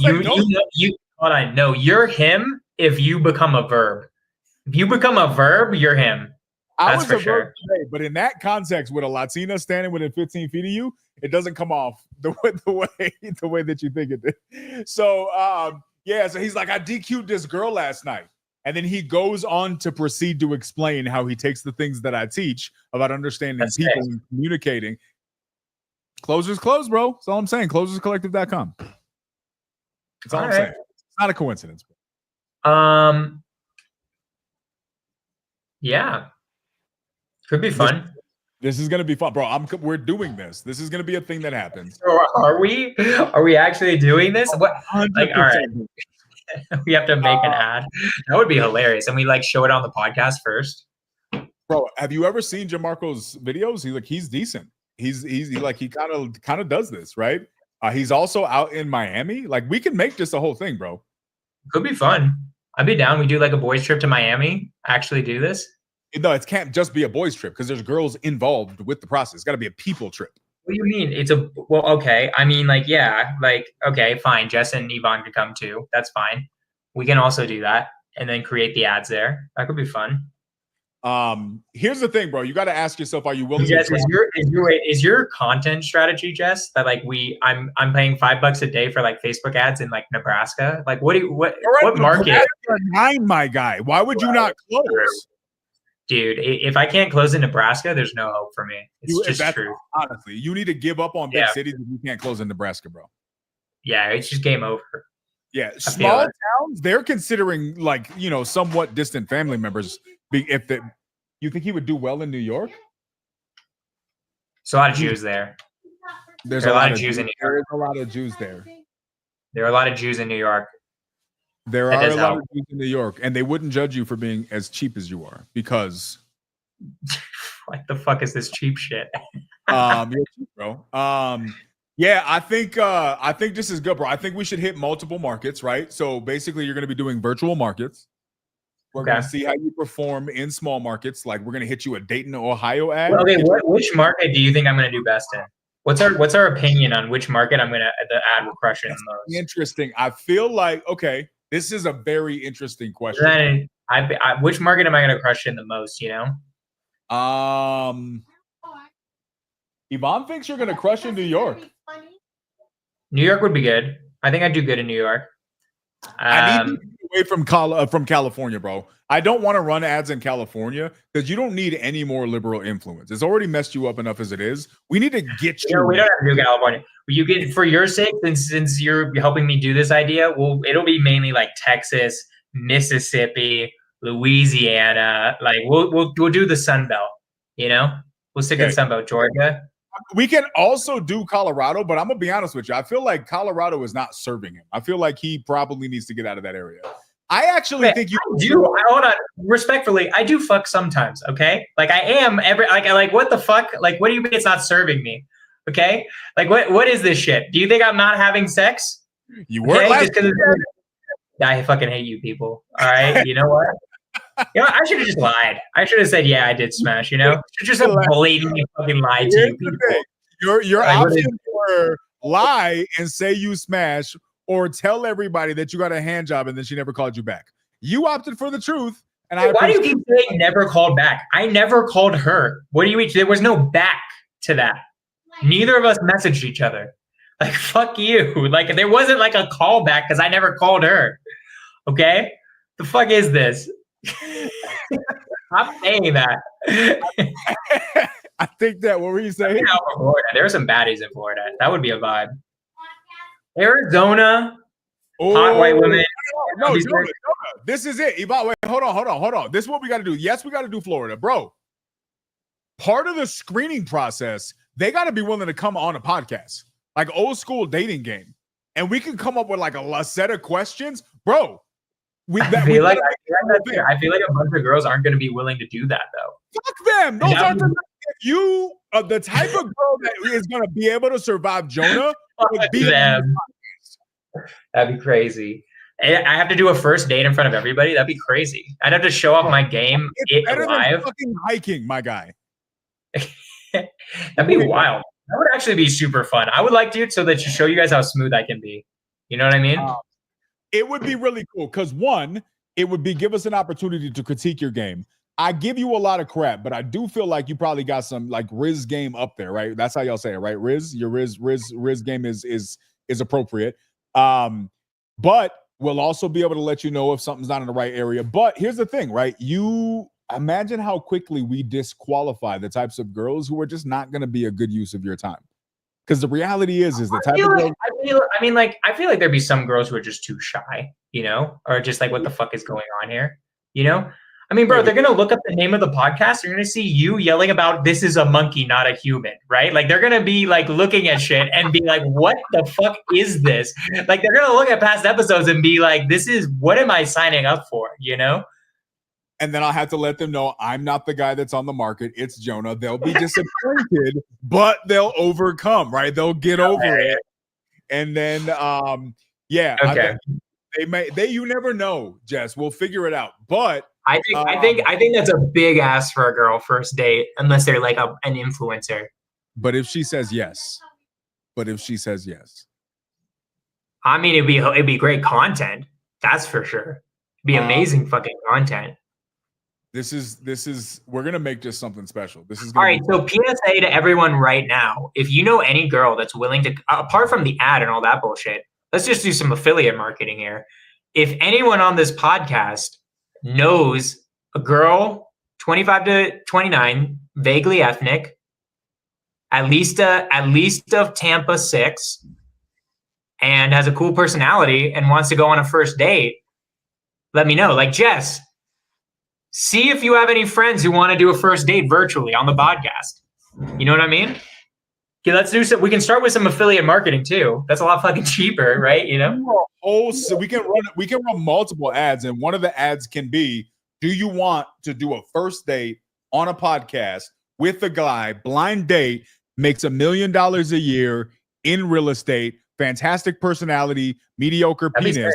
on. No, you're him if you become a verb. If you become a verb, you're him. That's for sure. Today, but in that context, with a Latina standing within 15 feet of you, it doesn't come off the way that you think it did. So so he's like, I DQ'd this girl last night. And then he goes on to proceed to explain how he takes the things that I teach about understanding people and communicating. Closers close, bro. That's all I'm saying. Closerscollective.com. That's all I'm saying. It's not a coincidence. Yeah. Could be fun. This is gonna be fun, bro. We're doing this. This is gonna be a thing that happens. Are we? Are we actually doing this? What? Like, all right. We have to make an ad. That would be hilarious. And we like show it on the podcast first. Bro, have you ever seen Jamarco's videos? He's decent. He kind of does this, right? He's also out in Miami. Like, we can make this a whole thing, bro. Could be fun. I'd be down. We do like a boys trip to Miami. Actually do this. No, it can't just be a boys trip because there's girls involved with the process. It's got to be a people trip. What do you mean? Okay. I mean, like, yeah, like, okay, fine. Jess and Yvonne could come too. That's fine. We can also do that and then create the ads there. That could be fun. Here's the thing, bro. You got to ask yourself, are you willing Jess, to is your content strategy, Jess, that like I'm paying $5 a day for like Facebook ads in like Nebraska? Like what market? Nine, my guy. Why would you not close? dude, if I can't close in Nebraska, there's no hope for me. It's just true. Honestly, you need to give up on big cities if you can't close in Nebraska, bro. Yeah, it's just game over. Yeah, small towns, they're considering like, somewhat distant family members. You think he would do well in New York? There's a lot of Jews there. There's a lot of Jews in New York. There's a lot of Jews there. There are a lot of Jews in New York. There are a lot of Jews in New York, and they wouldn't judge you for being as cheap as you are because. What the fuck is this cheap shit? You're cheap, bro. Yeah, I think this is good, bro. I think we should hit multiple markets, right? So basically, you're going to be doing virtual markets. We're going to see how you perform in small markets. Like we're going to hit you a Dayton, Ohio ad. Okay, which market do you think I'm going to do best in? What's our opinion on which market the ad will crush in the most? Interesting. I feel like this is a very interesting question. Then which market am I going to crush in the most? Yvonne thinks you're going to crush in New York. New York would be good. I think I'd do good in New York. I need to get away from California, bro. I don't want to run ads in California because you don't need any more liberal influence. It's already messed you up enough as it is. We need to get you. We don't have to do California. You get, for your sake, since you're helping me do this idea, it'll be mainly like Texas, Mississippi, Louisiana. Like we'll do the Sun Belt. We'll stick in Sun Belt, Georgia. We can also do Colorado, but I'm gonna be honest with you. I feel like Colorado is not serving him. I feel like he probably needs to get out of that area. I actually think you do. Hold on, respectfully, I do fuck sometimes. Okay, like I am what the fuck? Like, what do you mean it's not serving me? Okay, like what is this shit? Do you think I'm not having sex? You were last I fucking hate you people. All right, you know what? I should have just lied. I should have said, yeah, I did smash, Should just have blatantly fucking lied to you people. Your options were lie and say you smash or tell everybody that you got a hand job and then she never called you back. You opted for the truth. And why do you keep saying never called back? I never called her. What do you mean? There was no back to that. Neither of us messaged each other. Like, fuck you. Like, there wasn't like a call back because I never called her. Okay? The fuck is this? I'm saying that. I think that. What were you saying? Florida. There are some baddies in Florida. That would be a vibe. Arizona, hot white women. No, this is it. Wait, hold on. This is what we got to do. Yes, we got to do Florida, bro. Part of the screening process, they got to be willing to come on a podcast, like old school dating game, and we can come up with like a set of questions, bro. I feel like a bunch of girls aren't going to be willing to do that, though. Fuck them. Those are the type of girl that is going to be able to survive Jonah. Would be them. That'd be crazy. I have to do a first date in front of everybody. That'd be crazy. I'd have to show off my game better live. Than fucking hiking, my guy. That'd be wild. That would actually be super fun. I would like to so that to show you guys how smooth I can be. You know what I mean? It would be really cool because one, it would give us an opportunity to critique your game. I give you a lot of crap, but I do feel like you probably got some like Riz game up there, right? That's how y'all say it, right? Riz, your Riz game is appropriate. But we'll also be able to let you know if something's not in the right area. But here's the thing, right? You imagine how quickly we disqualify the types of girls who are just not going to be a good use of your time. Because the reality is the type of girl. I feel like there'd be some girls who are just too shy, or just like, what the fuck is going on here? I mean, bro, they're going to look up the name of the podcast. They're going to see you yelling about this is a monkey, not a human, right? Like, they're going to be like looking at shit and be like, what the fuck is this? Like, they're going to look at past episodes and be like, what am I signing up for? And then I'll have to let them know I'm not the guy that's on the market. It's Jonah. They'll be disappointed, but they'll overcome, right? They'll get over it. And then, okay. You never know, Jess. We'll figure it out. But I think that's a big ask for a girl first date, unless they're like an influencer. But if she says yes, I mean, it'd be great content. That's for sure. It'd be amazing fucking content. This is we're gonna make just something special. This is all right. So PSA to everyone right now: if you know any girl that's willing to, apart from the ad and all that bullshit, let's just do some affiliate marketing here. If anyone on this podcast knows a girl 25 to 29, vaguely ethnic, at least of Tampa 6, and has a cool personality and wants to go on a first date, let me know. Like, Jess, see if you have any friends who want to do a first date virtually on the podcast. You know what I mean? Okay, let's do some. We can start with some affiliate marketing too. That's a lot fucking cheaper, right? You know? So we can run multiple ads, and one of the ads can be, do you want to do a first date on a podcast with a guy, blind date, makes $1 million a year in real estate, fantastic personality, mediocre penis.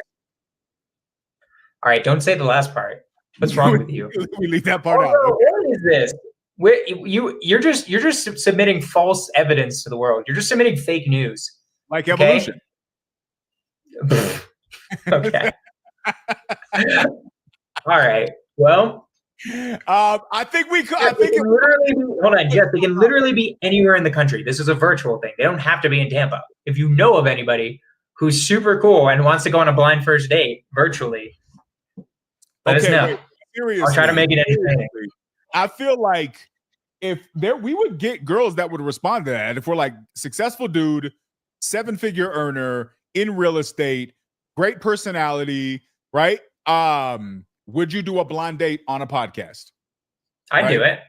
All right, don't say the last part. What's wrong with you? We leave that part out. No, what is this? You're just submitting false evidence to the world. You're just submitting fake news. Like evolution. Okay. All right. Well, I think we could. I think it literally. Hold on, Jeff. They can literally be anywhere in the country. This is a virtual thing. They don't have to be in Tampa. If you know of anybody who's super cool and wants to go on a blind first date virtually, let us know. Wait, seriously, I'll try to make it entertaining. I feel like we would get girls that would respond to that. If we're like successful dude, 7-figure earner in real estate, great personality, right? Would you do a blind date on a podcast? I'd do it.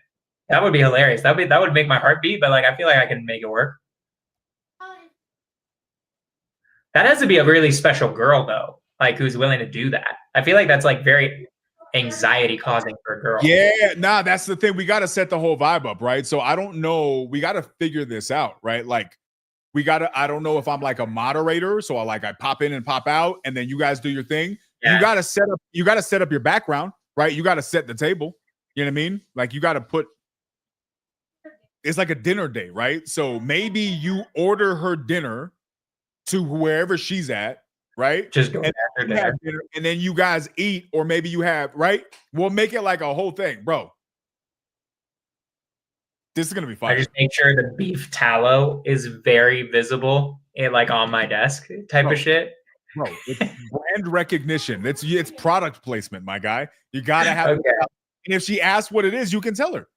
That would be hilarious. That would make my heart beat, but like I feel like I can make it work. That has to be a really special girl though, like who's willing to do that. I feel like that's like very anxiety causing for a girl. Yeah, nah, that's the thing. We got to set the whole vibe up, right? So I don't know. We got to figure this out, right? Like I don't know if I'm like a moderator. So I pop in and pop out and then you guys do your thing. Yeah. You got to set up your background, right? You got to set the table. You know what I mean? Like you got to it's like a dinner day, right? So maybe you order her dinner to wherever she's at, right? Just go after dinner. And then you guys eat, or maybe you have, right? We'll make it like a whole thing, bro. This is gonna be fun. I just make sure the beef tallow is very visible and like on my desk type of shit. Bro, it's brand recognition. It's product placement, my guy. You gotta have it. And if she asks what it is, you can tell her.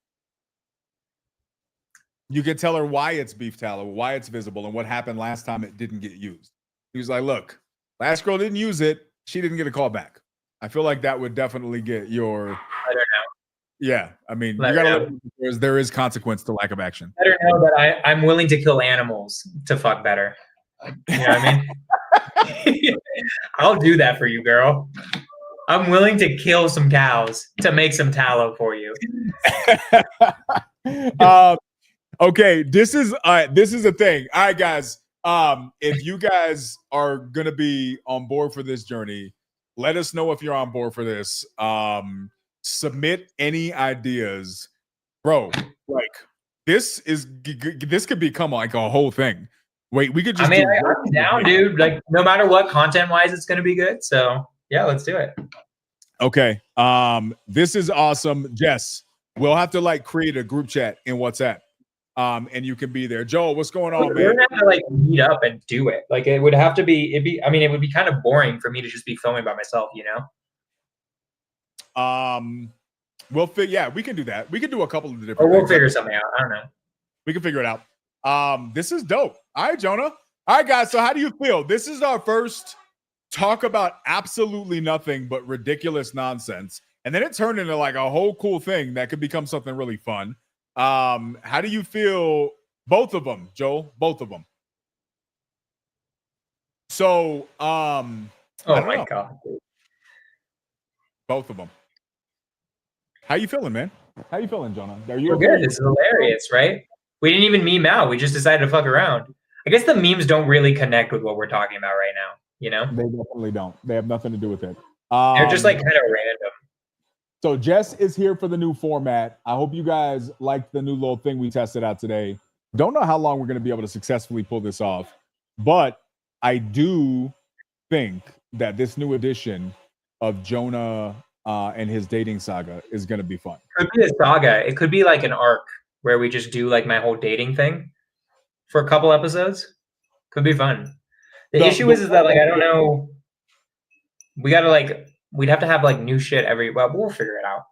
You can tell her why it's beef tallow, why it's visible, and what happened last time it didn't get used. He was like, look, last girl didn't use it. She didn't get a call back. I feel like that would definitely get your... I don't know. Yeah, I mean, you gotta look, there is consequence to lack of action. Let her know that I'm willing to kill animals to fuck better. You know what I mean? I'll do that for you, girl. I'm willing to kill some cows to make some tallow for you. Okay, this is a thing. All right, guys. If you guys are gonna be on board for this journey, let us know if you're on board for this. Submit any ideas, bro. Like this could become like a whole thing. Wait, we could just. I'm down, dude. Like no matter what, content wise, it's gonna be good. So yeah, let's do it. Okay. This is awesome, Jess. We'll have to like create a group chat in WhatsApp. And you can be there. Joel, what's going on, man? We're gonna have to like meet up and do it. Like it would have to be. It would be kind of boring for me to just be filming by myself, you know. Yeah, we can do that. We can do a couple of the different. Or we'll figure something out. I don't know. We can figure it out. This is dope. All right, Jonah. All right, guys. So how do you feel? This is our first talk about absolutely nothing but ridiculous nonsense, and then it turned into like a whole cool thing that could become something really fun. How do you feel? Both of them, Joel. Both of them. So, oh my God. Both of them. How you feeling, man? How you feeling, Jonah? Are you good? It's hilarious, right? We didn't even meme out. We just decided to fuck around. I guess the memes don't really connect with what we're talking about right now. You know? They definitely don't. They have nothing to do with it. They're just like kind of random. So Jess is here for the new format. I hope you guys liked the new little thing we tested out today. Don't know how long we're going to be able to successfully pull this off, but I do think that this new edition of Jonah and his dating saga is going to be fun. It could be a saga. It could be like an arc where we just do like my whole dating thing for a couple episodes. Could be fun. The issue is that like I don't know. We gotta like we'd have to have like new shit every. Well, we'll figure it out.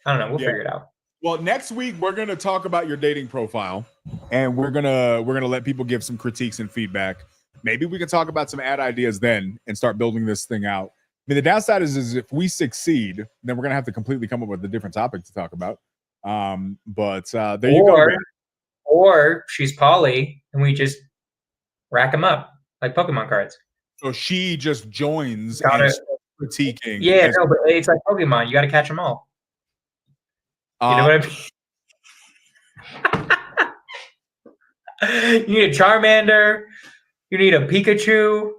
I don't know. We'll figure it out. Well, next week we're gonna talk about your dating profile, and we're gonna let people give some critiques and feedback. Maybe we can talk about some ad ideas then and start building this thing out. I mean, the downside is if we succeed, then we're gonna have to completely come up with a different topic to talk about. But there you go. Ben. Or she's Polly, and we just rack them up like Pokemon cards. So she just joins Got and it. starts critiquing. Yeah, no, but it's like Pokemon. You got to catch them all. You know what I mean? You need a Charmander. You need a Pikachu.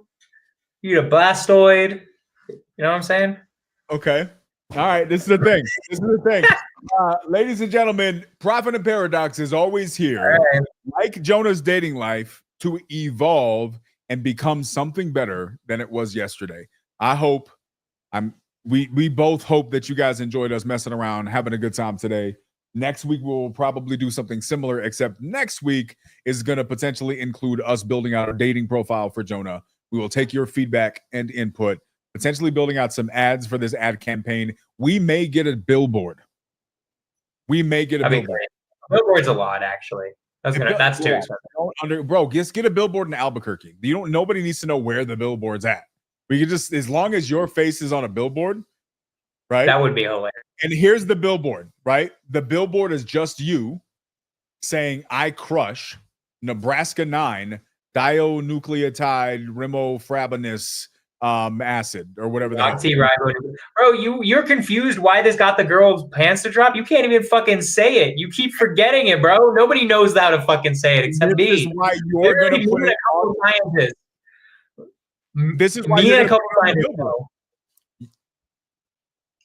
You need a Blastoid. You know what I'm saying? Okay. All right. This is the thing. Ladies and gentlemen, Prophet and Paradox is always here, like Jonah's dating life, to evolve and become something better than it was yesterday. I hope we both hope that you guys enjoyed us messing around, having a good time today. Next week, we'll probably do something similar, except next week is going to potentially include us building out a dating profile for Jonah. We will take your feedback and input, potentially building out some ads for this ad campaign. We may get a billboard. Billboard's a lot, actually. That's too expensive. Bro, just get a billboard in Albuquerque. Nobody needs to know where the billboard's at. We can just, as long as your face is on a billboard, right? That would be hilarious. And here's the billboard, right? The billboard is just you saying, I crush Nebraska 9 dinucleotide rimofrabinous acid or whatever that is. Bro, you're confused why this got the girl's pants to drop. You can't even fucking say it. You keep forgetting it, bro. Nobody knows how to fucking say it except me. This is why you're gonna put it on scientists. This is why me you're and a couple gonna scientists, bro.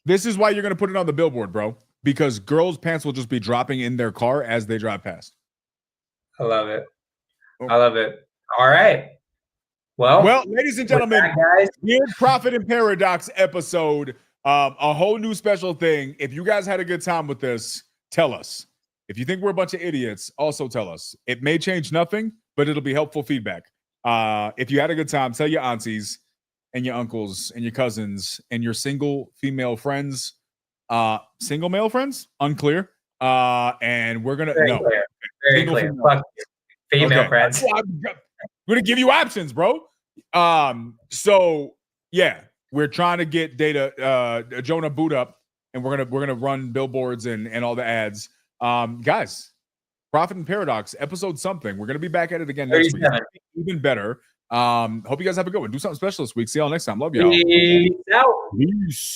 This is why you're gonna put it on the billboard, bro. Because girls' pants will just be dropping in their car as they drive past. I love it. All right. Well, ladies and gentlemen, guys, Weird Prophet and Paradox episode, a whole new special thing. If you guys had a good time with this, tell us. If you think we're a bunch of idiots, also tell us. It may change nothing, but it'll be helpful feedback. If you had a good time, tell your aunties and your uncles and your cousins and your single female friends. Single male friends? Unclear. And we're gonna Very clear. Fuck female friends. We're gonna give you options, bro. So yeah, we're trying to get Jonah boot up, and we're gonna run billboards and all the ads. Guys, Prophet and Paradox episode something. We're gonna be back at it again next week. Even better. Hope you guys have a good one. Do something special this week. See y'all next time. Love y'all. Peace out. Peace.